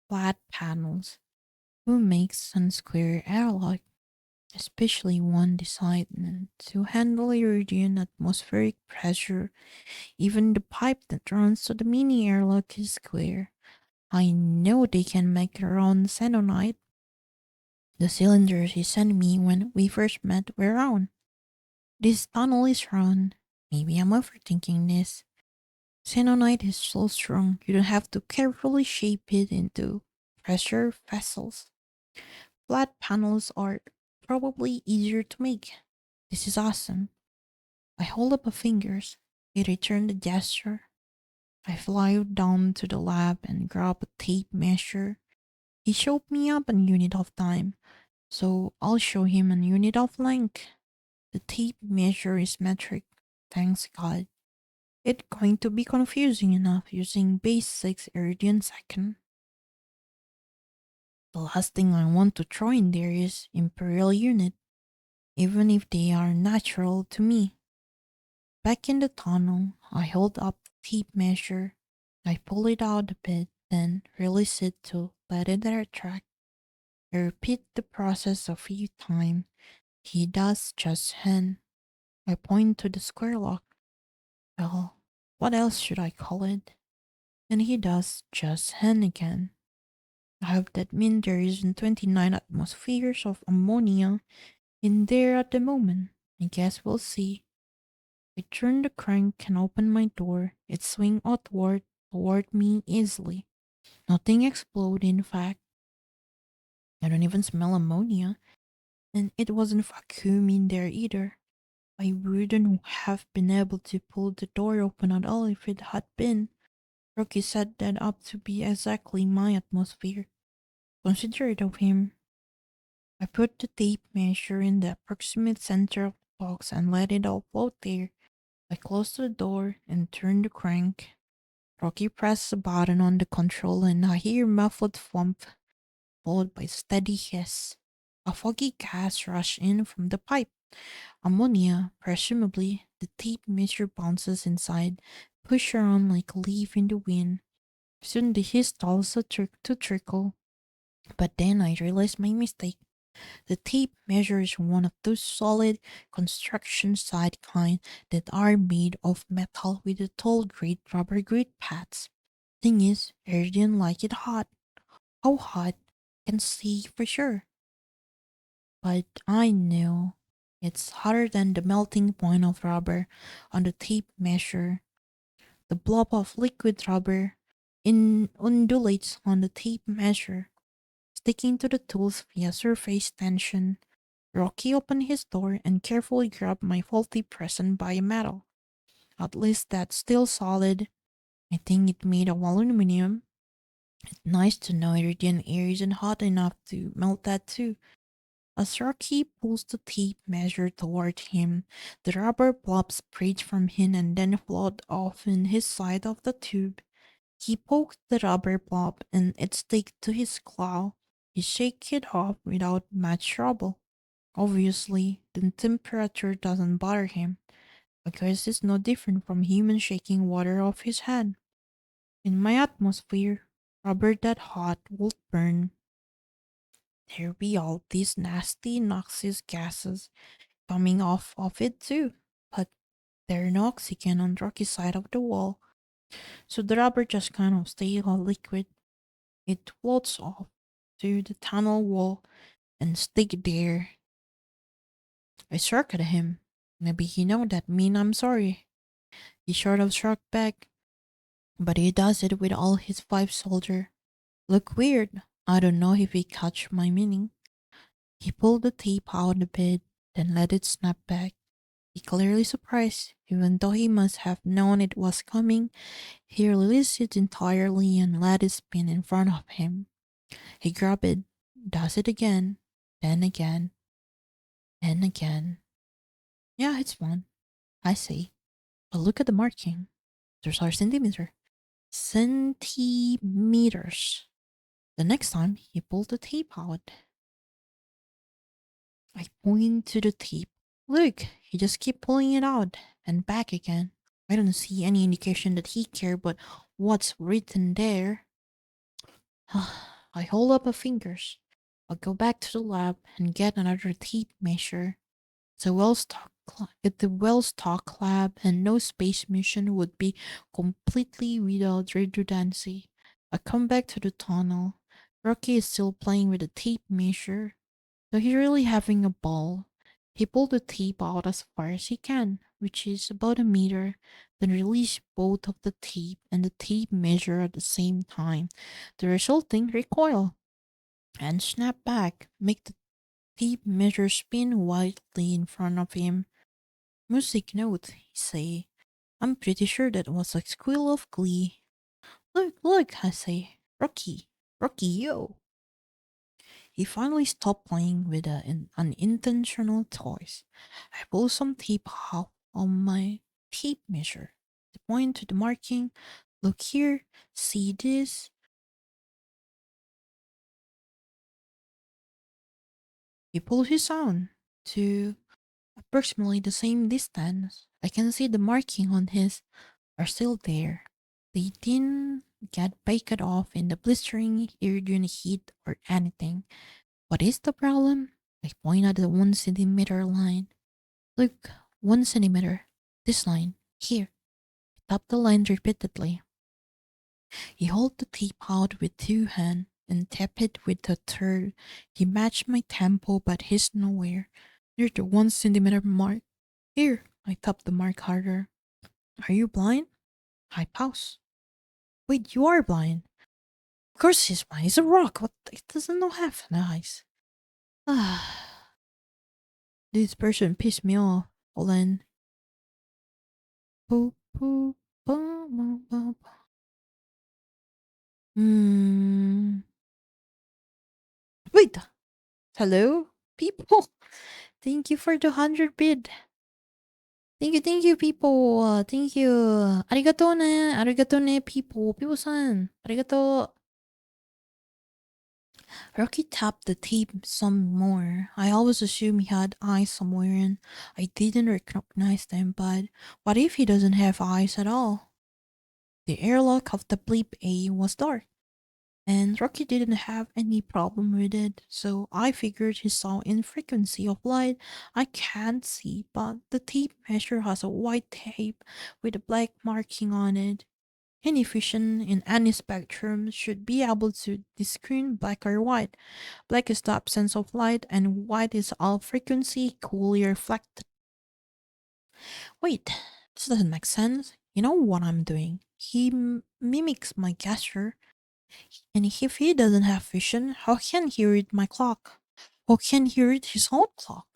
flat panels. Who makes an square airlock, especially one designed to handle Iridian atmospheric pressure? Even the pipe that runs to the mini airlock is square. I know they can make their own xenonite. The cylinders he sent me when we first met were round. This tunnel is round. Maybe I'm overthinking this. Xenonite is so strong you don't have to carefully shape it into pressure vessels. Flat panels are probably easier to make. This is awesome. I hold up my fingers. They return the gesture. I fly down to the lab and grab a tape measure. He showed me up a unit of time, so I'll show him a unit of length. The tape measure is metric, thanks God. It's going to be confusing enough using base 6 Iridian second. The last thing I want to throw in there is imperial unit, even if they are natural to me. Back in the tunnel, I hold up the tape measure. I pull it out a bit, then release it to let it retract. I repeat the process a few times. He does just hen. I point to the square lock. Well, what else should I call it? And he does just hen again. I hope that means there isn't 29 atmospheres of ammonia in there at the moment. I guess we'll see. I turn the crank and open my door. It swings outward toward me easily. Nothing explodes, in fact. I don't even smell ammonia, and it wasn't vacuum in there either. I wouldn't have been able to pull the door open at all if it had been. Rocky set that up to be exactly my atmosphere. Considerate of him. I put the tape measure in the approximate center of the box and let it all float there. I closed the door and turned the crank. Rocky pressed a button on the control and I hear muffled thump, followed by steady hiss. A foggy gas rushed in from the pipe. Ammonia, presumably. The tape measure bounces inside, push around like a leaf in the wind. Soon the hiss starts to trickle. But then I realized my mistake. The tape measure is one of those solid construction side kind that are made of metal with a tall grade rubber grit pads. Thing is, I didn't like it hot. How hot? Can see for sure. But I know it's hotter than the melting point of rubber on the tape measure. The blob of liquid rubber undulates on the tape measure, sticking to the tools via surface tension. Rocky opened his door and carefully grabbed my faulty present by a metal. At least that's still solid. I think it made of aluminum. It's nice to know Iridian air isn't hot enough to melt that too. As Rocky pulls the tape measure toward him, the rubber blob spreads from him and then float off in his side of the tube. He poked the rubber blob and it stuck to his claw. He shake it off without much trouble. Obviously, the temperature doesn't bother him, because it's no different from human shaking water off his hand. In my atmosphere, rubber that hot would burn. There be all these nasty noxious gases coming off of it too. But there's no oxygen on the rocky side of the wall, so the rubber just kind of stays all liquid. It floats off to the tunnel wall and stick there. I shrugged at him. Maybe he know that mean I'm sorry. He sort of shrugged back, but he does it with all his 5 shoulder. Look weird. I don't know if he catch my meaning. He pulled the tape out a bit, then let it snap back. He clearly surprised, even though he must have known it was coming. He released it entirely and let it spin in front of him. He grabbed it, does it again, then again, and again. Yeah, it's fun, I say. But look at the marking. There's our centimeter. Centimeters. The next time he pulled the tape out, I point to the tape. Look, he just keep pulling it out and back again. I don't see any indication that he cared, but what's written there? I hold up my fingers. I'll go back to the lab and get another tape measure. The well-stocked lab and no space mission would be completely without redundancy. I come back to the tunnel. Rocky is still playing with the tape measure, so he's really having a ball. He pulled the tape out as far as he can, which is about a meter, then released both of the tape and the tape measure at the same time. The resulting recoil and snap back make the tape measure spin wildly in front of him. Music note, he say. I'm pretty sure that was a squeal of glee. Look, look, I say. Rocky, Rocky, yo. He finally stopped playing with the unintentional toys. I pulled some tape off on my tape measure. I point to the marking. Look here, see this? He pulled his own to approximately the same distance. I can see the marking on his are still there. They didn't get baked off in the blistering Iridian heat or anything. What is the problem? I point at the 1 centimeter line. Look, 1 centimeter. This line. Here. I tap the line repeatedly. He held the tape out with 2 hands and tapped it with the third. He matched my tempo, but he's nowhere near the 1 centimeter mark. Here. I tapped the mark harder. Are you blind? I pause. Wait, you are blind. Of course he's blind. He's a rock. What? It doesn't know half an eyes. Ah, this person pissed me off. Hold on. Boop, boop, boop, boop, boop. Hmm. Wait. Hello, people. Thank you for the 100 bid. Thank you, people. Thank you. Arigato ne. Arigato ne, people. People-san. Arigato. Rocky tapped the tape some more. I always assumed he had eyes somewhere and I didn't recognize them, but what if he doesn't have eyes at all? The airlock of the Bleep A was dark, and Rocky didn't have any problem with it, so I figured he saw in frequency of light I can't see, but the tape measure has a white tape with a black marking on it. Any vision in any spectrum should be able to discern black or white. Black is the absence of light, and white is all frequency equally reflected. Wait, this doesn't make sense. You know what I'm doing? He mimics my gesture, and if he doesn't have vision, how can he read my clock? How can he read his own clock?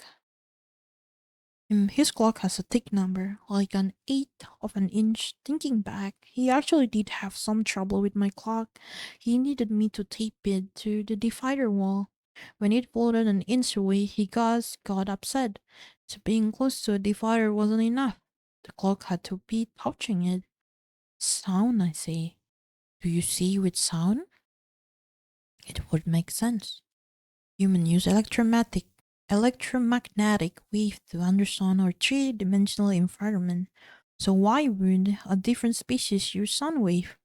His clock has a tick number, like an eighth of an inch. Thinking back, he actually did have some trouble with my clock. He needed me to tape it to the divider wall. When it floated an inch away, he got upset. So being close to a divider wasn't enough. The clock had to be touching it. Sound, I say. Do you see with sound? It would make sense. Humans use electromagnetic wave to understand our three-dimensional environment. So why would a different species use sound wave?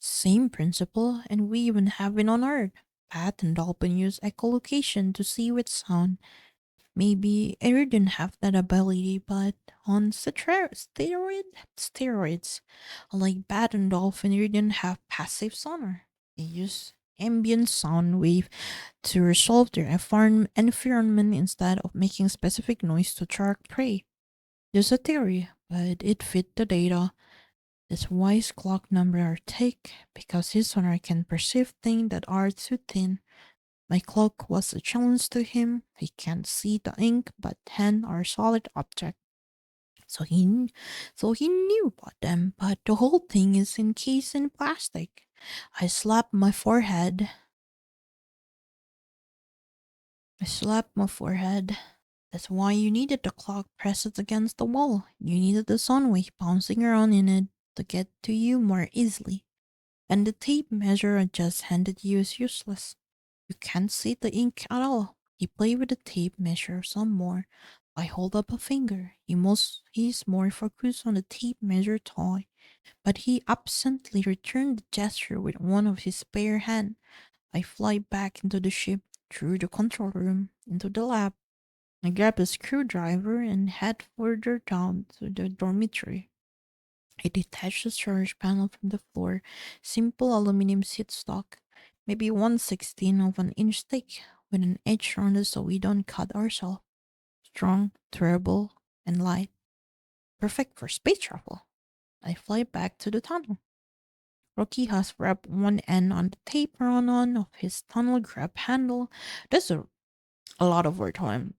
Same principle, and we even have it on Earth. bat and dolphin use echolocation to see with sound. Maybe Air didn't have that ability, but on steroids, unlike bat and dolphin, you didn't have passive sonar. They use ambient sound wave to resolve their environment instead of making specific noise to track prey. There's a theory, but it fit the data. That's why his clock number are thick, because his sonar can perceive things that are too thin. My clock was a challenge to him. He can't see the ink, but pen are solid object. So he knew about them, but the whole thing is encased in plastic. I slapped my forehead. I slapped my forehead. That's why you needed the clock pressed against the wall. You needed the sun wave bouncing around in it to get to you more easily. And the tape measure I just handed you is useless. You can't see the ink at all. He played with the tape measure some more. I hold up a finger. He's more focused on the tape measure toy, but he absently returned the gesture with one of his spare hand. I fly back into the ship, through the control room, into the lab. I grab a screwdriver and head further down to the dormitory. I detach the storage panel from the floor, simple aluminum seat stock, maybe 1/16 of an inch thick, with an edge around it so we don't cut ourselves. Strong, durable, and light. Perfect for space travel. I fly back to the tunnel. Rocky has wrapped one end on the tape run-on of his tunnel grab handle. That's a lot of word time.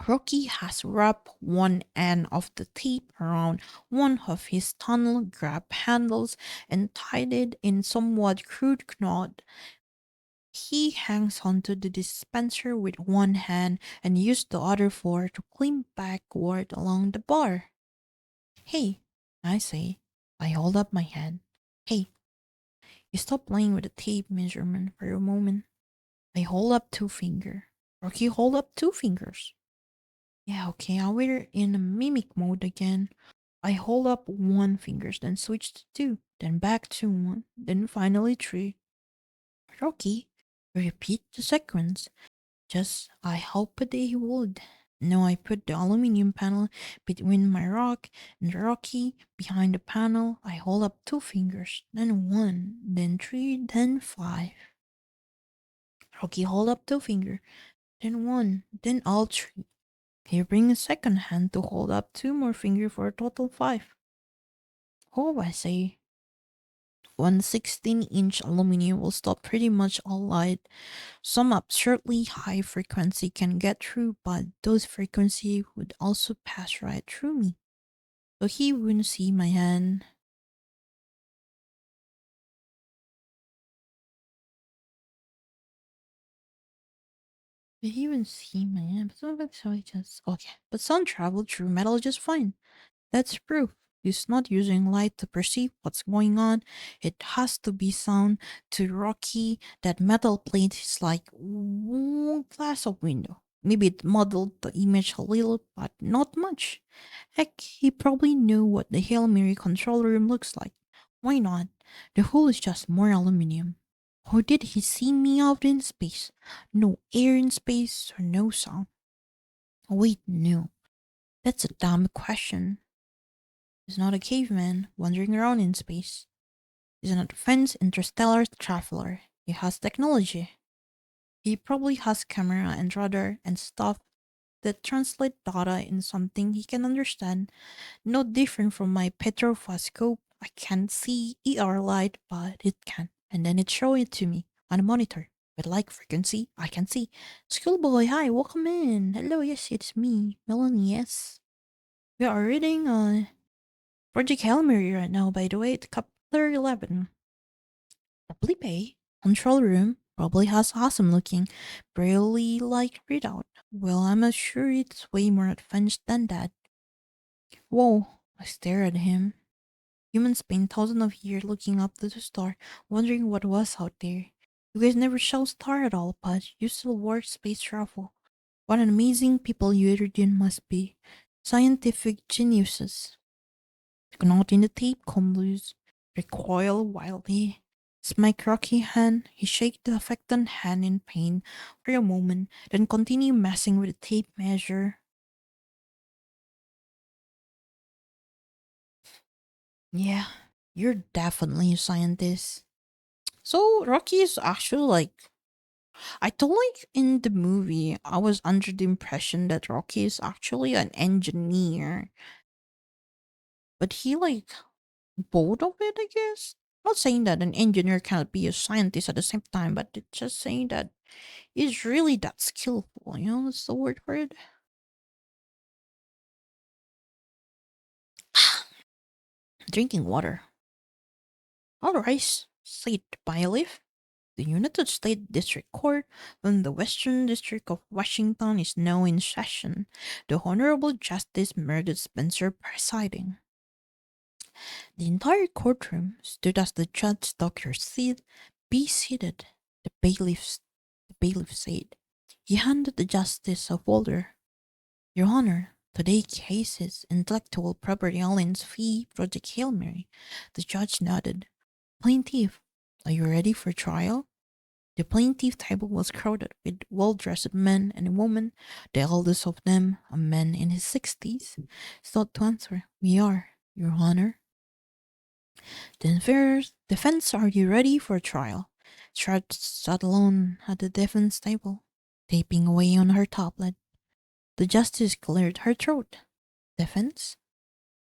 Rocky has wrapped one end of the tape around one of his tunnel grab handles and tied it in somewhat crude knot. He hangs onto the dispenser with one hand and uses the other for to climb backward along the bar. Hey, I say. I hold up my hand. Hey, you stop playing with the tape measurement for a moment. I hold up two fingers. Rocky hold up two fingers. Yeah, okay, now we're in mimic mode again. I hold up one finger, then switch to two, then back to one, then finally three. Rocky, repeat the sequence. Just I hoped they would. Now I put the aluminum panel between my rock and the Rocky behind the panel. I hold up two fingers, then one, then three, then five. Rocky hold up two fingers, then one, then all three. He bring a second hand to hold up two more fingers for a total five. Oh, I say. 1/16-inch aluminum will stop pretty much all light. Some absurdly high frequency can get through, but those frequency would also pass right through me. So he wouldn't see my hand. But he wouldn't see my hand. But some of it, so I just okay. But sound travel through metal just fine. That's proof. It's not using light to perceive what's going on. It has to be sound to Rocky. That metal plate is like one glass of window. Maybe it muddled the image a little, but not much. Heck, he probably knew what the Hail Mary control room looks like. Why not? The hull is just more aluminum. Or did he see me out in space? No air in space or no sound? Wait, no. That's a dumb question. He's not a caveman wandering around in space. He's an advanced interstellar traveler. He has technology. He probably has camera and radar and stuff that translate data in something he can understand. No different from my petrophoscope. I can't see ER light, but it can. And then it show it to me on a monitor. With like frequency, I can see. Schoolboy, hi, welcome in. Hello, yes, it's me, Melanie, yes. We are reading Project Hail Mary right now, by the way, it's chapter 11. Probably pay. Control room probably has awesome looking, braille like readout. Well, I'm not sure it's way more advanced than that. Whoa, I stare at him. Humans spend thousands of years looking up to the star, wondering what was out there. You guys never show star at all, but you still work space travel. What an amazing people you Erudian must be. Scientific geniuses. Not in the tape come loose. Recoil wildly. Smike Rocky hand, he shake the affected hand in pain for a moment, then continue messing with the tape measure. Yeah, you're definitely a scientist. So Rocky is actually like I thought like in the movie I was under the impression that Rocky is actually an engineer, but he like both of it, I guess. Not saying that an engineer cannot be a scientist at the same time, but it's just saying that he's really that skillful. You know, that's the word for it. Drinking water. All right, said Bailiff. The United States District Court in the Western District of Washington is now in session. The Honorable Justice Meredith Spencer presiding. The entire courtroom stood as the judge took her seat. Be seated, the bailiff said. He handed the justice a folder. Your Honor, today's case is Intellectual Property Alliance Fee Project Hail Mary. The judge nodded. Plaintiff, are you ready for trial? The plaintiff table was crowded with well-dressed men and women, the eldest of them, a man in his 60s, sought to answer, We are, Your Honor. The defense, are you ready for trial? Strut sat alone at the defense table, taping away on her tablet. The justice cleared her throat. Defense?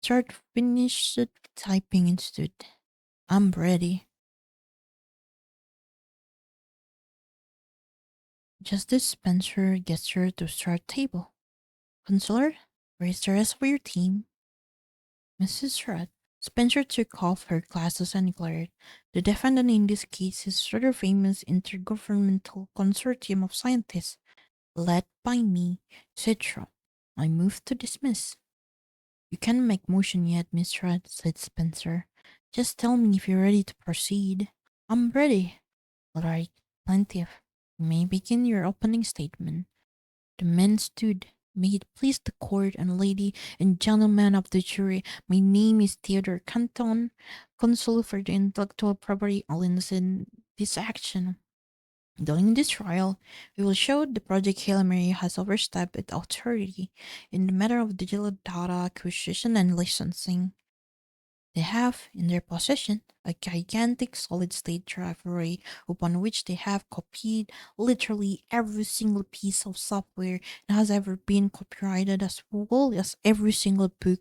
Strut finished typing and stood. I'm ready. Justice Spencer gestured to start table. Counselor, raise the rest of your team. Mrs. Rudd. Spencer took off her glasses and glared. The defendant in this case is rather famous intergovernmental consortium of scientists, led by me, said Rudd. I move to dismiss. You can't make motion yet, Miss Rudd, said Spencer. Just tell me if you're ready to proceed. I'm ready. All right, plaintiff. You may begin your opening statement. The men stood. May it please the court and lady and gentlemen of the jury, my name is Theodore Canton, counsel for the intellectual property alliance in this action. During this trial, we will show the Project Hail Mary has overstepped its authority in the matter of digital data acquisition and licensing. They have in their possession a gigantic solid state drive array upon which they have copied literally every single piece of software that has ever been copyrighted, as well as every single book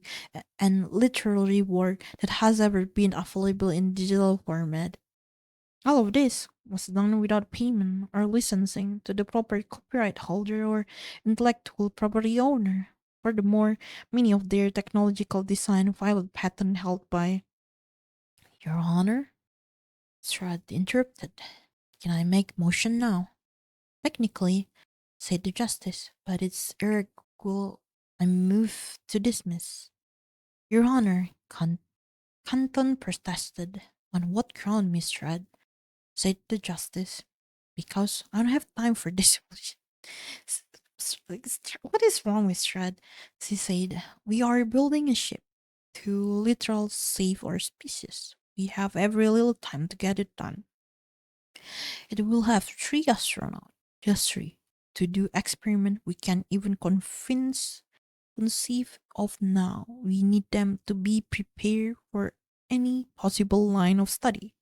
and literary work that has ever been available in digital format. All of this was done without payment or licensing to the proper copyright holder or intellectual property owner. Furthermore, many of their technological design filed patent held by Your Honor, Strad interrupted. Can I make motion now? Technically, said the justice, but it's irregular. I move to dismiss. Your Honor, Canton protested. On what ground, Miss Strad? Said the justice. Because I don't have time for this. What is wrong with Strad? She said, We are building a ship to literal save our species. We have every little time to get it done. It will have 3 astronauts, just 3, to do experiment we can even conceive of now. We need them to be prepared for any possible line of study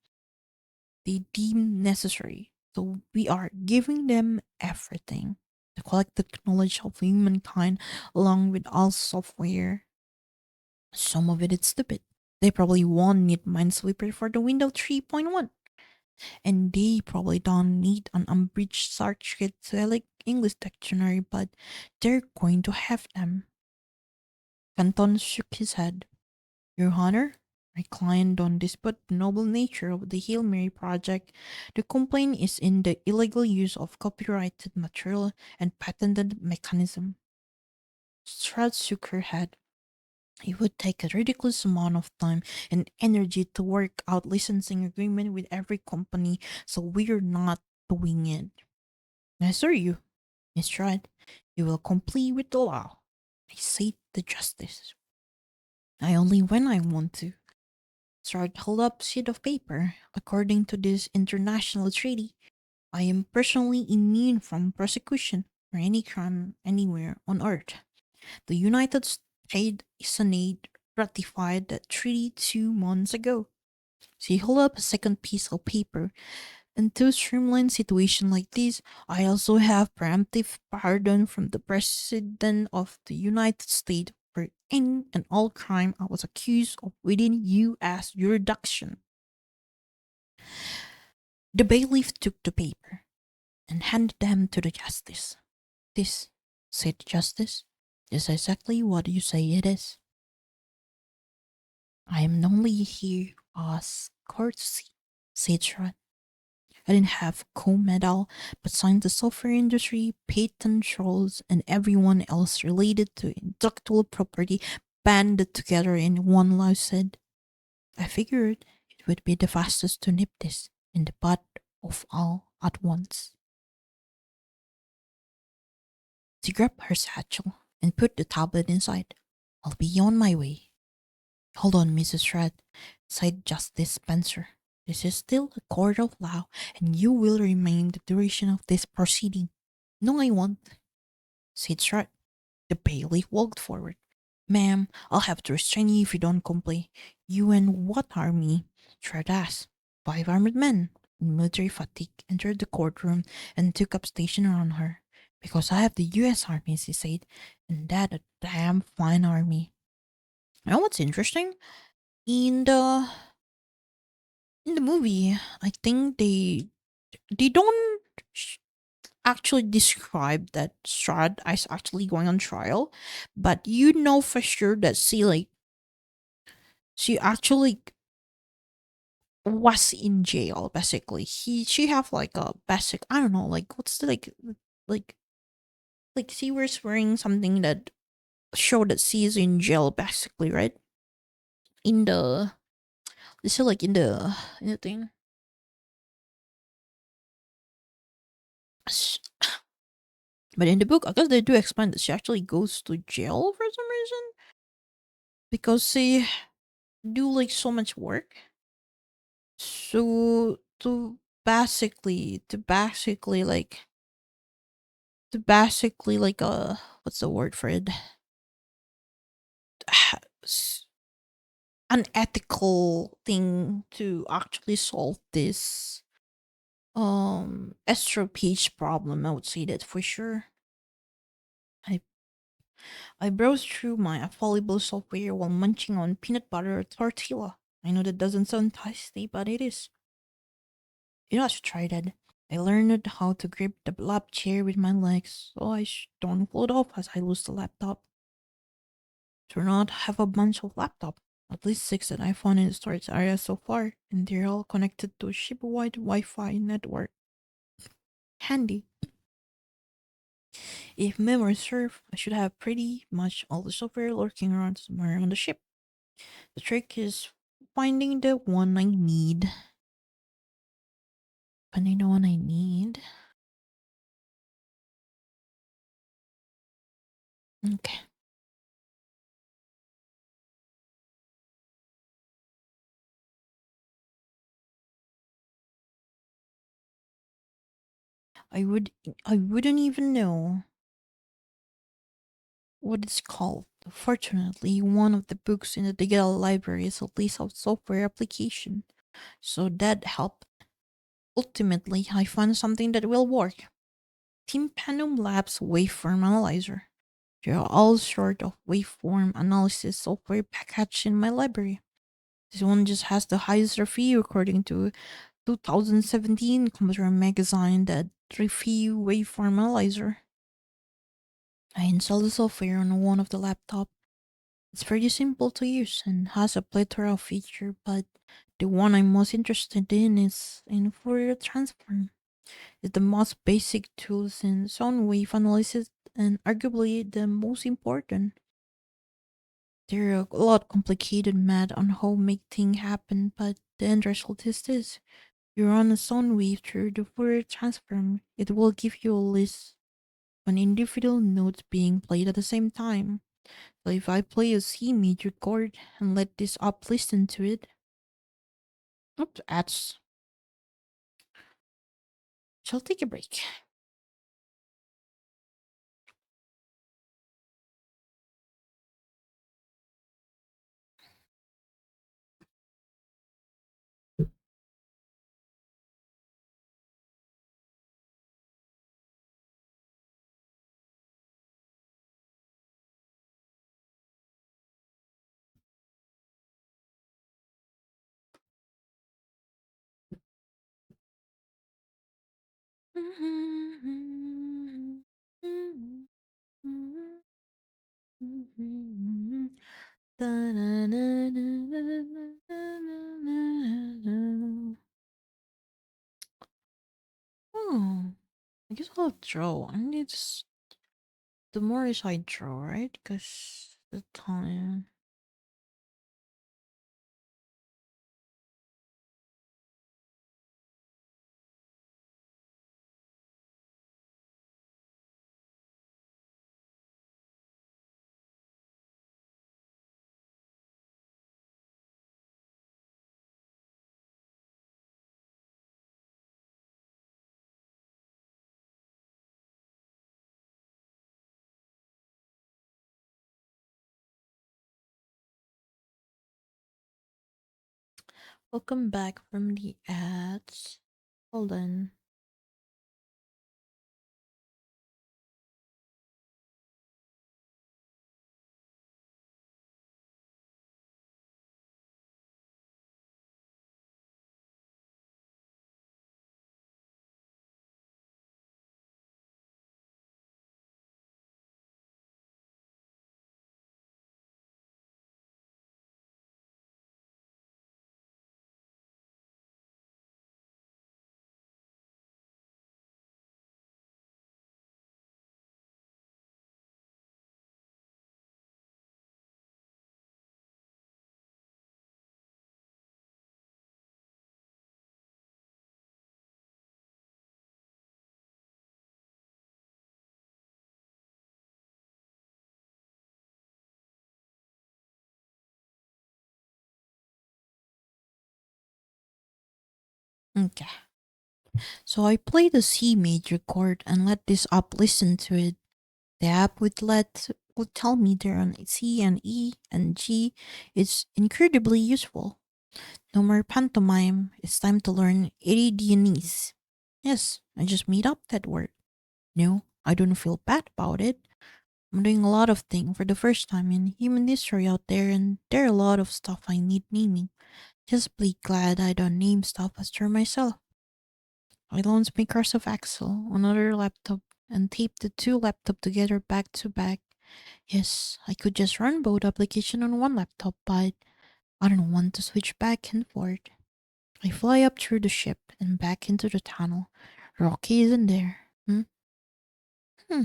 they deem necessary. So we are giving them everything. The collected knowledge of humankind along with all software. Some of it is stupid. They probably won't need Minesweeper for the Windows 3.1. And they probably don't need an unbridged circuit like English dictionary, but they're going to have them. Canton shook his head. Your Honor, my client don't dispute the noble nature of the Hail Mary project. The complaint is in the illegal use of copyrighted material and patented mechanism. Strad shook her head. It would take a ridiculous amount of time and energy to work out licensing agreement with every company, so we're not doing it. I assure you, Miss Strad, you will comply with the law. I said the justice. I only when I want to. Strahd held up a sheet of paper. According to this international treaty, I am personally immune from prosecution for any crime anywhere on earth. The United States Senate ratified that treaty 2 months ago. She held up a second piece of paper. And to streamline situation like this, I also have preemptive pardon from the President of the United States for any and all crime I was accused of within U.S. jurisdiction. The bailiff took the paper and handed them to the justice. This, said the justice, is exactly what you say it is. I am only here as courtesy, said Shred. I didn't have a gold medal, but signed the software industry, patent trolls, and everyone else related to intellectual property banded together in one lawsuit. I figured it would be the fastest to nip this in the bud of all at once. She grabbed her satchel and put the tablet inside. I'll be on my way. Hold on, Mrs. Shred, sighed Justice Spencer. This is still a court of law, and you will remain the duration of this proceeding. No, I won't, said Shred. The bailiff walked forward. Ma'am, I'll have to restrain you if you don't comply. You and what army? Shred asked. 5 armed men in military fatigue entered the courtroom and took up station around her. Because I have the U.S. Army, she said, and that a damn fine army. You know what's interesting? In the in the movie, I think they don't actually describe that Strahd is actually going on trial, but you know for sure that she actually was in jail. Basically, she have like a basic, I don't know, like what's the like like she was wearing something that showed that she is in jail. Basically, right? In the this is like in the thing. But in the book, I guess they do explain that she actually goes to jail for some reason because she do like so much work. So to basically like what's the word for it? S- Unethical thing to actually solve this estropage problem. I would say that for sure. I I browsed through my available software while munching on peanut butter tortilla. I know that doesn't sound tasty, but it is. You know, I should try that. I learned how to grip the lap chair with my legs so I don't float off as I lose the laptop. Turn out I have a bunch of laptop, at least six that I found in the storage area so far, and they're all connected to a ship-wide Wi-Fi network. Handy. If memory serves, I should have pretty much all the software lurking around somewhere on the ship. The trick is finding the one I need. Finding the one I need. Okay. I would I wouldn't even know what it's called. Fortunately, one of the books in the digital library is a list of software application, so that helped. Ultimately, I found something that will work. Tympanum Labs Waveform Analyzer. There are all sorts of waveform analysis software packaged in my library. This one just has the highest review according to 2017 Computer Magazine that review waveform analyzer. I installed the software on one of the laptop. It's pretty simple to use and has a plethora of features, but the one I'm most interested in is in Fourier transform. It's the most basic tools in sound wave analysis and arguably the most important. There are a lot complicated math on how make things happen, but the end result is this. You run a sound wave through the Fourier transform. It will give you a list on individual notes being played at the same time. So if I play a C major chord and let this up listen to it, Oops, ads. Shall take a break. Oh, I guess I'll draw. I need the more is I draw, right? Because the time. Welcome back from the ads. Hold on. Okay. So I played the C major chord and let this app listen to it. The app would tell me they're on C and E and G. It's incredibly useful. No more pantomime. It's time to learn Iridianese. Yes, I just made up that word. No, I don't feel bad about it. I'm doing a lot of things for the first time in human history out there, and there are a lot of stuff I need naming. Just be glad I don't name stuff after myself. I launched Microsoft Excel on another laptop and taped the two laptops together back to back. Yes, I could just run both applications on one laptop, but I don't want to switch back and forth. I fly up through the ship and back into the tunnel. Rocky isn't there. Hmm? Hmm.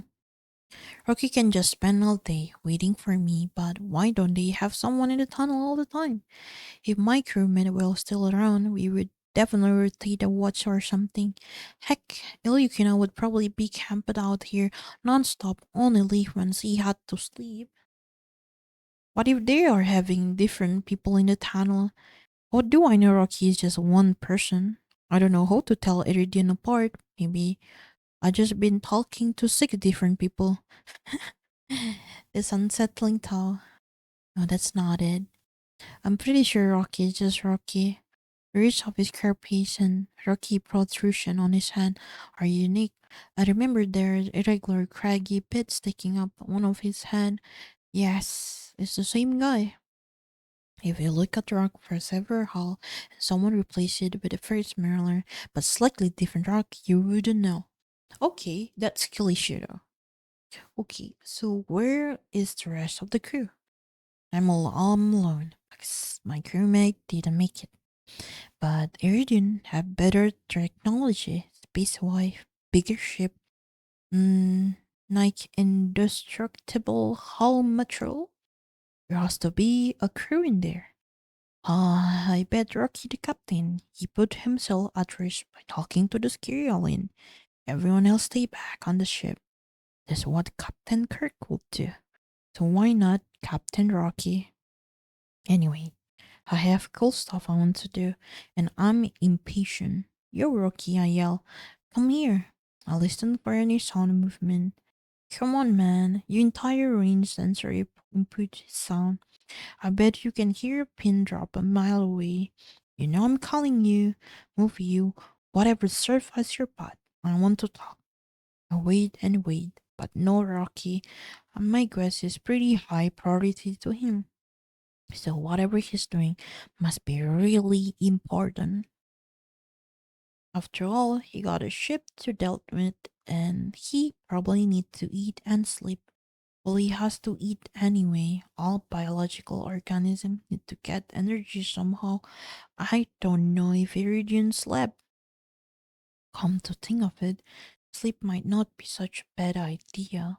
Rocky can just spend all day waiting for me, but why don't they have someone in the tunnel all the time? If my crewmate were still around, we would definitely rotate a watch or something. Heck, Ilyukina would probably be camped out here non-stop, only leave when he had to sleep. What if they are having different people in the tunnel? What do I know Rocky is just one person? I don't know how to tell Iridian apart. Maybe I just been talking to six different people. It's unsettling thought. No, that's not it. I'm pretty sure Rocky is just Rocky. The ridge of his carapace and rocky protrusion on his hand are unique. I remember there is irregular craggy pit sticking up one of his hand. Yes, it's the same guy. If you look at the rock for several hall and someone replaced it with a very similar but slightly different rock, you wouldn't know. Okay, that's skill issue though. Okay, so where is the rest of the crew? I'm alone because my crewmate didn't make it. But Iridian have better technology, space wife, bigger ship, like indestructible hull material. There has to be a crew in there. Ah, I bet Rocky the captain, he put himself at risk by talking to the scary alien. Everyone else stay back on the ship. That's what Captain Kirk would do. So why not Captain Rocky? Anyway, I have cool stuff I want to do, and I'm impatient. Yo, Rocky, I yell. Come here. I listen for any sound movement. Come on, man. Your entire range sensory input is sound. I bet you can hear a pin drop a mile away. You know I'm calling you. Move you. Whatever surface your butt. I want to talk. I wait and wait, but no Rocky. My guess is pretty high priority to him. So whatever he's doing must be really important. After all, he got a ship to deal with and he probably needs to eat and sleep. Well, he has to eat anyway. All biological organisms need to get energy somehow. I don't know if Iridian slept. Come to think of it, sleep might not be such a bad idea.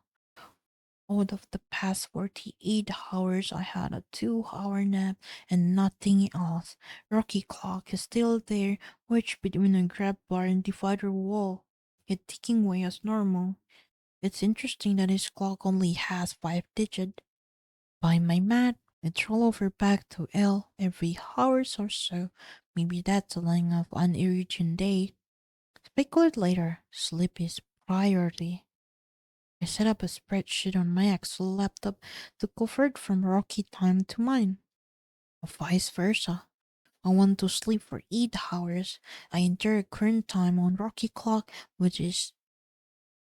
Out of the past 48 hours, I had a 2 hour nap and nothing else. Rocky clock is still there, wedged between a grab bar and divider wall, yet ticking away as normal. It's interesting that his clock only has 5 digits. By my math, it's roll over back to L every hours or so. Maybe that's the length of an Iridian day. Speculate later. Sleep is priority. I set up a spreadsheet on my Excel laptop to convert from Rocky time to mine, or vice versa. I want to sleep for 8 hours. I enter current time on Rocky clock, which is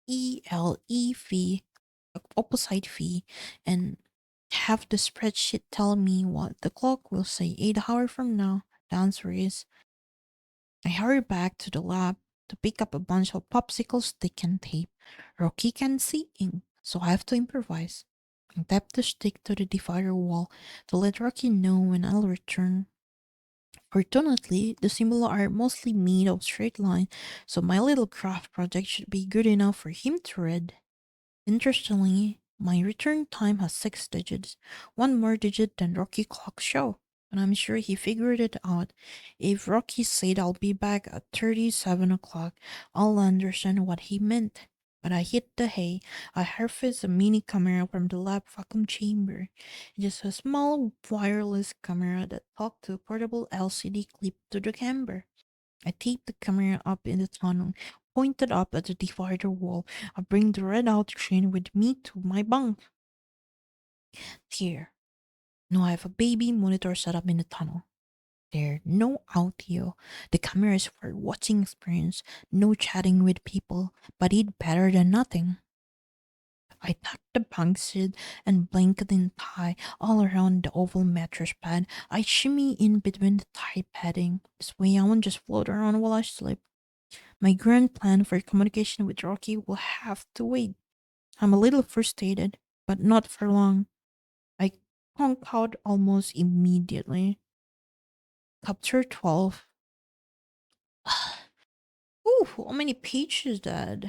ELEV, opposite V, and have the spreadsheet tell me what the clock will say 8 hours from now. The answer is I hurry back to the lab to pick up a bunch of popsicle stick and tape. Rocky can see ink, so I have to improvise. I tap the stick to the divider wall to let Rocky know when I'll return. Fortunately, the symbols are mostly made of straight line, so my little craft project should be good enough for him to read. Interestingly, my return time has 6 digits, one more digit than Rocky clock show, and I'm sure he figured it out. If Rocky said I'll be back at 37 o'clock, I'll understand what he meant. But I hit the hay. I harvest a mini camera from the lab vacuum chamber. It is a small wireless camera that talked to a portable LCD clip to the camera. I tape the camera up in the tunnel, pointed up at the divider wall. I bring the readout screen with me to my bunk. Here. Now I have a baby monitor set up in the tunnel. There, no audio. The camera is for watching experience, no chatting with people, but it better than nothing. I tuck the bunk seat and blanket and tie all around the oval mattress pad. I shimmy in between the tight padding. This way I won't just float around while I sleep. My grand plan for communication with Rocky will have to wait. I'm a little frustrated, but not for long. I conk out almost immediately. Chapter 12. Ooh, how many pages that?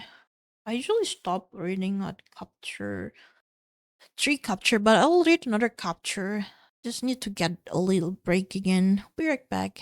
I usually stop reading at chapter 3 capture, but I'll read another capture. Just need to get a little break again. Be right back.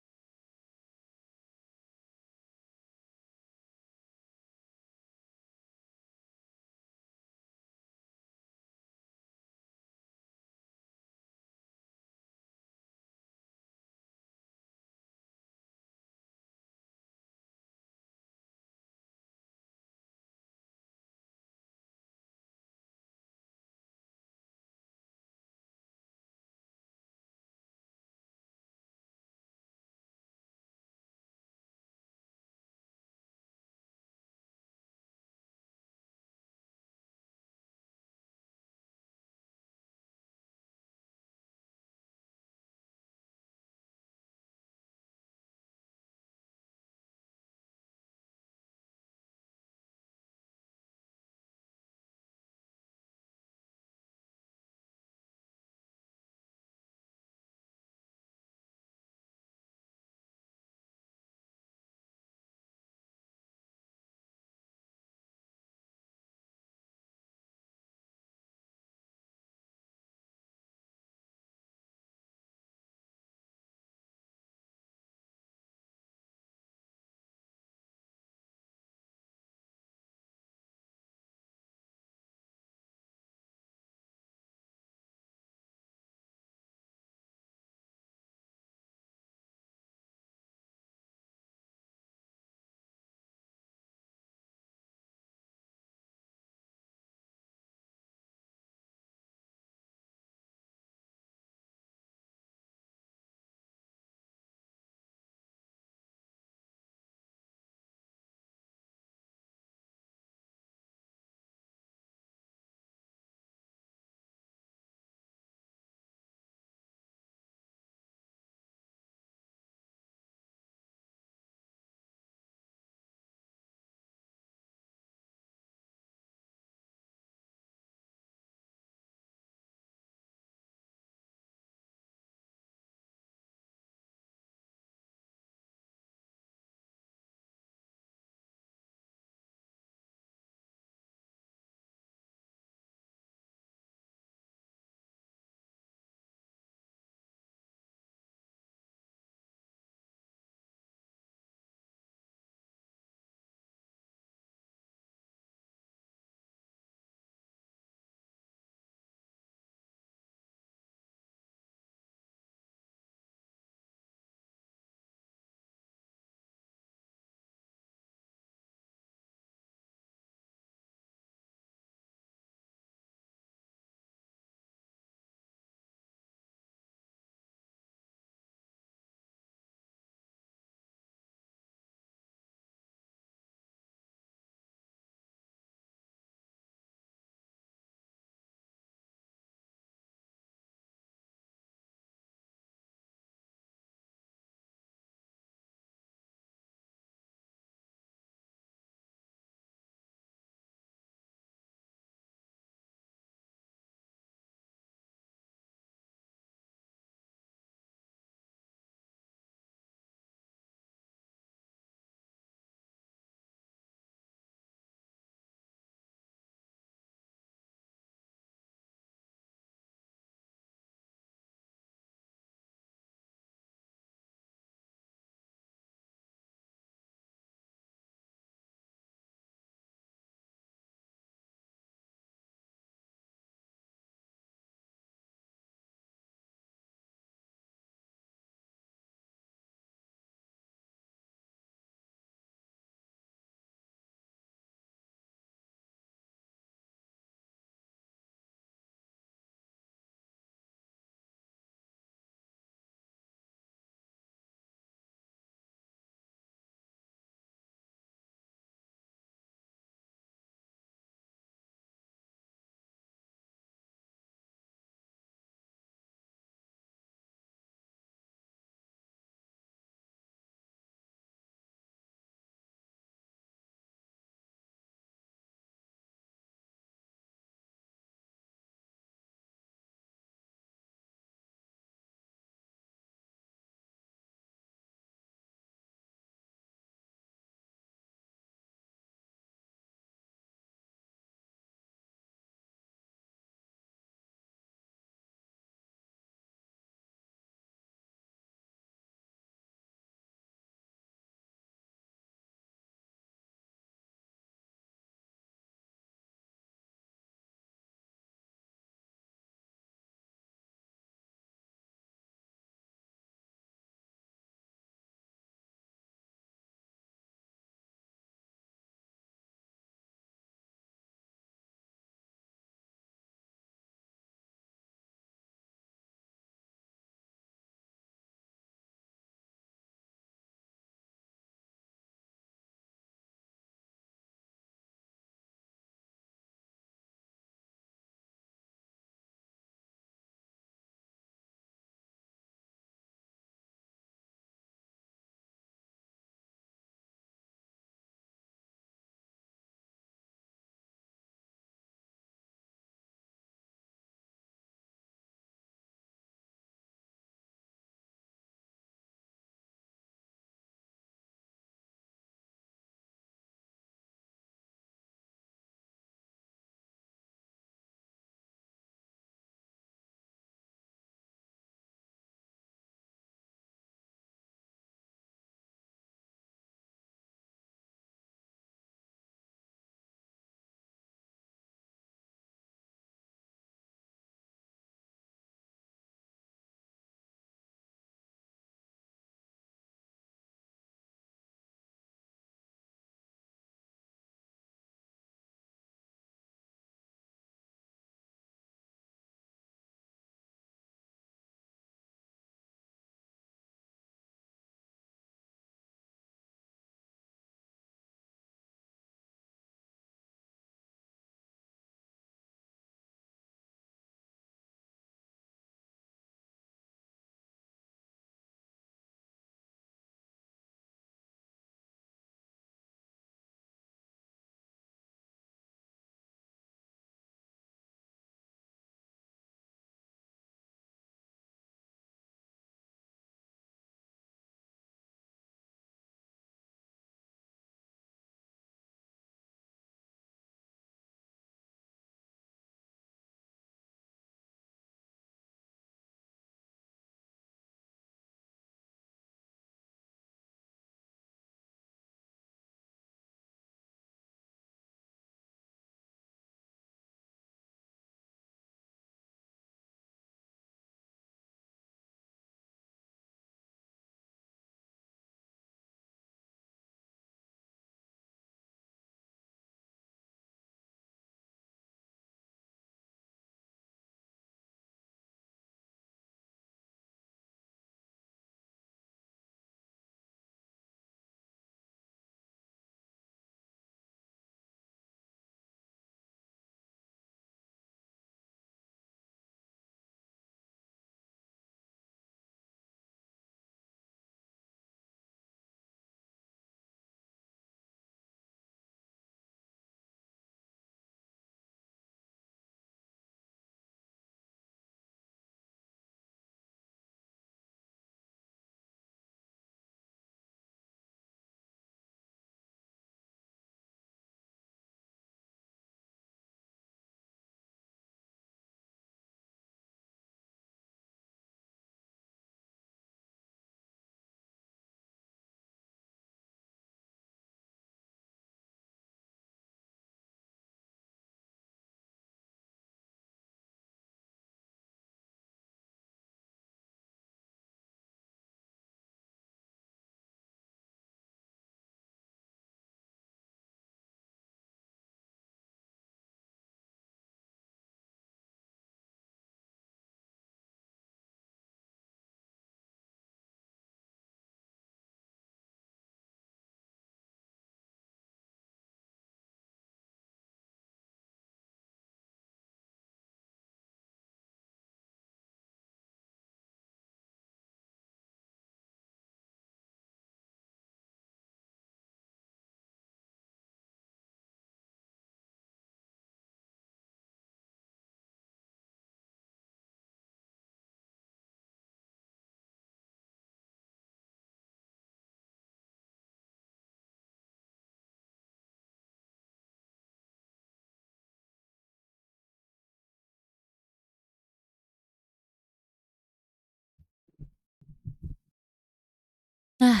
Hello,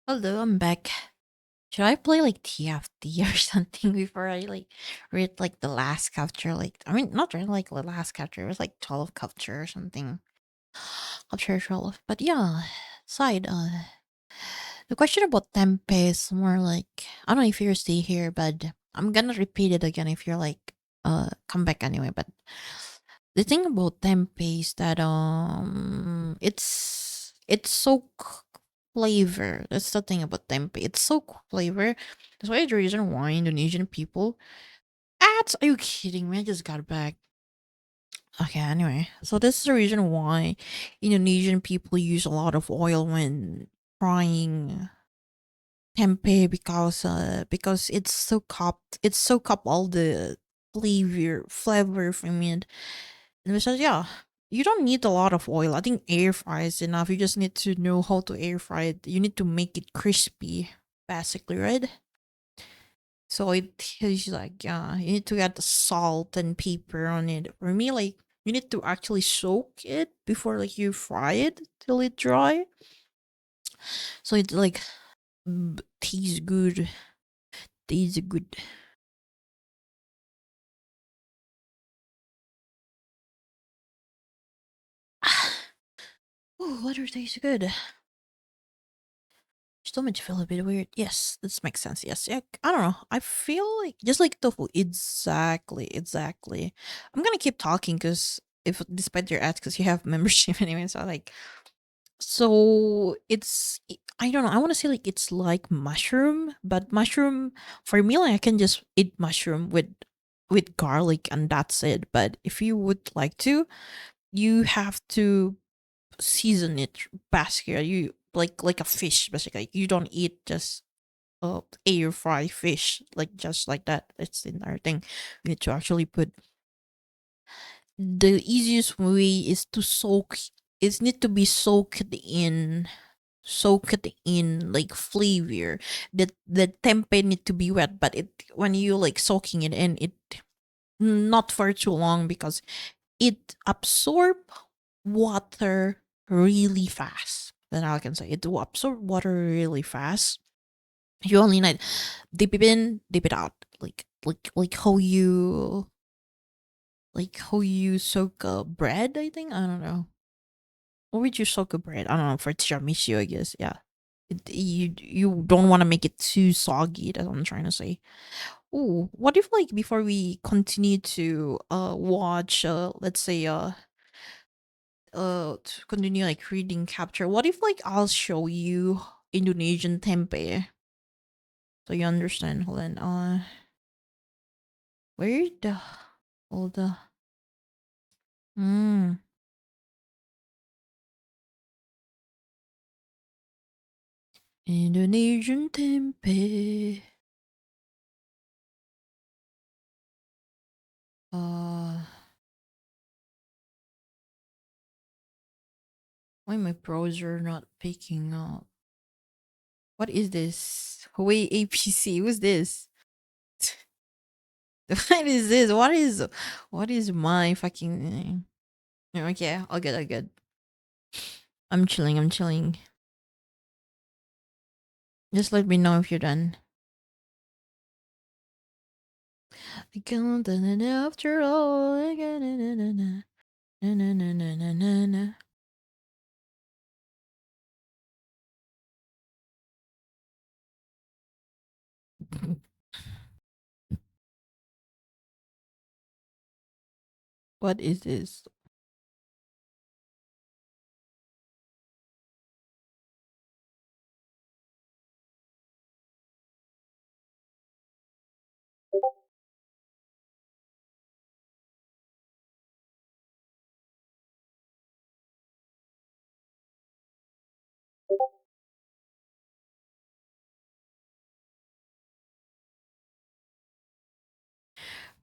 I'm back. Should I play like TFT or something before I like read like the last capture? Like, I mean, not really like the last capture. It was like 12 capture or something. Capture 12. But yeah, side. The question about tempe is more like I don't know if you're still here, but I'm gonna repeat it again if you're like come back anyway. But the thing about tempeh is that it's so flavor. That's the thing about tempeh. It's so flavor. That's why the reason why Indonesian people ads. Are you kidding me? I just got back. Okay, anyway, so this is the reason why Indonesian people use a lot of oil when frying tempeh because it's soak up all the flavor from it. And we said, yeah, you don't need a lot of oil. I think air fry is enough. You just need to know how to air fry it. You need to make it crispy, basically, right? So it is like, yeah, you need to add the salt and pepper on it. For me, like, you need to actually soak it before like you fry it till it dry. So it like tastes good. Tastes good. Oh, water tastes good. Stomach feel a bit weird. Yes, this makes sense. Yes, yeah. I don't know. I feel like just like tofu. Exactly, exactly. I'm gonna keep talking because if despite your ads, because you have membership anyway, so like, so I don't know. I want to say like it's like mushroom, but mushroom for me, like I can just eat mushroom with garlic and that's it. But if you would like to, you have to season it basket. You like a fish basically. You don't eat just air fry fish like just like that. It's the entire thing. You need to actually put the easiest way is to soak. It need to be soaked in like flavor. The tempeh need to be wet, but it when you like soaking it in it not for too long because it absorb water really fast. Then I can say it will absorb water really fast. You only need dip it in, dip it out, like how you soak bread. I think I don't know. Or would you soak a bread? I don't know for tiramisu. I guess yeah. You don't want to make it too soggy. That's what I'm trying to say. Ooh, what if like before we continue to watch let's say to continue like reading capture, what if like I'll show you Indonesian tempeh so you understand? Hold on. Where the all the mm, Indonesian tempeh. Uh, why my browser not picking up? What is this? Huawei APC. Who's this? What is this? What is my fucking? Okay, all good, all good. I'm chilling. I'm chilling. Just let me know if you're done. I can't done it after all. I got na, na, na, na, na, na, na. What is this?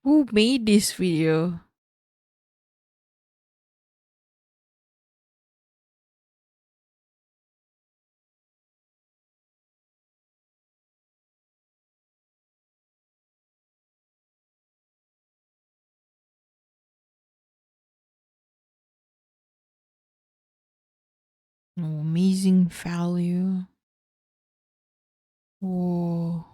Who made this video? Oh, Amazing value. Oh.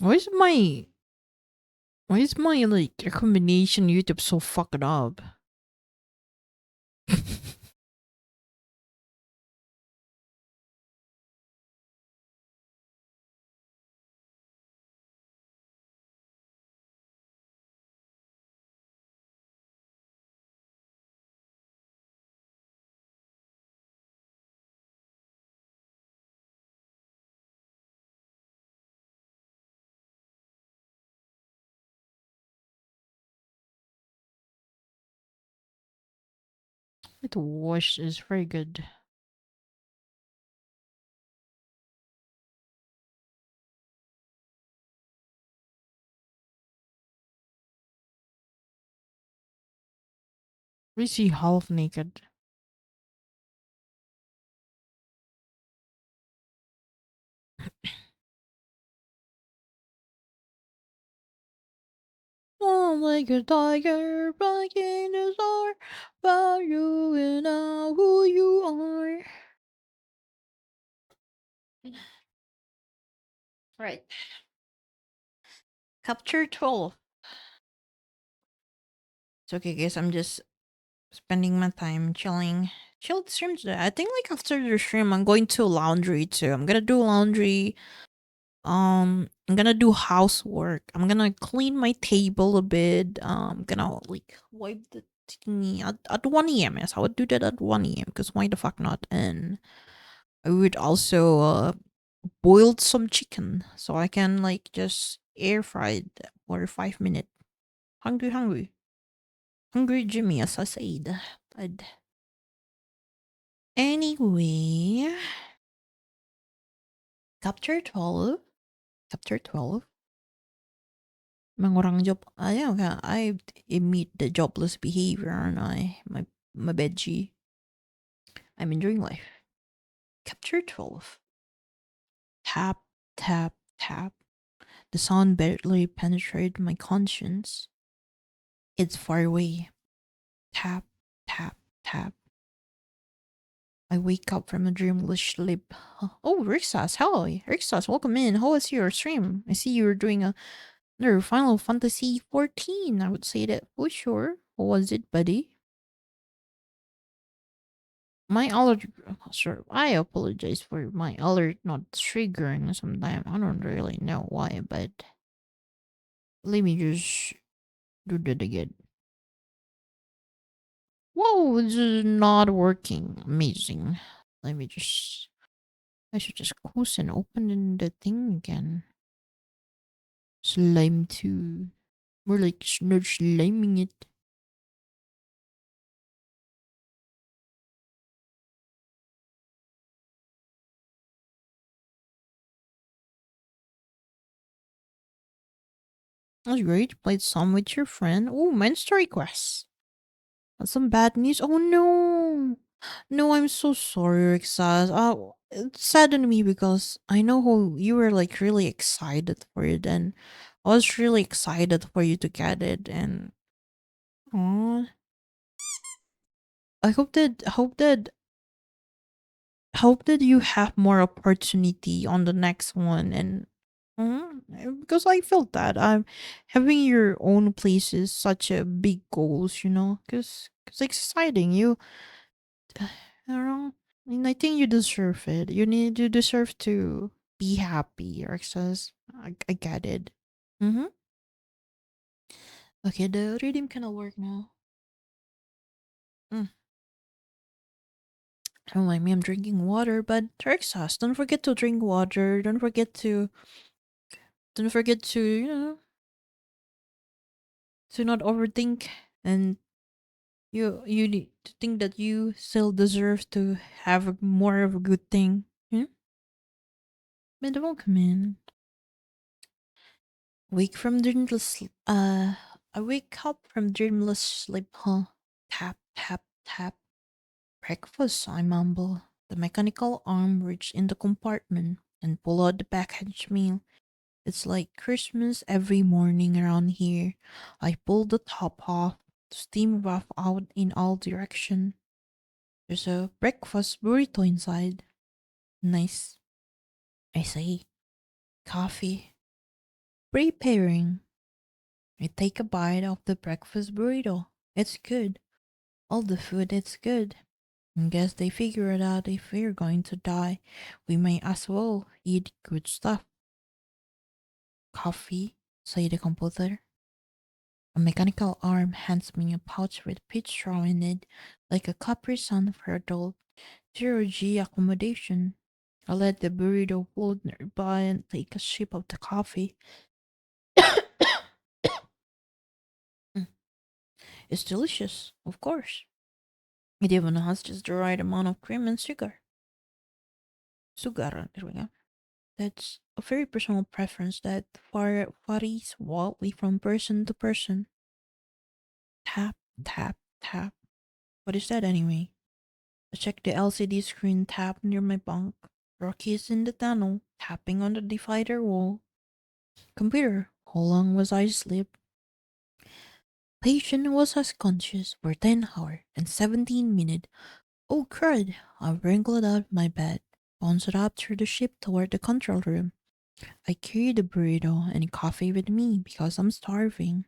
Why is my like recommendation YouTube so fucked up? It wash is very good. We see half naked. Oh, like a tiger barking the star about you and who you are. Right. Capture 12. It's okay, guys. I'm just spending my time chilling. Chilled stream today. I think like after the stream, I'm going to laundry too. I'm gonna do laundry. I'm gonna do housework. I'm gonna clean my table a bit. Gonna like wipe the thingy at 1 a.m. Yes, I would do that at 1 a.m. Because why the fuck not? And I would also boil some chicken so I can like just air fry it for 5 minutes. Hungry, hungry, hungry, Jimmy, as I said. But anyway, chapter 12. Chapter 12. Mengurang job, I emit the jobless behavior, and my veggie. I'm enjoying life. Chapter 12. Tap, tap, tap. The sound barely penetrated my conscience. It's far away. Tap, tap, tap. I wake up from a dreamless sleep. Oh, Rixas, hello. Rixas, welcome in. How was your stream? I see you were doing another Final Fantasy 14. I would say that for sure. What was it, buddy? My alert, sure, I apologize for my alert not triggering sometime. I don't really know why, but let me just do that again. Whoa, this is not working. Amazing. Let me just, I should just close and open in the thing again. Slime 2. More like not sliming it. That's great. Played some with your friend. Oh, main story quests. That's some bad news. Oh no. No, I'm so sorry, Rixas. It saddened me because I know how you were like really excited for it, and I was really excited for you to get it. And oh, I hope that you have more opportunity on the next one. And because I felt that having your own place is such a big goals, because it's exciting. I don't know. I mean, I think you deserve it. You deserve to be happy, Rexas. I get it. Mm-hmm. Okay, the redeem cannot work now. Mm. Don't mind me, I'm drinking water, but Texas, don't forget to drink water. Don't forget to to not overthink, and you need to think that you still deserve to have more of a good thing. Yeah? But welcome in. Wake from dreamless I wake up from dreamless sleep, huh? Tap, tap, tap. Breakfast, I mumble. The mechanical arm reaches in the compartment and pull out the packaged meal. It's like Christmas every morning around here. I pull the top off, steam wafts out in all direction. There's a breakfast burrito inside. Nice, I say. Coffee. Preparing. I take a bite of the breakfast burrito. It's good. All the food is good. I guess they figured out if we're going to die, we may as well eat good stuff. Coffee, say the composer. A mechanical arm hands me a pouch with peach straw in it, like a Capri Sun for adult zero-G accommodation. I let the burrito float nearby and take a sip of the coffee. Mm, it's delicious, of course. It even has just the right amount of cream and sugar. Sugar, there we go. That's a very personal preference that varies wildly from person to person. Tap, tap, tap. What is that anyway? I check the LCD screen tab near my bunk. Rocky is in the tunnel, tapping on the divider wall. Computer, how long was I asleep? Patient was as conscious for 10 hours and 17 minutes. Oh crud! I wrinkled out of my bed, bounced up through the ship toward the control room. I carried the burrito and coffee with me because I'm starving.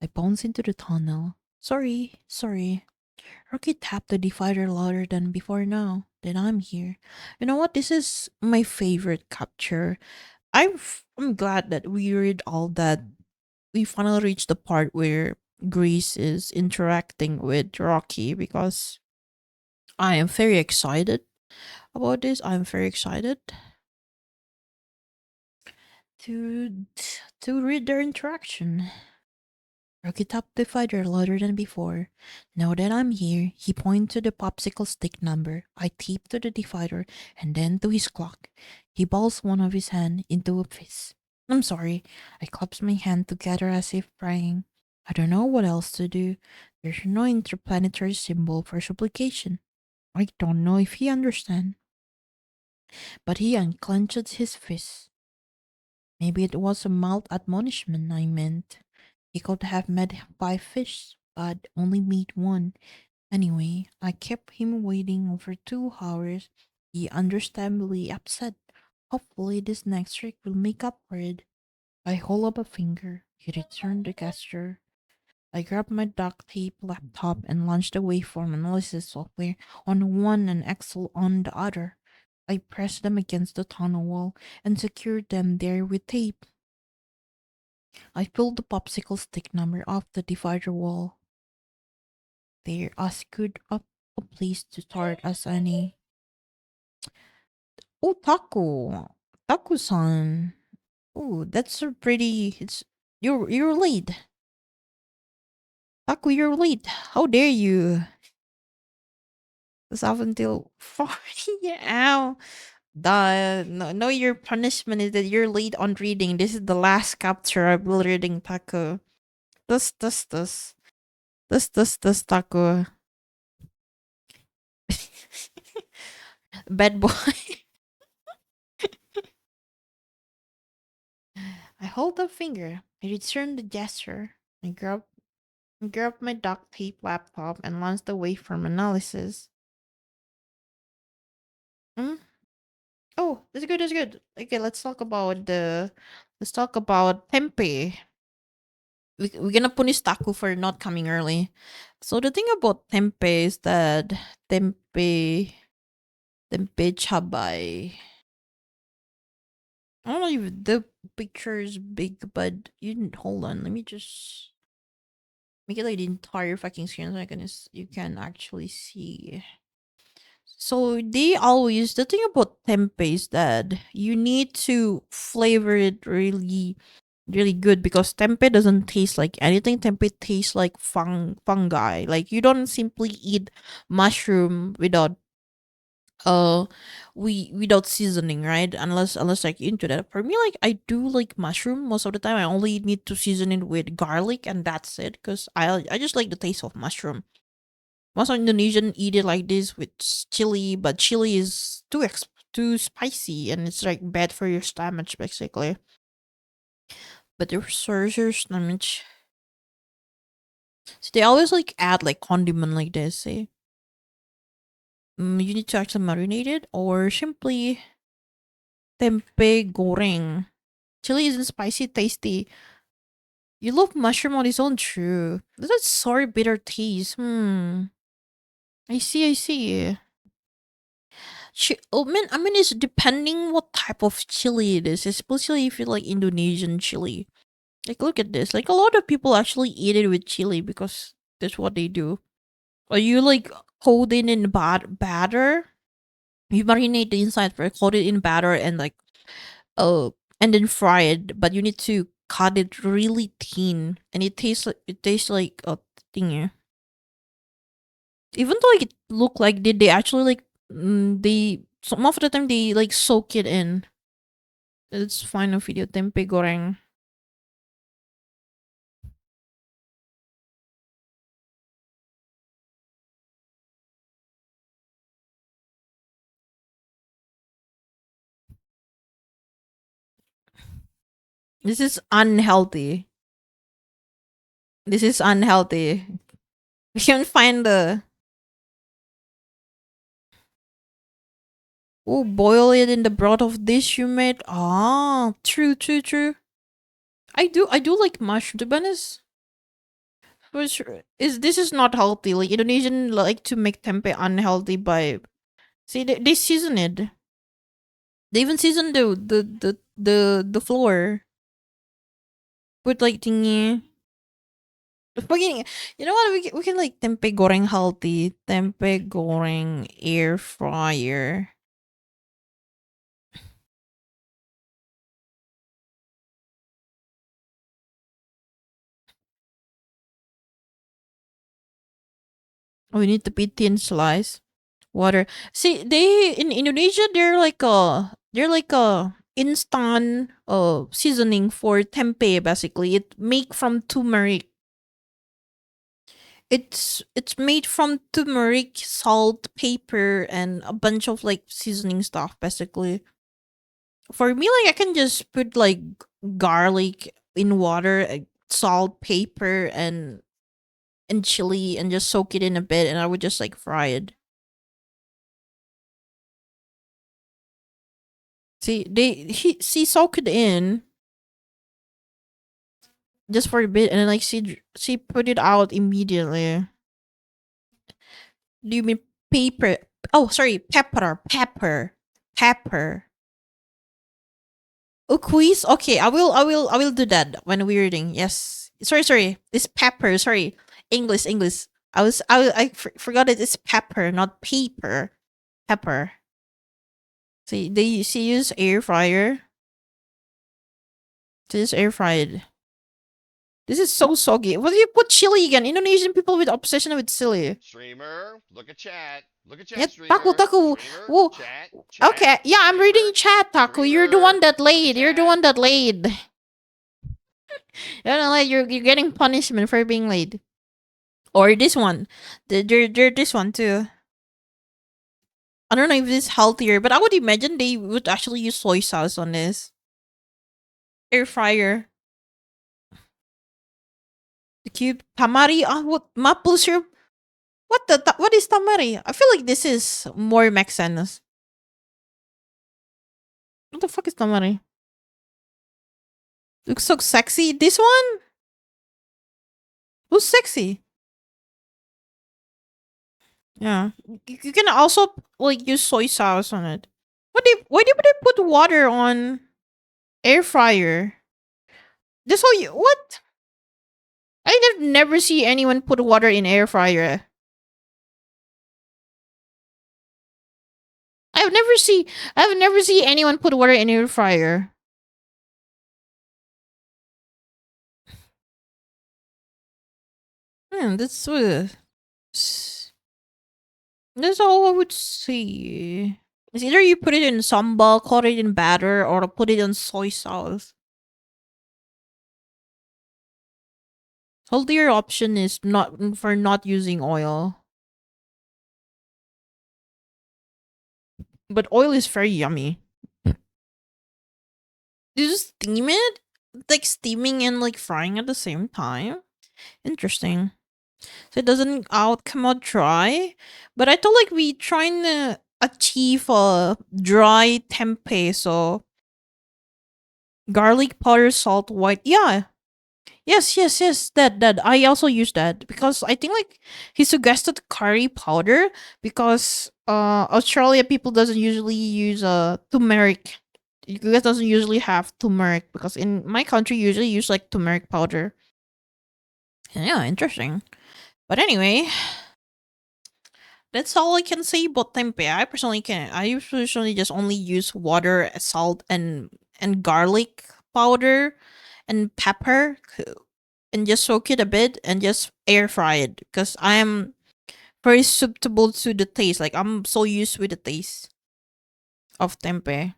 I bounce into the tunnel. Sorry, sorry. Rocky tapped the divider louder than before now that I'm here. You know what? This is my favorite capture. I'm glad that we read all that. We finally reached the part where Grace is interacting with Rocky because I am very excited about this. I'm very excited to to read their interaction. Rocky tapped the fighter louder than before. Now that I'm here, he pointed to the popsicle stick number. I tipped to the divider and then to his clock. He balls one of his hand into a fist. I'm sorry. I clasped my hand together as if praying. I don't know what else to do. There's no interplanetary symbol for supplication. I don't know if he understands. But he unclenched his fist. Maybe it was a mild admonishment I meant. He could have met 5 fish, but only meet one. Anyway, I kept him waiting over 2 hours. He understandably upset. Hopefully this next trick will make up for it. I hold up a finger. He returned the gesture. I grabbed my duct tape laptop and launched the waveform analysis software on one and Excel on the other. I pressed them against the tunnel wall and secured them there with tape. I pulled the popsicle stick number off the divider wall. They're as good a place to start as any. Oh, taco. Taco-san. Oh, that's a pretty. You're late. Taco, you're late. How dare you? It's up until 4. Ow. No, your punishment is that you're late on reading. This is the last capture I will reading, Taco. This. This, Taco. Bad boy. I hold the finger. I return the gesture. I grab my duct tape laptop and launched away from analysis. Hmm? Oh, that's good, that's good. Okay, let's talk about Tempe. We're gonna punish Taku for not coming early. So the thing about Tempe is that Tempe Chabay. I don't know if the picture is big, but hold on. Let me just make it like the entire fucking screen so you can actually see. So they always the thing about tempeh is that you need to flavor it really really good because tempeh doesn't taste like anything. Tempeh tastes like fungi. Like you don't simply eat mushroom without without seasoning, right? Unless like into that. For me, like I do like mushroom most of the time. I only need to season it with garlic and that's it. Cause I just like the taste of mushroom. Most Indonesian eat it like this with chili, but chili is too spicy and it's like bad for your stomach basically. But your your stomach. So they always like add like condiment like this. Say, you need to actually marinate it or simply tempe goreng. Chili isn't spicy, tasty. You love mushroom on its own, true. That's a sour, bitter taste. I see, I see. I mean, it's depending what type of chili it is, especially if you like Indonesian chili. Like, look at this. Like, a lot of people actually eat it with chili because that's what they do. Or you like coat it in batter. You marinate the inside first, coat it in batter, and like uh, and then fry it. But you need to cut it really thin, and it tastes like a thing. Even though like, it look like they actually like they some of the time they like soak it in. It's fine of video tempe goreng. This is unhealthy. This is unhealthy. We can find the oh boil it in the broth of dish you made. Ah, true, true, true. I do like mushroom. To be honest, which is this is not healthy. Like Indonesian like to make tempeh unhealthy by see they season it. They even season the flour with like thingy. Fucking, you know what? We can like tempe goreng healthy, tempe goreng air fryer. We need to be thin slice water. See, they in Indonesia they're like a instant seasoning for tempeh. Basically, it make from turmeric. It's made from turmeric, salt, pepper, and a bunch of like seasoning stuff. Basically, for me, like I can just put like garlic in water, salt, pepper, and chili, and just soak it in a bit, and I would just like fry it. See, she soak it in just for a bit, and then like she put it out immediately. Do you mean pepper? Oh, sorry, pepper. Oh, quiz. Okay, I will do that when we're reading. Yes, sorry. It's pepper. Sorry, English. Forgot it. It's pepper, not paper. Pepper. See, she use air fryer. She use air fried. This is so soggy. What do you put chili again? Indonesian people with obsession with chili. Streamer, look at chat. Look at Yeah, chat, taco, streamer. taco. Streamer, Whoa. chat, chat, Okay, yeah, I'm reading streamer, chat, Taco. You're the one streamer. that Look at laid. You're the chat. one that laid. You know, like you're getting punishment for being late. Or this one. This one too. I don't know if it's healthier, but I would imagine they would actually use soy sauce on this. Air fryer. The cube. Tamari. What? Maple syrup? What is tamari? I feel like this is more Mexican. What the fuck is tamari? Looks so sexy. This one? Who's sexy? Yeah. You can also like use soy sauce on it. Why did they put water on air fryer? This whole you what? I never see anyone put water in air fryer. I've never see I've never seen anyone put water in air fryer. That's that's all I would say. It's either you put it in sambal, coat it in batter, or put it in soy sauce. Healthier option is not for not using oil, but oil is very yummy. You just steam it, like steaming and like frying at the same time. Interesting. So it doesn't out come out dry. But I thought like we trying to achieve a dry tempeh, so garlic powder, salt, white. Yeah. Yes. That I also use that because I think like he suggested curry powder because Australia people doesn't usually use turmeric. You guys doesn't usually have turmeric because in my country usually use like turmeric powder. Yeah, interesting. But anyway, that's all I can say about tempeh. I personally can. I personally just only use water, salt, and garlic powder, and pepper, and just soak it a bit and just air fry it because I am very susceptible to the taste. Like I'm so used with the taste of tempeh,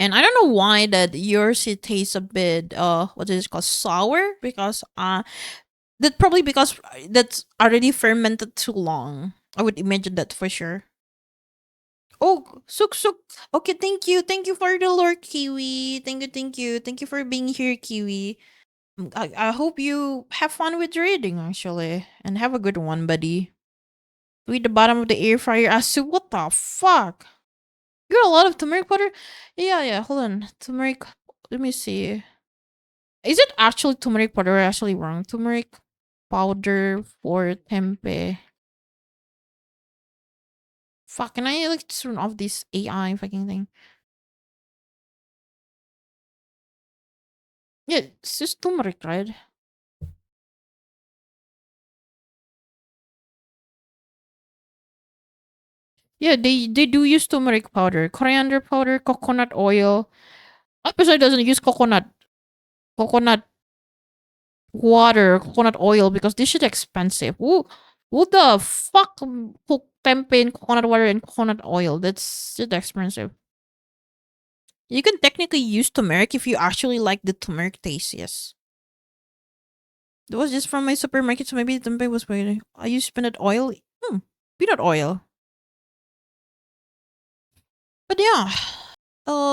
and I don't know why that yours it tastes a bit what is it called sour because that probably because that's already fermented too long. I would imagine that for sure. Oh, suk. Okay, thank you for the lure, Kiwi. Thank you for being here, Kiwi. I hope you have fun with reading actually, and have a good one, buddy. With the bottom of the air fryer, Asu. What the fuck? You got a lot of turmeric powder. Yeah. Hold on, turmeric. Let me see. Is it actually turmeric powder? Or actually wrong. Turmeric powder for tempeh. Fuck, can I like turn off this AI fucking thing? Yeah, it's just turmeric, right? Yeah, they do use turmeric powder, coriander powder, coconut oil. I personally doesn't use coconut water, coconut oil because this shit expensive. Who the fuck cook tempeh in coconut water and coconut oil? That's shit expensive. You can technically use turmeric if you actually like the turmeric taste. Yes, it was just from my supermarket, so maybe the tempeh was better. I use peanut oil. Peanut oil. But yeah,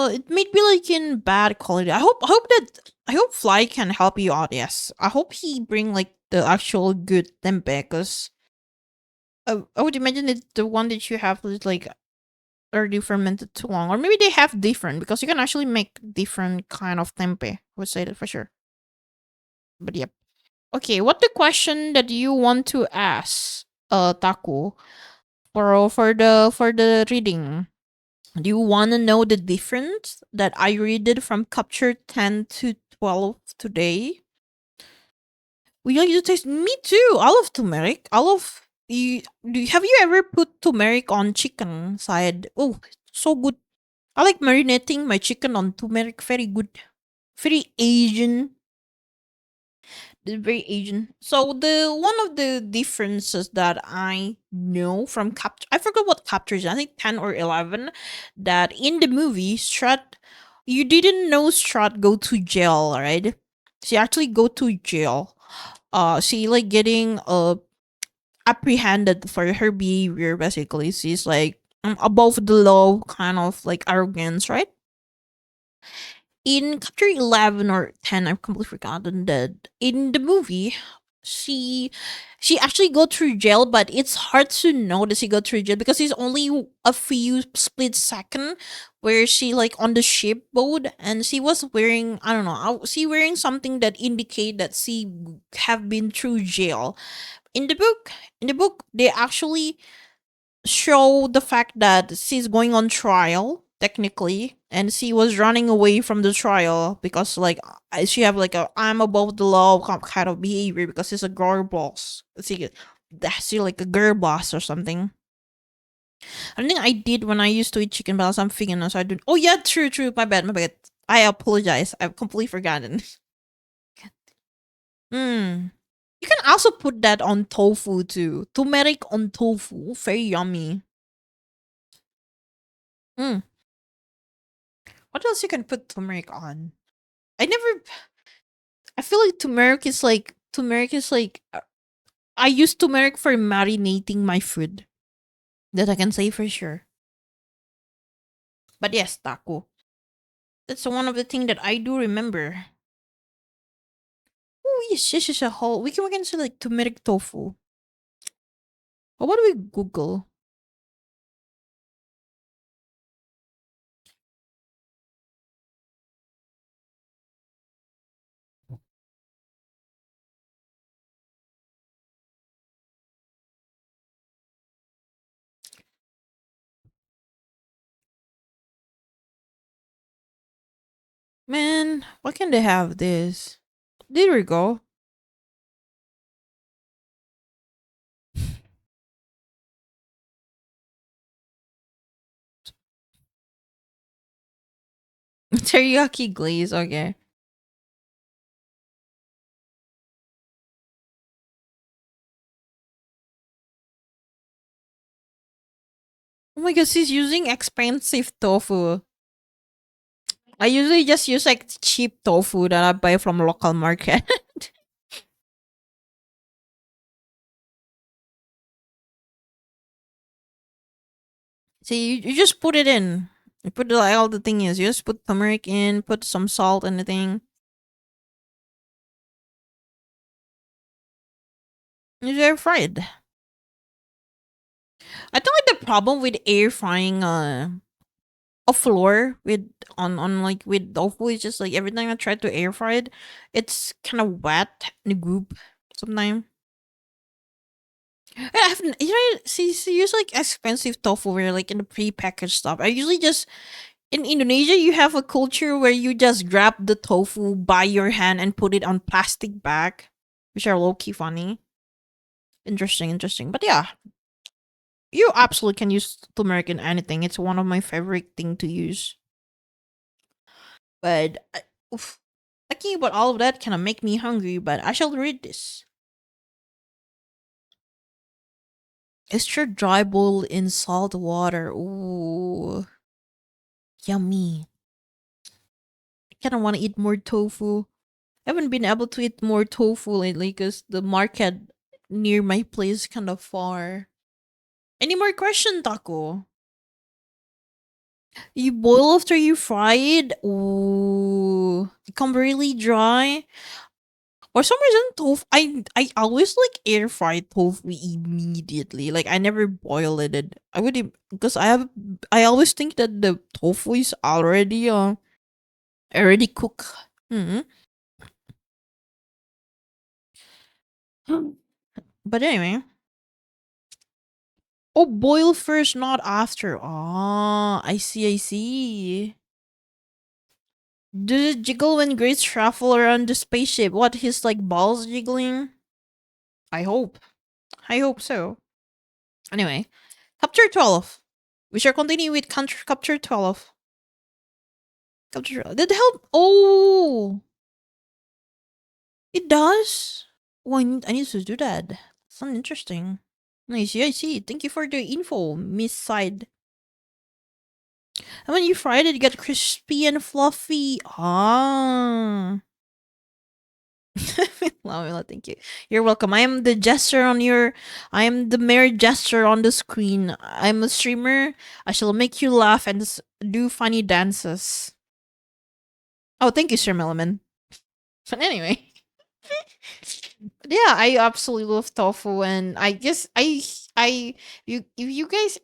it may be like in bad quality. I hope Fly can help you out. Yes, I hope he bring like the actual good tempeh, because I would imagine that the one that you have is like already fermented too long, or maybe they have different because you can actually make different kind of tempeh. I would say that for sure. But yep. Okay, what the question that you want to ask, Taku, for the reading? Do you want to know the difference that I read it from capture 10 to 12 today? Would you like to taste? Me too. I love turmeric. I love. Have you ever put turmeric on chicken side? Oh, so good. I like marinating my chicken on turmeric. Very good. Very Asian. Very Asian. So the one of the differences that I know from capture, I forgot what captures. I think 10 or 11. That in the movie, Strat, you didn't know Strat go to jail, right? She actually go to jail. She like getting apprehended for her behavior. Basically, she's like above the law, kind of like arrogance, right? In chapter 11 or 10, I've completely forgotten that in the movie, she she actually go through jail, but it's hard to know that she go through jail because it's only a few split second where she like on the ship boat and she was wearing, I don't know, she wearing something that indicate that she have been through jail. In the book they actually show the fact that she's going on trial technically, and she was running away from the trial because like she have like a I'm above the law kind of behavior because she's a girl boss. She like a girl boss or something. I think I did when I used to eat chicken balls. I'm vegan now, so I do. Oh yeah, true, true. My bad, my bad. I apologize. I've completely forgotten. Hmm. You can also put that on tofu too. Turmeric on tofu, very yummy. Hmm. What else you can put turmeric on? I never. I feel like turmeric is like. I use turmeric for marinating my food. That I can say for sure. But yes, taco. That's one of the thing that I do remember. Oh yes, yes, yes, a whole. We can say like turmeric tofu. Or what do we Google? Man, why can't they have this? There we go. Teriyaki glaze. Okay. Oh my god, she's using expensive tofu. I usually just use like cheap tofu that I buy from local market. See, you just put it in. You put like all the thing is. You just put turmeric in, put some salt and the thing. You air fried. I think like the problem with air frying a floor with on like with tofu is just like every time I try to air fry it, it's kind of wet and goop sometimes. I haven't you know see use like expensive tofu where like in the pre-packaged stuff. I usually just in Indonesia you have a culture where you just grab the tofu by your hand and put it on plastic bag, which are low key funny. Interesting, interesting. But yeah, you absolutely can use turmeric in anything. It's one of my favorite thing to use. But oof, thinking about all of that kind of make me hungry. But I shall read this. Extra dry boiled in salt water. Ooh, yummy. I kind of want to eat more tofu. I haven't been able to eat more tofu lately because the market near my place kind of far. Any more question, Taco? You boil after you fry it? Ooh, become really dry. For some reason, tofu. I always like air fry tofu immediately. Like I never boil it. I would because I always think that the tofu is already cooked. Hmm. But anyway, oh, boil first, not after. Ah, I see. I see. Does it jiggle when Grace travel around the spaceship? What his like balls jiggling? I hope. I hope so. Anyway, chapter 12. We shall continue with chapter 12. Chapter 12. Did it help? Oh, it does? Oh, I need to do that. Sounds interesting. I see, I see. Thank you for the info, Miss Side. And when you fried it, you get crispy and fluffy. Ah. Lamela, thank you. You're welcome. I am the mere gesture on the screen. I'm a streamer. I shall make you laugh and do funny dances. Oh, thank you, Sir Milliman. But anyway, yeah, I absolutely love tofu, and I guess I you if you guys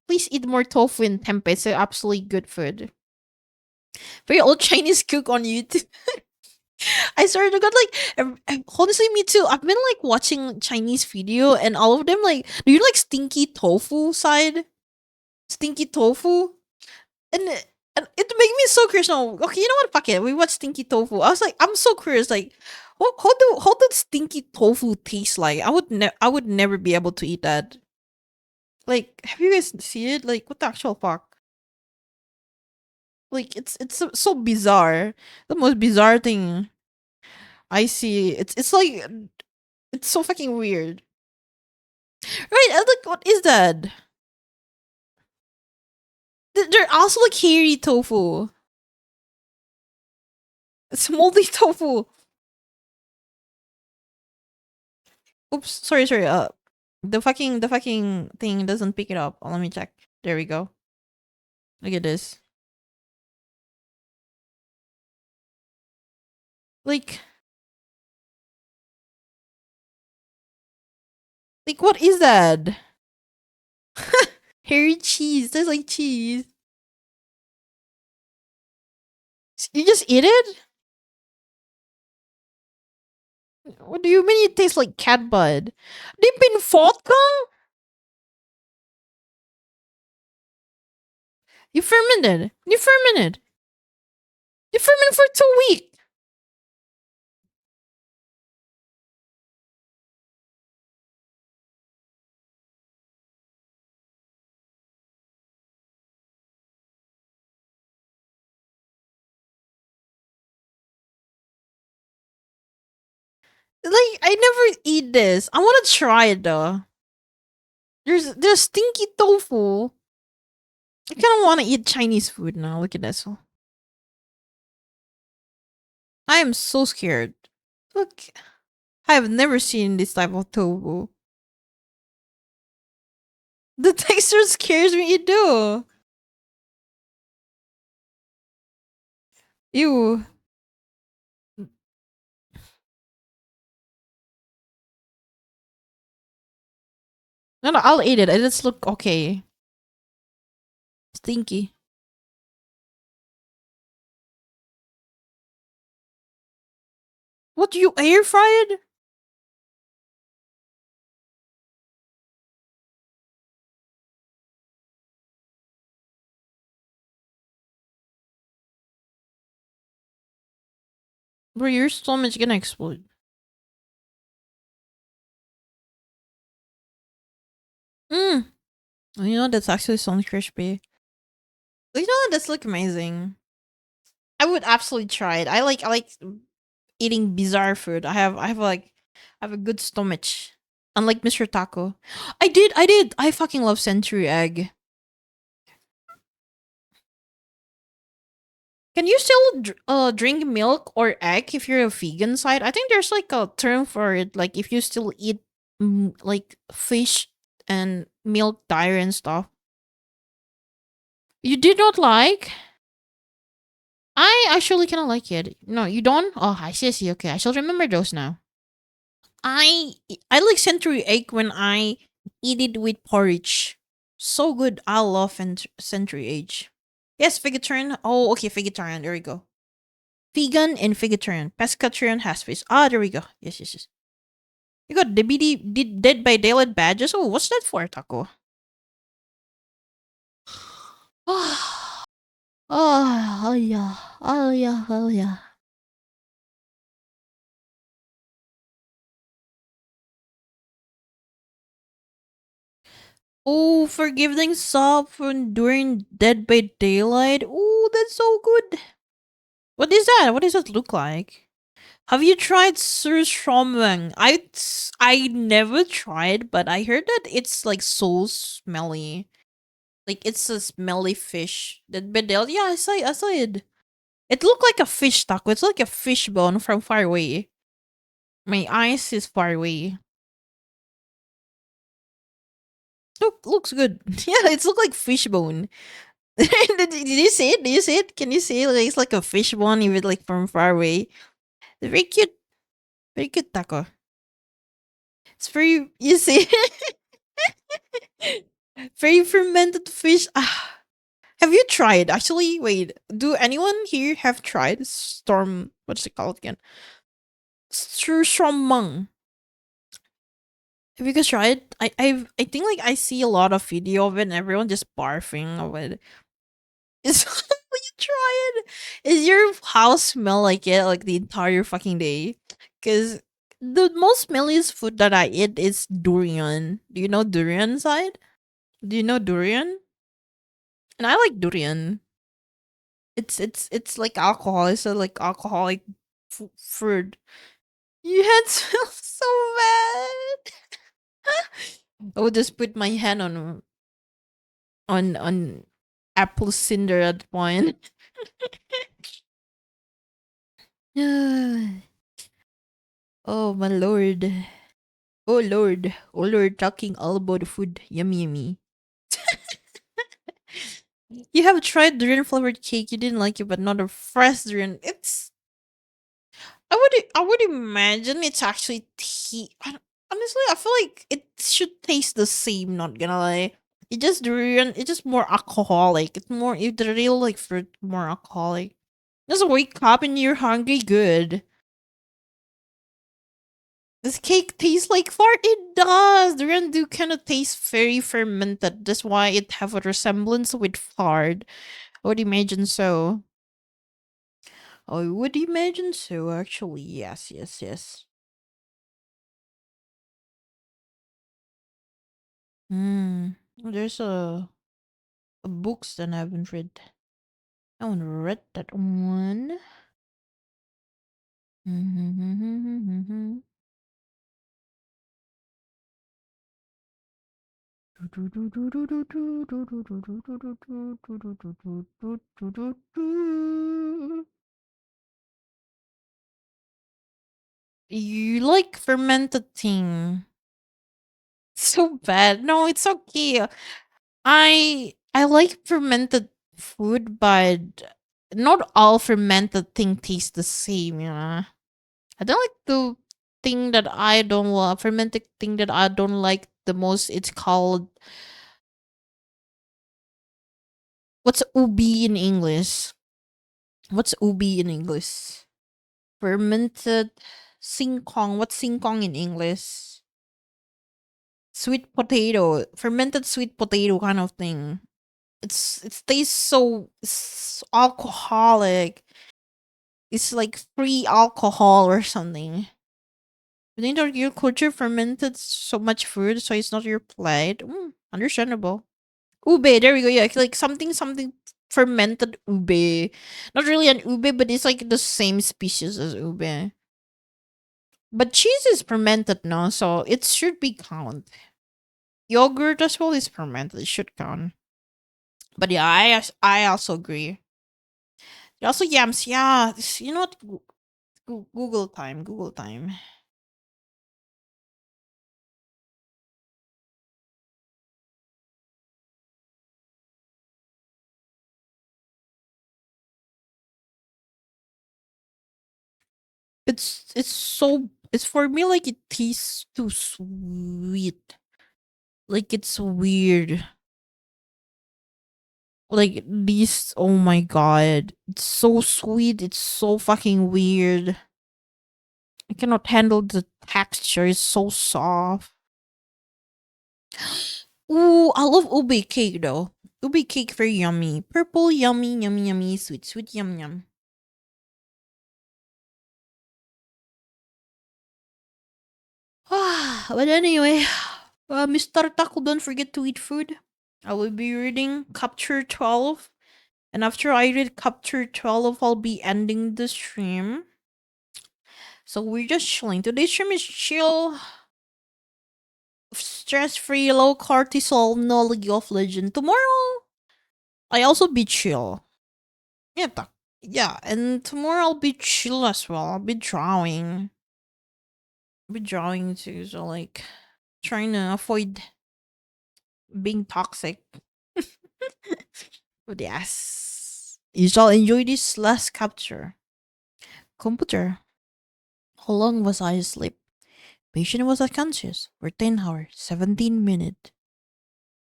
please eat more tofu in tempeh. It's a absolutely good food. Very old Chinese cook on YouTube. I swear to God, like honestly, me too. I've been like watching Chinese video, and all of them like, do you like stinky tofu side? Stinky tofu, and it made me so curious. No, okay, you know what? Fuck it. We watched stinky tofu. I was like, I'm so curious. Like, how does stinky tofu taste like? I would never be able to eat that. Like, have you guys seen it? Like, what the actual fuck? Like, it's so bizarre. The most bizarre thing I see. It's like it's so fucking weird. Right? I like, what is that? They're also like hairy tofu. It's moldy tofu. Oops, sorry. The fucking thing doesn't pick it up. Oh, let me check. There we go. Look at this. Like, what is that? Hairy cheese. That's like cheese. You just eat it? What do you mean it tastes like cat bud? Deep in vodka? You fermented. You fermented. You fermented for 2 weeks. Like, I never eat this. I want to try it though. There's stinky tofu. I kind of want to eat Chinese food now. Look at this. I am so scared. Look, I have never seen this type of tofu. The texture scares me. It do. Ew. No, I'll eat it. It just look okay. Stinky. What, you air fried? Bro, your stomach's gonna explode. Mm. You know that's actually sounds crispy. You know that's like amazing. I would absolutely try it. I like eating bizarre food. I have a good stomach. Unlike Mr. Taco. I did. I fucking love century egg. Can you still drink milk or egg if you're a vegan side? I think there's like a term for it. Like if you still eat like fish and milk dairy and stuff. You did not like? I actually kind of like it. No, you don't? Oh, I see. Okay, I shall remember those now. I I like century egg when I eat it with porridge. So good. I love century egg. Yes, vegetarian. Oh, okay, vegetarian. There we go. Vegan and vegetarian. Pescatarian has fish. Ah, there we go. Yes. You got the BD did Dead by Daylight badges. Oh, what's that for, Taco? Oh yeah. Oh yeah. Oh, forgiving someone during Dead by Daylight. Oh, that's so good. What is that? What does that look like? Have you tried surströmming? I never tried, but I heard that it's like so smelly. Like it's a smelly fish. That bedel, yeah, I saw it. It looked like a fish taco. It's like a fish bone from far away. My eyes is far away. Looks good. Yeah, it's look like fish bone. Did you see it? Do you see it? Can you see it? Like, it's like a fish bone, even like from far away. Very cute. Very cute taco. It's very, you see, very fermented fish. Ah, have you tried? Actually, wait. Do anyone here have tried storm? What's it called again? Surströmming. Have you guys tried? I think like I see a lot of video of it and everyone just barfing of it. Is will you try it? Is your house smell like it like the entire fucking day? Cause the most smelliest food that I eat is durian. Do you know durian side? Do you know durian? And I like durian. It's like alcohol. It's a like alcoholic fruit. You had smell so bad. I would just put my hand on apple cinder at the point. Oh my lord. Oh lord. Oh lord, talking all about the food. Yummy yummy. You have tried durian flavored cake. You didn't like it, but not a fresh durian. It's I would imagine it's actually honestly, I feel like it should taste the same. Not gonna lie, it just durian. It's just more alcoholic. It's more if the real like fruit more alcoholic. Just wake up and you're hungry. Good. This cake tastes like fart. It does. Durian do kind of taste very fermented. That's why it have a resemblance with fart. I would imagine so. I would imagine so. Actually, yes, yes, yes. Hmm. There's a books that I haven't read. I want to read that one. You like fermented thing. So bad. No, it's okay. I like fermented food, but not all fermented thing tastes the same, you know. I don't like the thing that I don't love. Fermented thing that I don't like the most. It's called what's ubi in English? What's ubi in English? Fermented singkong. What's singkong in English? Sweet potato. Fermented sweet potato kind of thing. It tastes so alcoholic. It's like free alcohol or something. You think that your culture fermented so much food, so it's not your plate. Understandable. Ube, there we go. Yeah, like something fermented ube. Not really an ube, but it's like the same species as ube. But cheese is fermented now, so it should be count. Yogurt as well is fermented. It should count. But yeah, I also agree. Also yams, yeah. You know what? Google time. Google time. It's for me like it tastes too sweet. Like it's weird. Like this, oh my god. It's so sweet, it's so fucking weird. I cannot handle the texture, it's so soft. Ooh, I love ube cake though. Ube cake very yummy. Purple, yummy, yummy, yummy, sweet, sweet, yum, yum. But anyway, Mr. Taco, don't forget to eat food. I will be reading chapter 12. And after I read chapter 12, I'll be ending the stream. So we're just chilling. Today's stream is chill, stress free, low cortisol, no League of Legend. Tomorrow, I also be chill. Yeah, yeah, and tomorrow I'll be chill as well. I'll be drawing. I'll be drawing too, so like trying to avoid being toxic. But yes, you shall enjoy this last capture. Computer, how long was I asleep? Patient was unconscious for 10 hours, 17 minutes.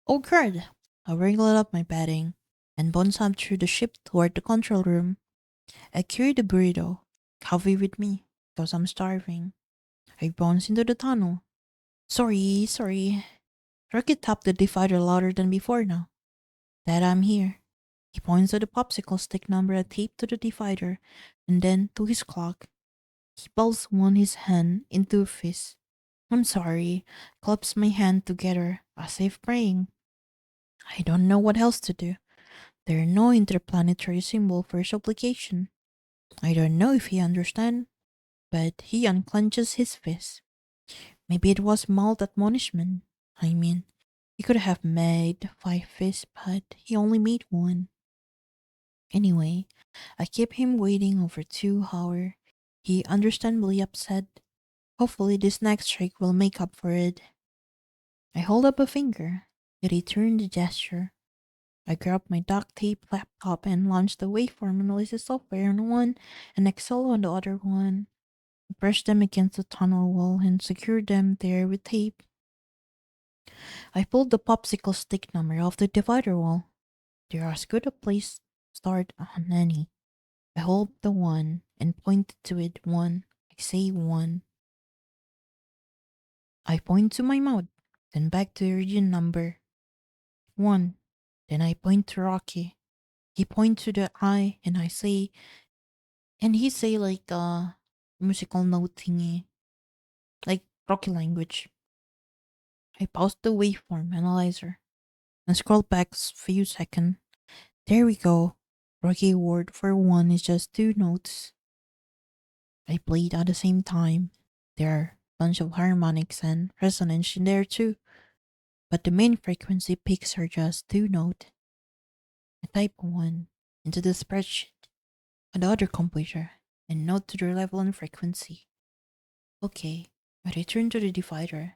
Oh, God! I wriggled up my bedding and bounced up through the ship toward the control room. I carried the burrito, coffee with me, because I'm starving. I bounced into the tunnel. Sorry, sorry. Rocky tapped the divider louder than before now. Dad, I'm here. He points to the popsicle stick number I taped to the divider, and then to his clock. He balls one his hand into a fist. I'm sorry. Claps my hand together as if praying. I don't know what else to do. There are no interplanetary symbol for his obligation. I don't know if he understands, but he unclenches his fist. Maybe it was mild admonishment. I mean, he could have made five fists, but he only made one. Anyway, I keep him waiting over 2 hours. He understandably upset. Hopefully this next trick will make up for it. I hold up a finger. It returned the gesture. I grab my duct tape laptop and launch the waveform analysis software on one and Excel on the other one. I brush them against the tunnel wall and secure them there with tape. I pulled the popsicle stick number off the divider wall. They're as good a place to start on any. I hold the one and point to it one. I say one. I point to my mouth, then back to the region number one. Then I point to Rocky. He points to the eye and I say, and he say like a musical note thingy, like Rocky language. I pause the waveform analyzer and scroll back a few seconds. There we go. Rocky word for one is just 2 notes. I played at the same time. There are a bunch of harmonics and resonance in there too, but the main frequency peaks are just 2 notes. I type one into the spreadsheet on the other computer and note to their level and frequency. Okay, I return to the divider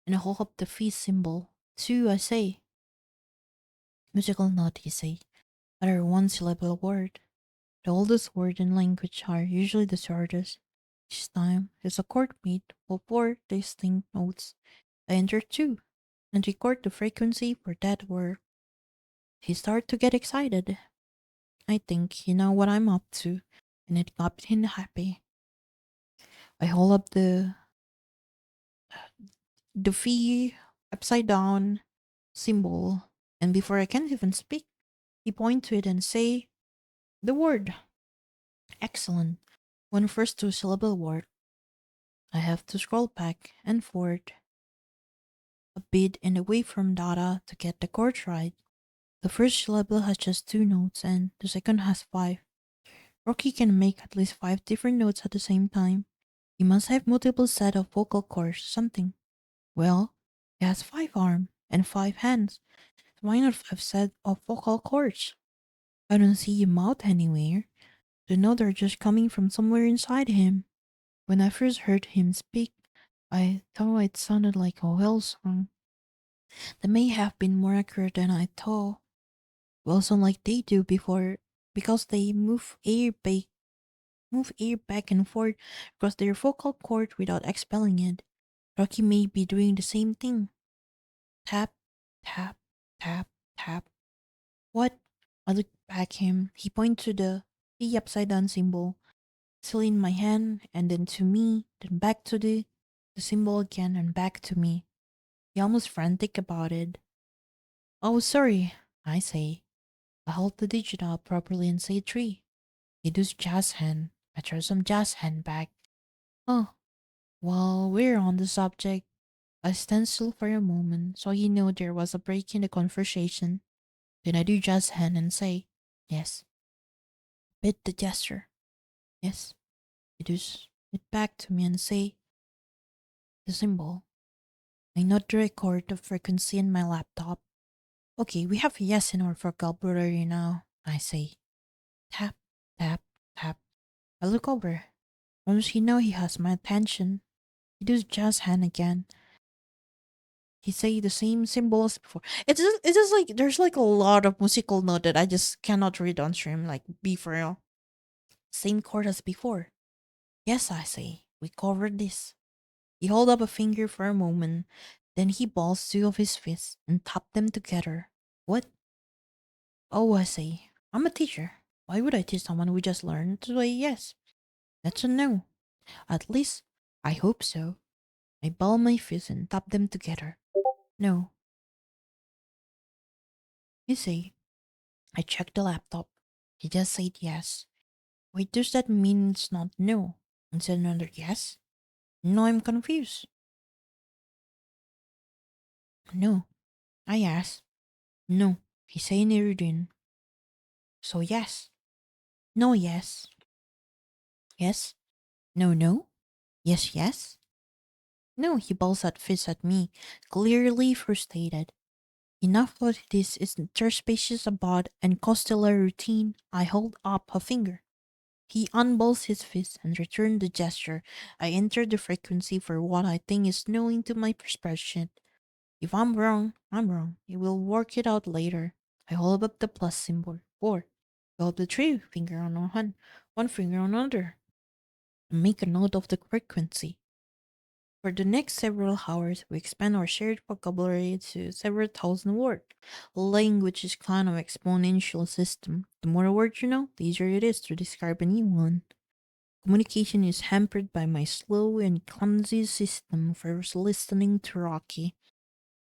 and I hold up the fee symbol. Two, I say. Musical note, you say. Other one syllable word. The oldest word in language are usually the shortest. Each time is a chord made of 4 distinct notes. I enter two and record the frequency for that word. He started to get excited. I think he know what I'm up to, and it got him happy. I hold up the V upside down symbol, and before I can even speak, he point to it and say the word. Excellent. One first 2 syllable word. I have to scroll back and forth a bit and away from data to get the chord right. The first syllable has just 2 notes and the second has five. Rocky can make at least 5 different notes at the same time. He must have multiple set of vocal cords, something. Well, he has 5 arms and 5 hands. Why not 5 set of vocal cords? I don't see a mouth anywhere. The notes are just coming from somewhere inside him. When I first heard him speak, I thought it sounded like a whale song. That may have been more accurate than I thought. Well, sound like they do before because they move air back and forth across their vocal cord without expelling it. Rocky may be doing the same thing. Tap, tap, tap, tap. What? I look back him. He points to the P upside down symbol, still in my hand, and then to me, then back to the symbol again, and back to me. He almost frantic about it. Oh, sorry, I say. I hold the digit out properly and say three. He does jazz hand. I throw some jazz hand back. Oh, while we're on the subject, I stand still for a moment so he knew there was a break in the conversation. Then I do jazz hand and say, yes. Bit the gesture. Yes. He does it back to me and say, the symbol. I nod to record the frequency in my laptop. Okay, we have yes in our vocabulary now, I say. Tap, tap, tap. I look over. Once he know he has my attention, he does jazz hand again. He say the same symbol as before. It's just like there's like a lot of musical note that I just cannot read on stream. Like be for real. Same chord as before. Yes, I say. We covered this. He hold up a finger for a moment, then he balls 2 of his fists and tap them together. What? Oh, I say. I'm a teacher. Why would I teach someone who just learned to say yes? That's a no. At least, I hope so. I ball my fists and tap them together. No. You say. I checked the laptop. He just said yes. Wait, does that mean it's not no? Instead another yes? No, I'm confused. No. I asked. No, he say Iridian. So yes. No, yes. Yes. No, no. Yes, yes. No, he balls out fists at me, clearly frustrated. Enough of this is interspecies about and constellar routine. I hold up a finger. He unballs his fist and returned the gesture. I enter the frequency for what I think is knowing to my perception. If I'm wrong, I'm wrong. We will work it out later. I hold up the plus symbol. 4. Hold the three finger on one finger on another. And make a note of the frequency. For the next several hours, we expand our shared vocabulary to several thousand words. Language is kind of exponential system. The more words you know, the easier it is to describe a new one. Communication is hampered by my slow and clumsy system for listening to Rocky.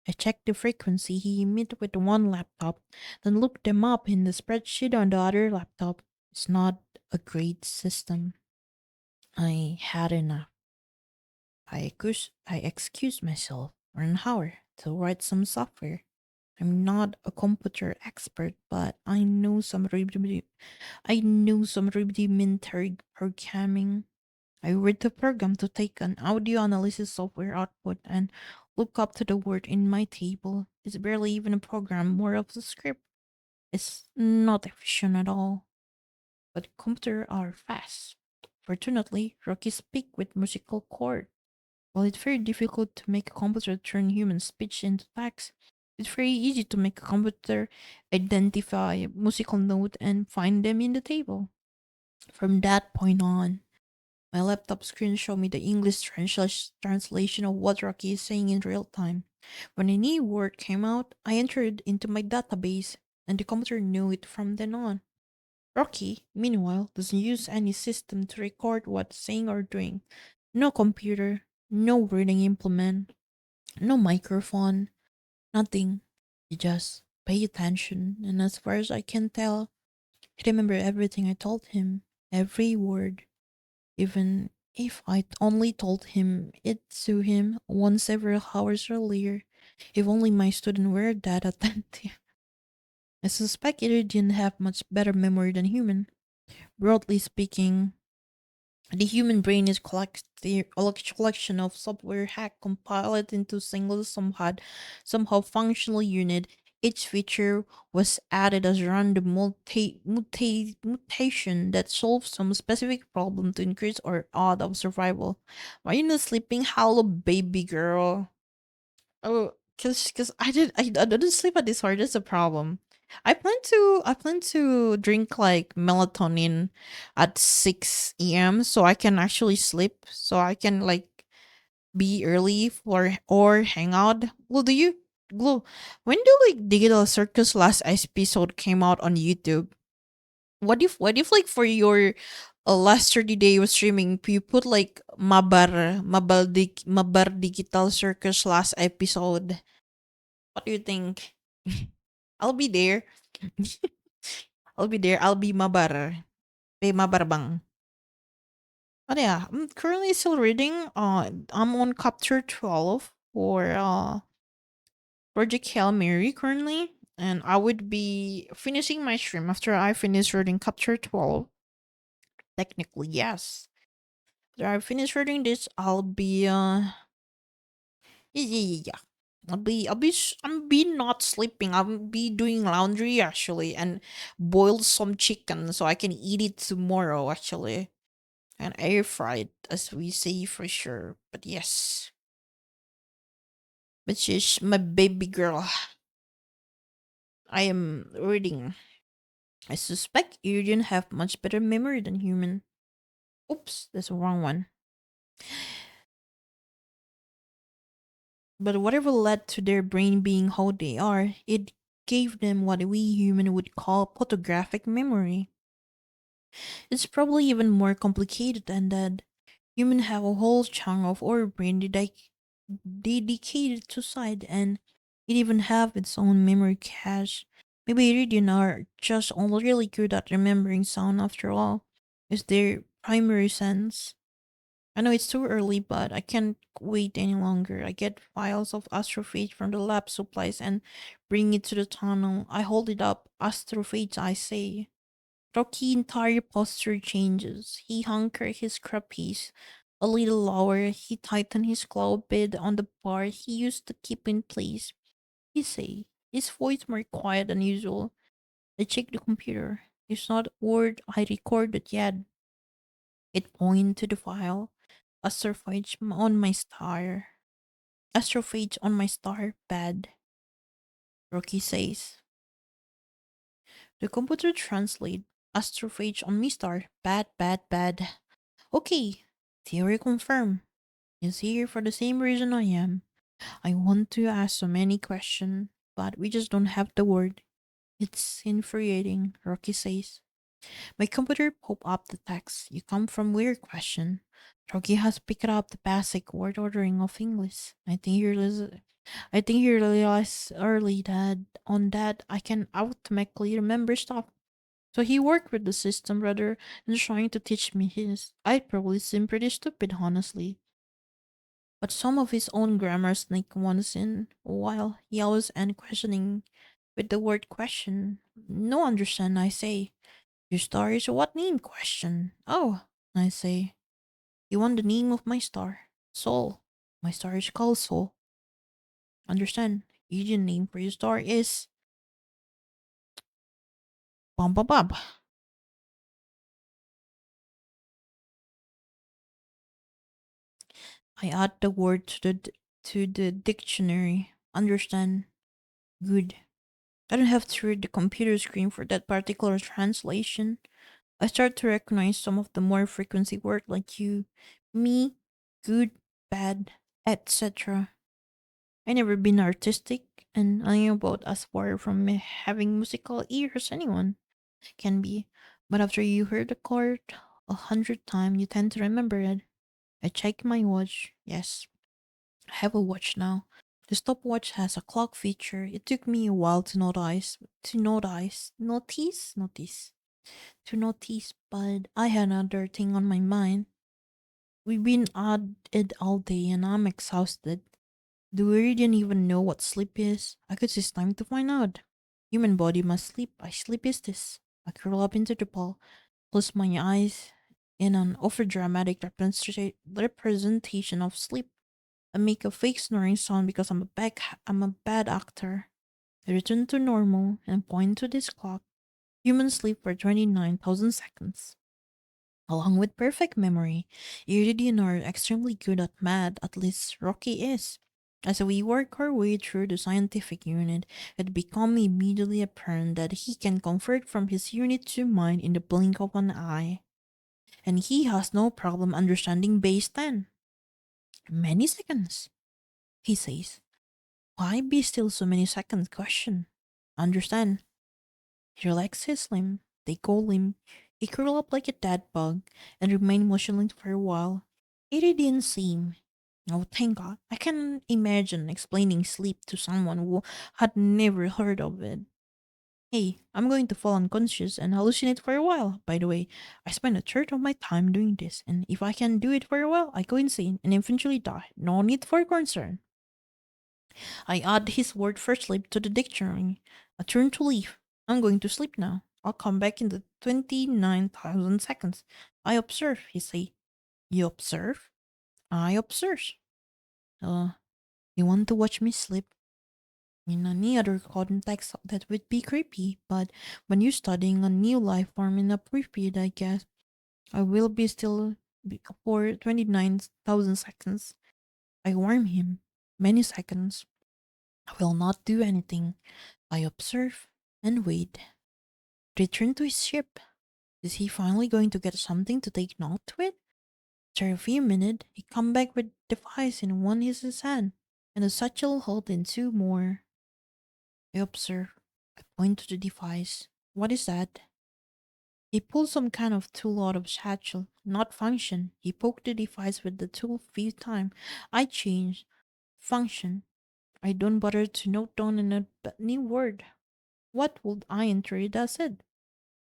I checked the frequency he emitted with one laptop, then looked them up in the spreadsheet on the other laptop. It's not a great system. I had enough. I excused myself for an hour to write some software. I'm not a computer expert, but I know some rudimentary programming. I read the program to take an audio analysis software output and look up to the word in my table. It's barely even a program, more of a script. It's not efficient at all. But computers are fast. Fortunately, Rocky speak with musical chord. While it's very difficult to make a computer turn human speech into text, it's very easy to make a computer identify a musical note and find them in the table. From that point on, my laptop screen showed me the English translation of what Rocky is saying in real time. When a new word came out, I entered it into my database, and the computer knew it from then on. Rocky, meanwhile, doesn't use any system to record what's saying or doing. No computer, no reading implement, no microphone, nothing. You just pay attention, and as far as I can tell, he remembered everything I told him, every word. Even if I'd only told him it to him once several hours earlier, if only my student were that attentive. I suspect it didn't have much better memory than human. Broadly speaking, the human brain is a collection of software hack compiled into single somehow functional unit. Each feature was added as random mutation that solves some specific problem to increase or odds of survival. Why you not sleeping, hello baby girl? Oh, cause I didn't sleep at this hour. That's a problem. I plan to drink like melatonin at 6 a.m. so I can actually sleep. So I can like be early for or hang out. Well, do you Glue? When do like Digital Circus last episode came out on YouTube? What if like for your last 30 day of streaming you put like mabar Digital Circus last episode? What do you think? I'll be there. I'll be there. I'll be mabar. Be mabarbang. But yeah, I'm currently still reading. I'm on chapter 12 for Project Hail Mary currently, and I would be finishing my stream after I finish reading chapter 12. Technically, yes. After I finish reading this, I'll be yeah. I'll be not sleeping. I'll be doing laundry actually and boil some chicken so I can eat it tomorrow actually. And air fried as we say for sure. But yes. But she's my baby girl. I am reading. I suspect you didn't have much better memory than human. Oops, that's the wrong one. But whatever led to their brain being how they are, it gave them what we human would call photographic memory. It's probably even more complicated than that. Humans have a whole chunk of our brain dedicated to sight, and it even have its own memory cache. Maybe Iridian are just all really good at remembering sound after all. It's their primary sense. I know it's too early, but I can't wait any longer. I get files of astrophage from the lab supplies and bring it to the tunnel. I hold it up. Astrophage, I say. Rocky entire posture changes. He hunker his crappies a little lower. He tighten his claw bit on the bar he used to keep in place. He say, his voice more quiet than usual. I check the computer. It's not a word I recorded yet. It point to the file. Astrophage on my star. Astrophage on my star. Bad. Rocky says. The computer translate. Astrophage on my star. Bad, bad, bad. Okay. Theory confirmed. He's here for the same reason I am. I want to ask so many questions, but we just don't have the word. It's infuriating, Rocky says. My computer pop up the text. You come from weird question. Rocky has picked up the basic word ordering of English. I think he realized early that on that I can automatically remember stuff. So he worked with the system rather than trying to teach me his. I probably seem pretty stupid, honestly. But some of his own grammar sneak once in a while. He always end questioning with the word question. No understand, I say. Your star is a what name question? Oh, I say. You want the name of my star? Soul. My star is called Soul. Understand? Indian name for your star is Bum Bum Bum. I add the word to the dictionary. Understand? Good. I don't have to read the computer screen for that particular translation. I start to recognize some of the more frequency words like you, me, good, bad, etc. I never been artistic, and I am about as far from having musical ears as anyone can be. But after you hear the chord 100 times, you tend to remember it. I check my watch. Yes, I have a watch now. The stopwatch has a clock feature. It took me a while to notice, but I had another thing on my mind. We've been at it all day and I'm exhausted. Do we really even know what sleep is? I guess it's time to find out. Human body must sleep. I sleep is this. I curl up into the ball, close my eyes in an overdramatic representation of sleep. I make a fake snoring sound because I'm a bad actor. I return to normal and point to this clock. Humans sleep for 29,000 seconds. Along with perfect memory, Iridian are extremely good at math, at least Rocky is. As we work our way through the scientific unit, it becomes immediately apparent that he can convert from his unit to mine in the blink of an eye. And he has no problem understanding base 10. Many seconds, he says. Why be still so many seconds question? Understand. He relaxes his limb. They go limb. He curl up like a dead bug and remain motionless for a while. It didn't seem. Oh, thank God. I can imagine explaining sleep to someone who had never heard of it. Hey, I'm going to fall unconscious and hallucinate for a while. By the way, I spend a third of my time doing this, and if I can do it for a while, I go insane and eventually die. No need for concern. I add his word for sleep to the dictionary. A turn to leave. I'm going to sleep now. I'll come back in the 29,000 seconds. I observe, he say. You observe? I observe. Uh, you want to watch me sleep? In any other context, that would be creepy, but when you're studying a new life form in a period, I guess, I will be still for 29,000 seconds. I warn him. Many seconds. I will not do anything. I observe and wait. Return to his ship. Is he finally going to get something to take note with? After a few minutes, he come back with device in one is his hand, and a satchel held in two more. I observe. I point to the device. What is that? He pulls some kind of tool out of satchel. Not function. He poked the device with the tool few times. I change. Function. I don't bother to note down in a new word. What would I enter it as it?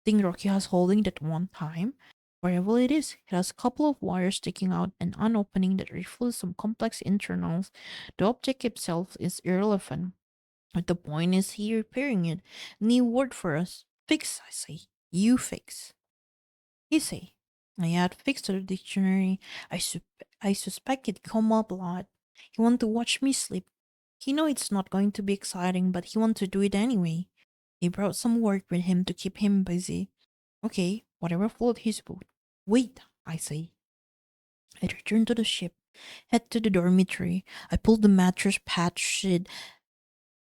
Think Rocky has holding that one time? Wherever it is, it has a couple of wires sticking out and an opening that reveals some complex internals. The object itself is irrelevant, but the point is he repairing it. New word for us. Fix, I say. You fix. He say. I add fix to the dictionary. I suspect it come up a lot. He want to watch me sleep. He know it's not going to be exciting, but he want to do it anyway. He brought some work with him to keep him busy. Okay, whatever float his boat. Wait, I say. I return to the ship, head to the dormitory. I pull the mattress, patch sheet,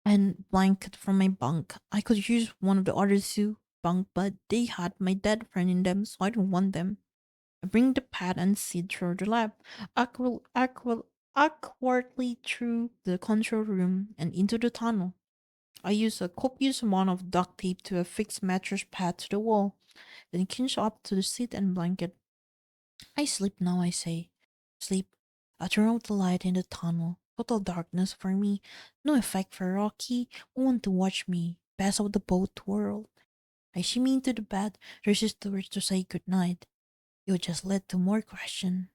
and blanket from my bunk. I could use one of the other two bunk, but they had my dead friend in them, so I don't want them. I bring the pad and sit through the lab, awkwardly through the control room and into the tunnel. I use a copious amount of duct tape to affix mattress pad to the wall, then cinch up to the seat and blanket. I sleep now, I say. Sleep. I turn out the light in the tunnel. Total darkness for me. No effect for Rocky. Who want to watch me pass out the boat world? I shimmy into the bed, resist the words to say goodnight. It would just led to more question.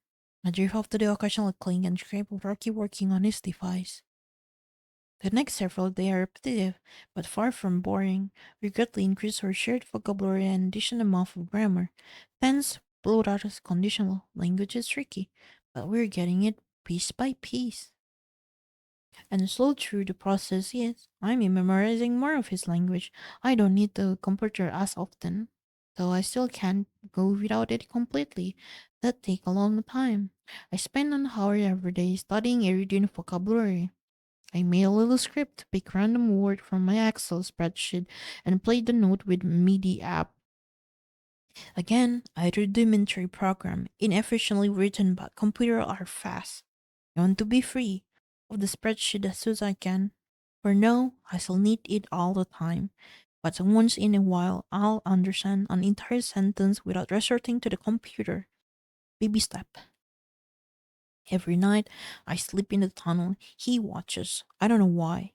I drift off to the occasional clink and scrape of Rocky working on his device. The next several days are repetitive, but far from boring. We greatly increase our shared vocabulary and addition amount of grammar. Tense, plural, conditional. Language is tricky, but we're getting it piece by piece. And slow through the process, yes, I'm memorizing more of his language. I don't need the computer as often. Though I still can't go without it completely. That take a long time. I spend an hour every day studying Iridian vocabulary. I made a little script to pick random word from my Excel spreadsheet and play the note with MIDI app. Again, I rudimentary program, inefficiently written but computer are fast. I want to be free of the spreadsheet as soon as I can. For now, I still need it all the time. But once in a while, I'll understand an entire sentence without resorting to the computer. Baby step. Every night, I sleep in the tunnel. He watches. I don't know why.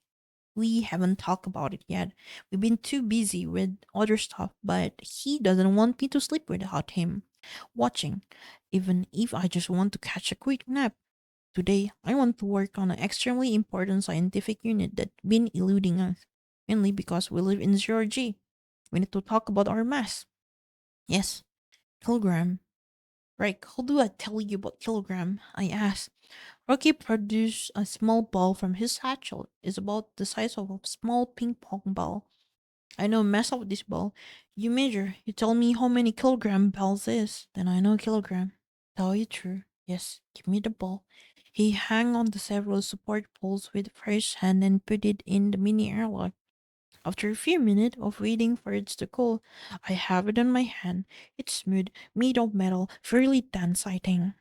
We haven't talked about it yet. We've been too busy with other stuff, but he doesn't want me to sleep without him watching, even if I just want to catch a quick nap. Today, I want to work on an extremely important scientific unit that's been eluding us, mainly because we live in 0G. We need to talk about our mass. Yes, kilogram. Right, how do I tell you about kilogram? I asked. Rocky produced a small ball from his satchel. It's about the size of a small ping pong ball. I know mess up with this ball. You measure. You tell me how many kilogram balls is. Then I know kilogram. Tell you true. Yes, give me the ball. He hung on the several support poles with fresh hand and put it in the mini airlock. After a few minutes of waiting for it to cool, I have it in my hand. It's smooth, made of metal, fairly dense, I think.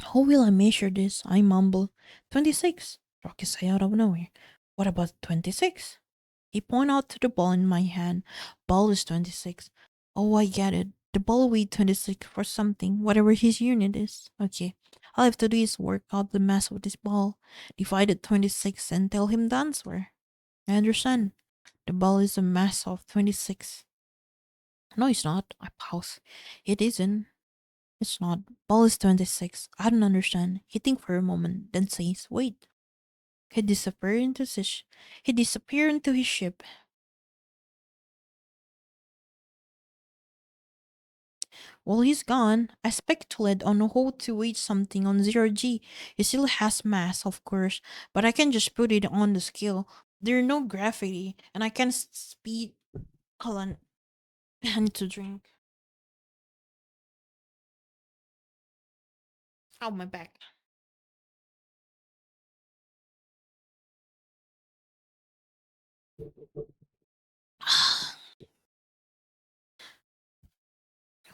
How will I measure this? I mumble. 26. Rocky say out of nowhere. What about 26? He pointed out to the ball in my hand. Ball is 26. Oh, I get it. The ball weighed 26 for something, whatever his unit is. Okay. All I have to do is work out the mass of this ball, divide it 26, and tell him the answer. I understand. The ball is a mass of 26. No, it's not. I pause. It isn't. It's not. Ball is 26. I don't understand. He thinks for a moment, then says, wait. He disappeared into his ship. While he's gone, I speculate on how to weight something on 0G. It still has mass, of course, but I can just put it on the scale. There's no gravity, and I can speed. Hold on. I need to drink. Oh, my back.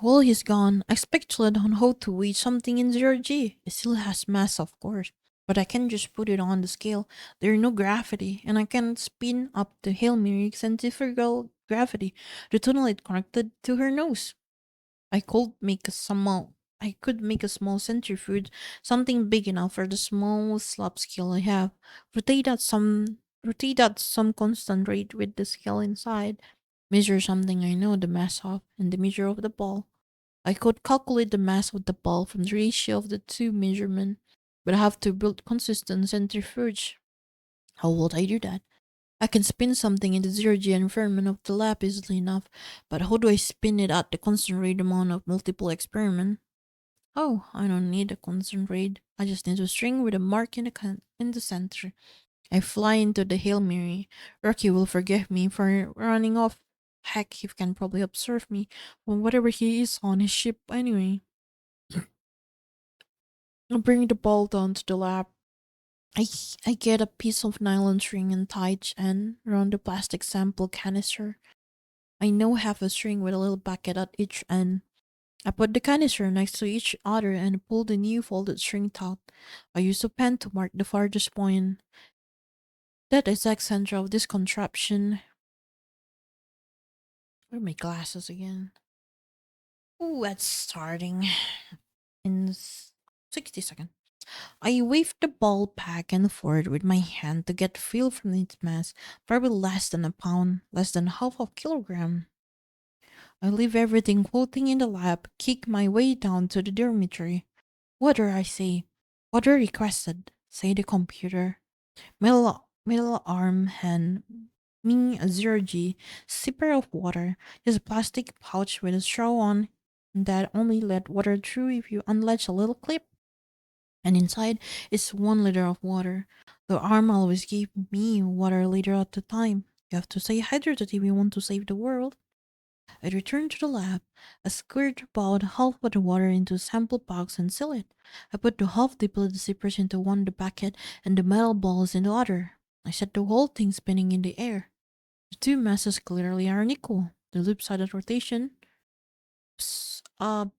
While he's gone, I speculate on how to weight something in 0G. It still has mass, of course, but I can just put it on the scale. There's no gravity, and I can spin up the Hail Mary centrifugal gravity to tunnel it connected to her nose. I could make a small I could make a small centrifuge, something big enough for the small slab scale I have. Rotate at some constant rate with the scale inside. Measure something I know the mass of and the measure of the ball. I could calculate the mass of the ball from the ratio of the two measurements, but I have to build consistent centrifuge. How would I do that? I can spin something in the zero-G environment of the lab easily enough, but how do I spin it at the constant rate amount of multiple experiments? Oh, I don't need a constant rate. I just need a string with a mark in the center. I fly into the Hail Mary. Rocky will forgive me for running off. Heck, he can probably observe me on whatever he is on his ship anyway. I bring the ball down to the lab. I, I get a piece of nylon string and tie each end around the plastic sample canister. I now have a string with a little bucket at each end. I put the canister next to each other and pull the new folded string taut. I use a pen to mark the farthest point. That exact center of this contraption. Where are my glasses again? Ooh, that's starting in 60 seconds. I wave the ball back and forth with my hand to get feel from its mass, probably less than a pound, less than half a kilogram. I leave everything floating in the lab, kick my way down to the dormitory. Water, I say. Water requested, say the computer. Middle arm hand, me a zero G, sipper of water, just a plastic pouch with a straw on that only let water through if you unlatch a little clip. And inside is 1 liter of water. The arm always gave me 1 liter at a time. You have to stay hydrated if you want to save the world. I returned to the lab. I squirt about half of the water into a sample box and seal it. I put the half depleted zippers into one the bucket and the metal balls in the other. I set the whole thing spinning in the air. The two masses clearly aren't equal. The loop-sided rotation. I'm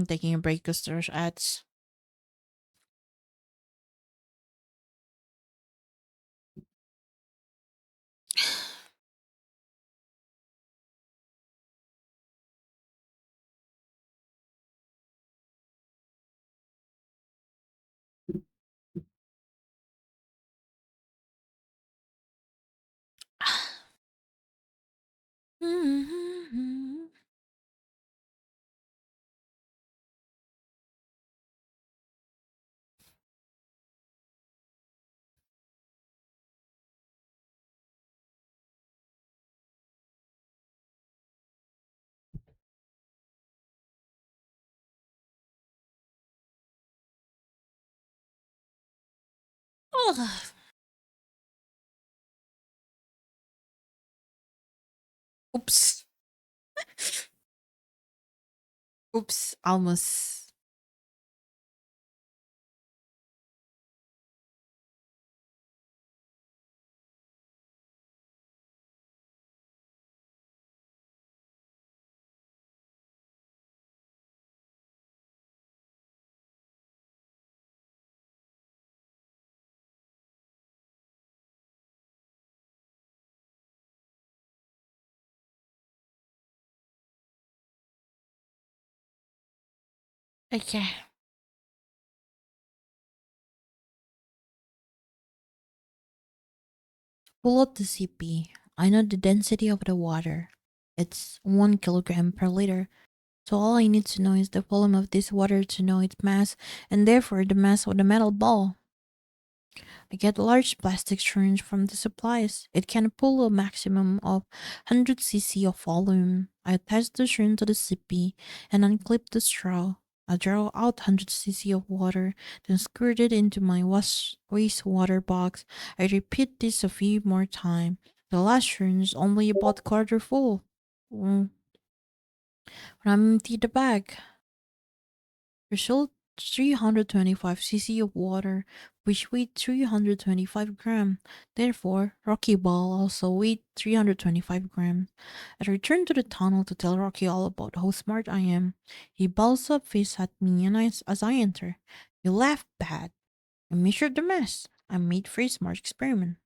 taking a break because there's ads. Ugh. Oops. Oops. Almost. Okay. Pull up the CP. I know the density of the water. It's 1 kilogram per liter. So all I need to know is the volume of this water to know its mass and therefore the mass of the metal ball. I get large plastic syringe from the supplies. It can pull a maximum of 100 cc of volume. I attach the syringe to the sippy and unclip the straw. I draw out 100 cc of water, then squirt it into my wastewater box. I repeat this a few more times. The last syringe is only about quarter full. When I empty the bag, result 325 cc of water, which weighed 325 grams. Therefore, Rocky Ball also weighed 325 grams. I returned to the tunnel to tell Rocky all about how smart I am. He bows up face at me and as I enter. You laugh bad. I measured the mass. I made very smart experiment.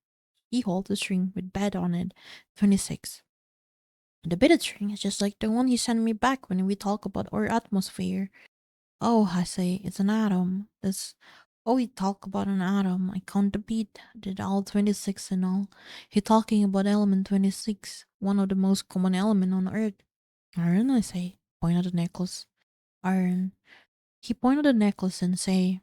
He holds the string with bed on it, 26. The bitted string is just like the one he sent me back when we talk about our atmosphere. Oh, I say, it's an atom. It's oh, we talk about an atom. I count the beat, did all 26 and all. He talking about element 26, one of the most common element on Earth. Iron, I say. point at the necklace. Iron. He point at the necklace and say,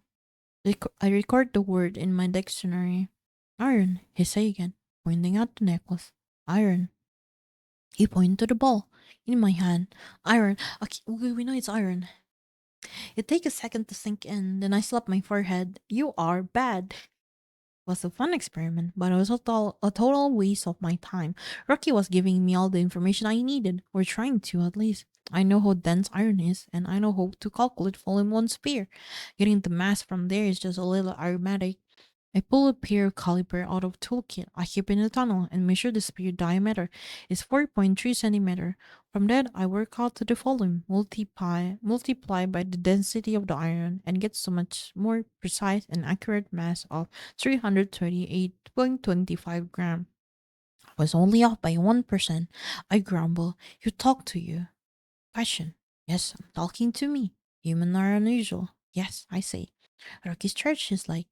I record the word in my dictionary. Iron, he say again, pointing at the necklace. Iron. He point to the ball in my hand. Iron. Okay, we know it's iron. It take a second to sink in, then I slap my forehead. You are bad. Was a fun experiment, but it was a total waste of my time. Rocky was giving me all the information I needed, or trying to at least. I know how dense iron is, and I know how to calculate volume one sphere. Getting the mass from there is just a little arithmetic. I pull a pair of caliper out of toolkit. I keep it in the tunnel and measure the spear diameter. It's 4.3 centimeter. From that, I work out to the volume, multiply by the density of the iron, and get so much more precise and accurate mass of 338.25 gram. I was only off by 1%. I grumble. You talk to you. Question. Yes, I'm talking to me. Human are unusual. Yes, I say. Rocky's church is like,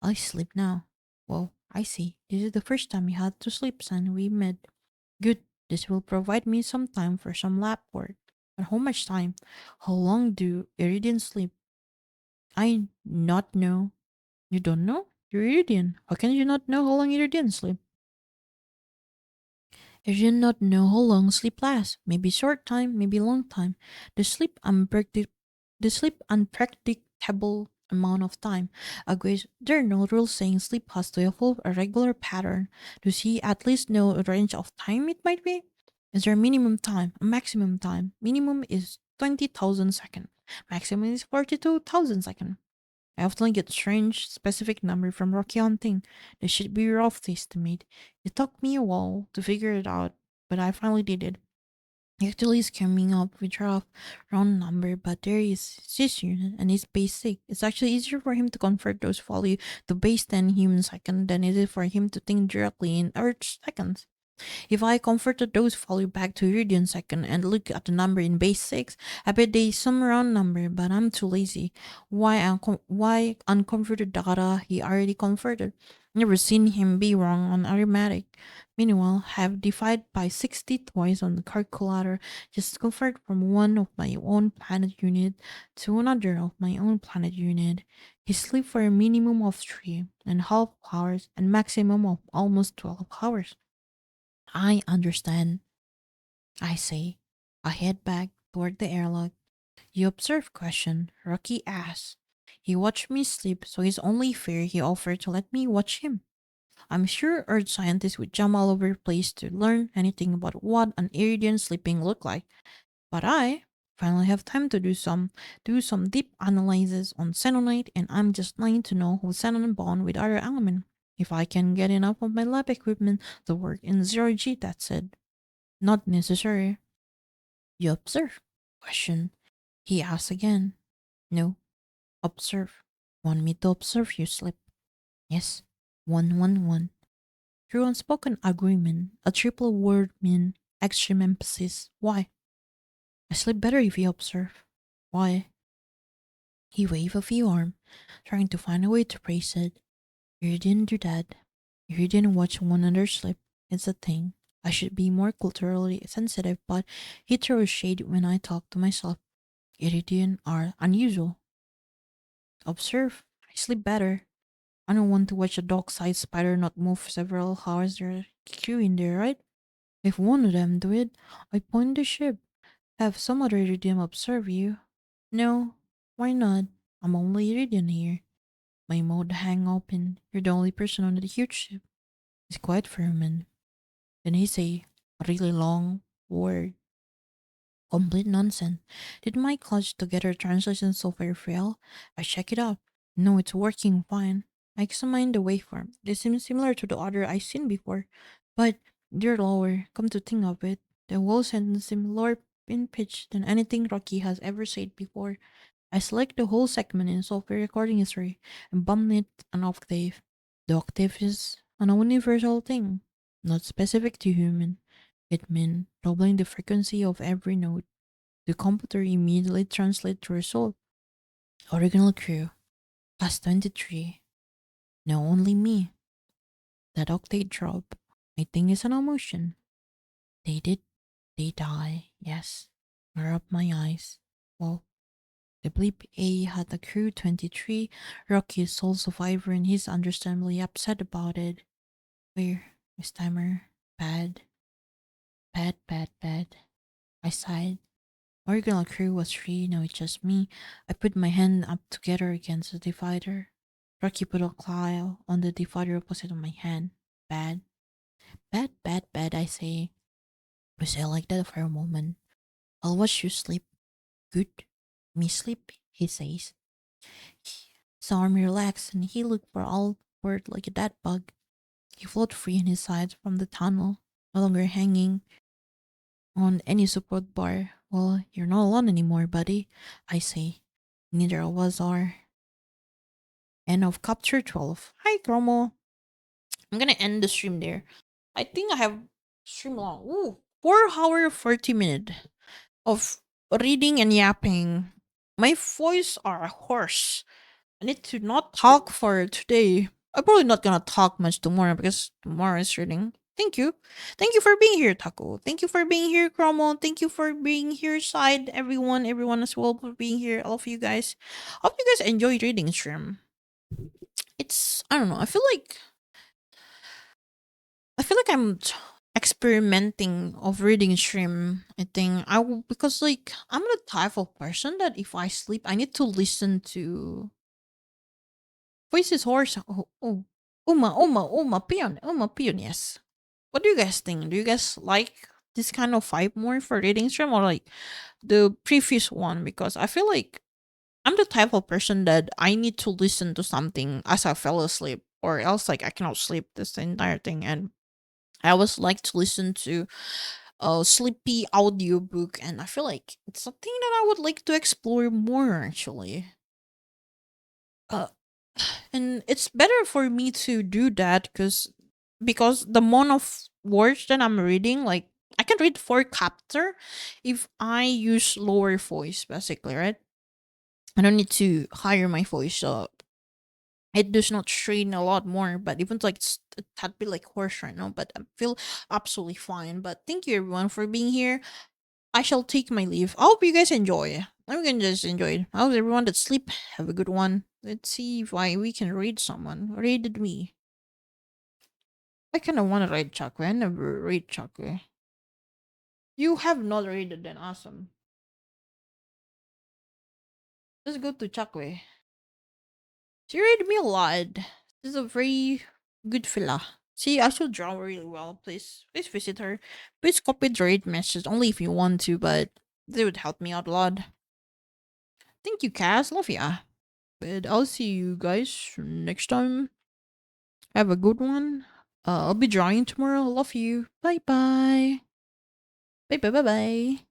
I sleep now. Well, I see. This is the first time you had to sleep since we met. Good. This will provide me some time for some lab work. But how much time? How long do Iridian sleep? I not know. You don't know? You're Iridian. How can you not know how long Iridian sleep? I did not know how long sleep lasts. Maybe short time, maybe long time. The sleep unpredictable amount of time. Agrees there are no rules saying sleep has to evolve a regular pattern. Does he at least know a range of time it might be? Is there a minimum time, a maximum time? Minimum is 20,000 seconds. Maximum is 42,000 seconds. I often get strange, specific number from Rocky Hunting. They should be rough to estimate. It took me a while to figure it out, but I finally did it. Actually, is coming up with rough round number, but there is this unit and it's basic. It's actually easier for him to convert those value to base 10 human second than it is for him to think directly in Earth seconds. If I converted those value back to Iridian second and look at the number in base 6, I bet they some round number, but I'm too lazy. Why unconverted data he already converted? Never seen him be wrong on arithmetic. Meanwhile, have divided by 60 twice on the calculator just to convert from one of my own planet unit to another of my own planet unit. He sleep for a minimum of 3.5 hours and maximum of almost 12 hours. I understand, I say. I head back toward the airlock. You observe question, Rocky asks. He watched me sleep, so it's only fair he offered to let me watch him. I'm sure Earth scientists would jump all over the place to learn anything about what an Iridian sleeping looked like. But I finally have time to do some deep analysis on xenonite, and I'm just dying to know how xenon bond with other element. If I can get enough of my lab equipment to work in zero G, that's it. Not necessary. You observe. Question. He asks again. No. Observe. Want me to observe you sleep? Yes. 111. Through unspoken agreement, a triple word mean extreme emphasis. Why? I sleep better if you observe. Why? He waved a few arm, trying to find a way to praise it. You didn't do that. You didn't watch one another sleep. It's a thing. I should be more culturally sensitive, but he throws shade when I talk to myself. Iridian are unusual. Observe. I sleep better. I don't want to watch a dog-sized spider not move for several hours. They're queue in there, right? If one of them do it, I point the ship. Have some other Iridian observe you. No, why not? I'm only Iridian here. My mode hang open. You're the only person on the huge ship. It's quite firm. Then he say a really long word. Complete nonsense. Did my clutch together translation software fail? I check it out. No, it's working fine. I examine the waveform. They seem similar to the other I've seen before, but they're lower. Come to think of it, the whole sentence seems lower in pitch than anything Rocky has ever said before. I select the whole segment in software recording history and bump it an octave. The octave is an universal thing, not specific to human. It means doubling the frequency of every note. The computer immediately translates the result. Original crew, plus 23. Now only me. That octave drop, I think is an emotion. They did, they die, yes. I rub my eyes. Well, the Bleep A had a crew 23. Rocky is sole survivor and he's understandably upset about it. Where, Miss Timer? Bad. Bad, bad, bad. I sighed. Original crew was free, now it's just me. I put my hand up together against the divider. Rocky put a claw on the divider opposite of my hand. Bad. Bad, bad, bad, I say. We say like that for a moment. I'll watch you sleep. Good. Me sleep, he says. His arm relaxed and he looked for all word like a dead bug. He floated free in his sides from the tunnel, no longer hanging on any support bar. Well, you're not alone anymore, buddy, I say. Neither of us are. End of chapter 12. Hi, Chromo. I'm gonna end the stream there. I think I have stream long. Ooh, 4 hour 40 minute of reading and yapping. My voice are hoarse. I need to not talk for today. I'm probably not gonna talk much tomorrow because tomorrow is reading. Thank you. Thank you for being here, Taco. Thank you for being here, Chromo. Thank you for being here, Side. Everyone as well for being here. All of you guys. Hope you guys enjoy reading stream. It's I don't know. I feel like experimenting of reading stream. I think I will because like I'm the type of person that if I sleep, I need to listen to voices horse. Oh, Uma, Pion, yes. What do you guys think? Do you guys like this kind of vibe more for reading stream or like the previous one? Because I feel like I'm the type of person that I need to listen to something as I fell asleep, or else like I cannot sleep this entire thing. And I always like to listen to a sleepy audiobook, and I feel like it's something that I would like to explore more actually. Uh, and it's better for me to do that because the amount of words that I'm reading, like I can read 4 chapter if I use lower voice, basically, right? I don't need to higher my voice, so it does not strain a lot more. But even like it's a tad bit like hoarse right now, but I feel absolutely fine. But thank you everyone for being here. I shall take my leave. I hope you guys enjoy. I'm gonna just enjoy it. I hope everyone that sleep have a good one. Let's see why we can read someone. Rated me. I kinda wanna read Chakwe. I never read Chakwe. You have not read it then awesome. Let's go to Chakwe. She read me a lot. She's a very good fella. She actually draw really well. Please visit her. Please copy the read message only if you want to, but they would help me out a lot. Thank you, Cass. Love ya. But I'll see you guys next time. Have a good one. I'll be drawing tomorrow. Love you. Bye bye. Bye bye bye bye.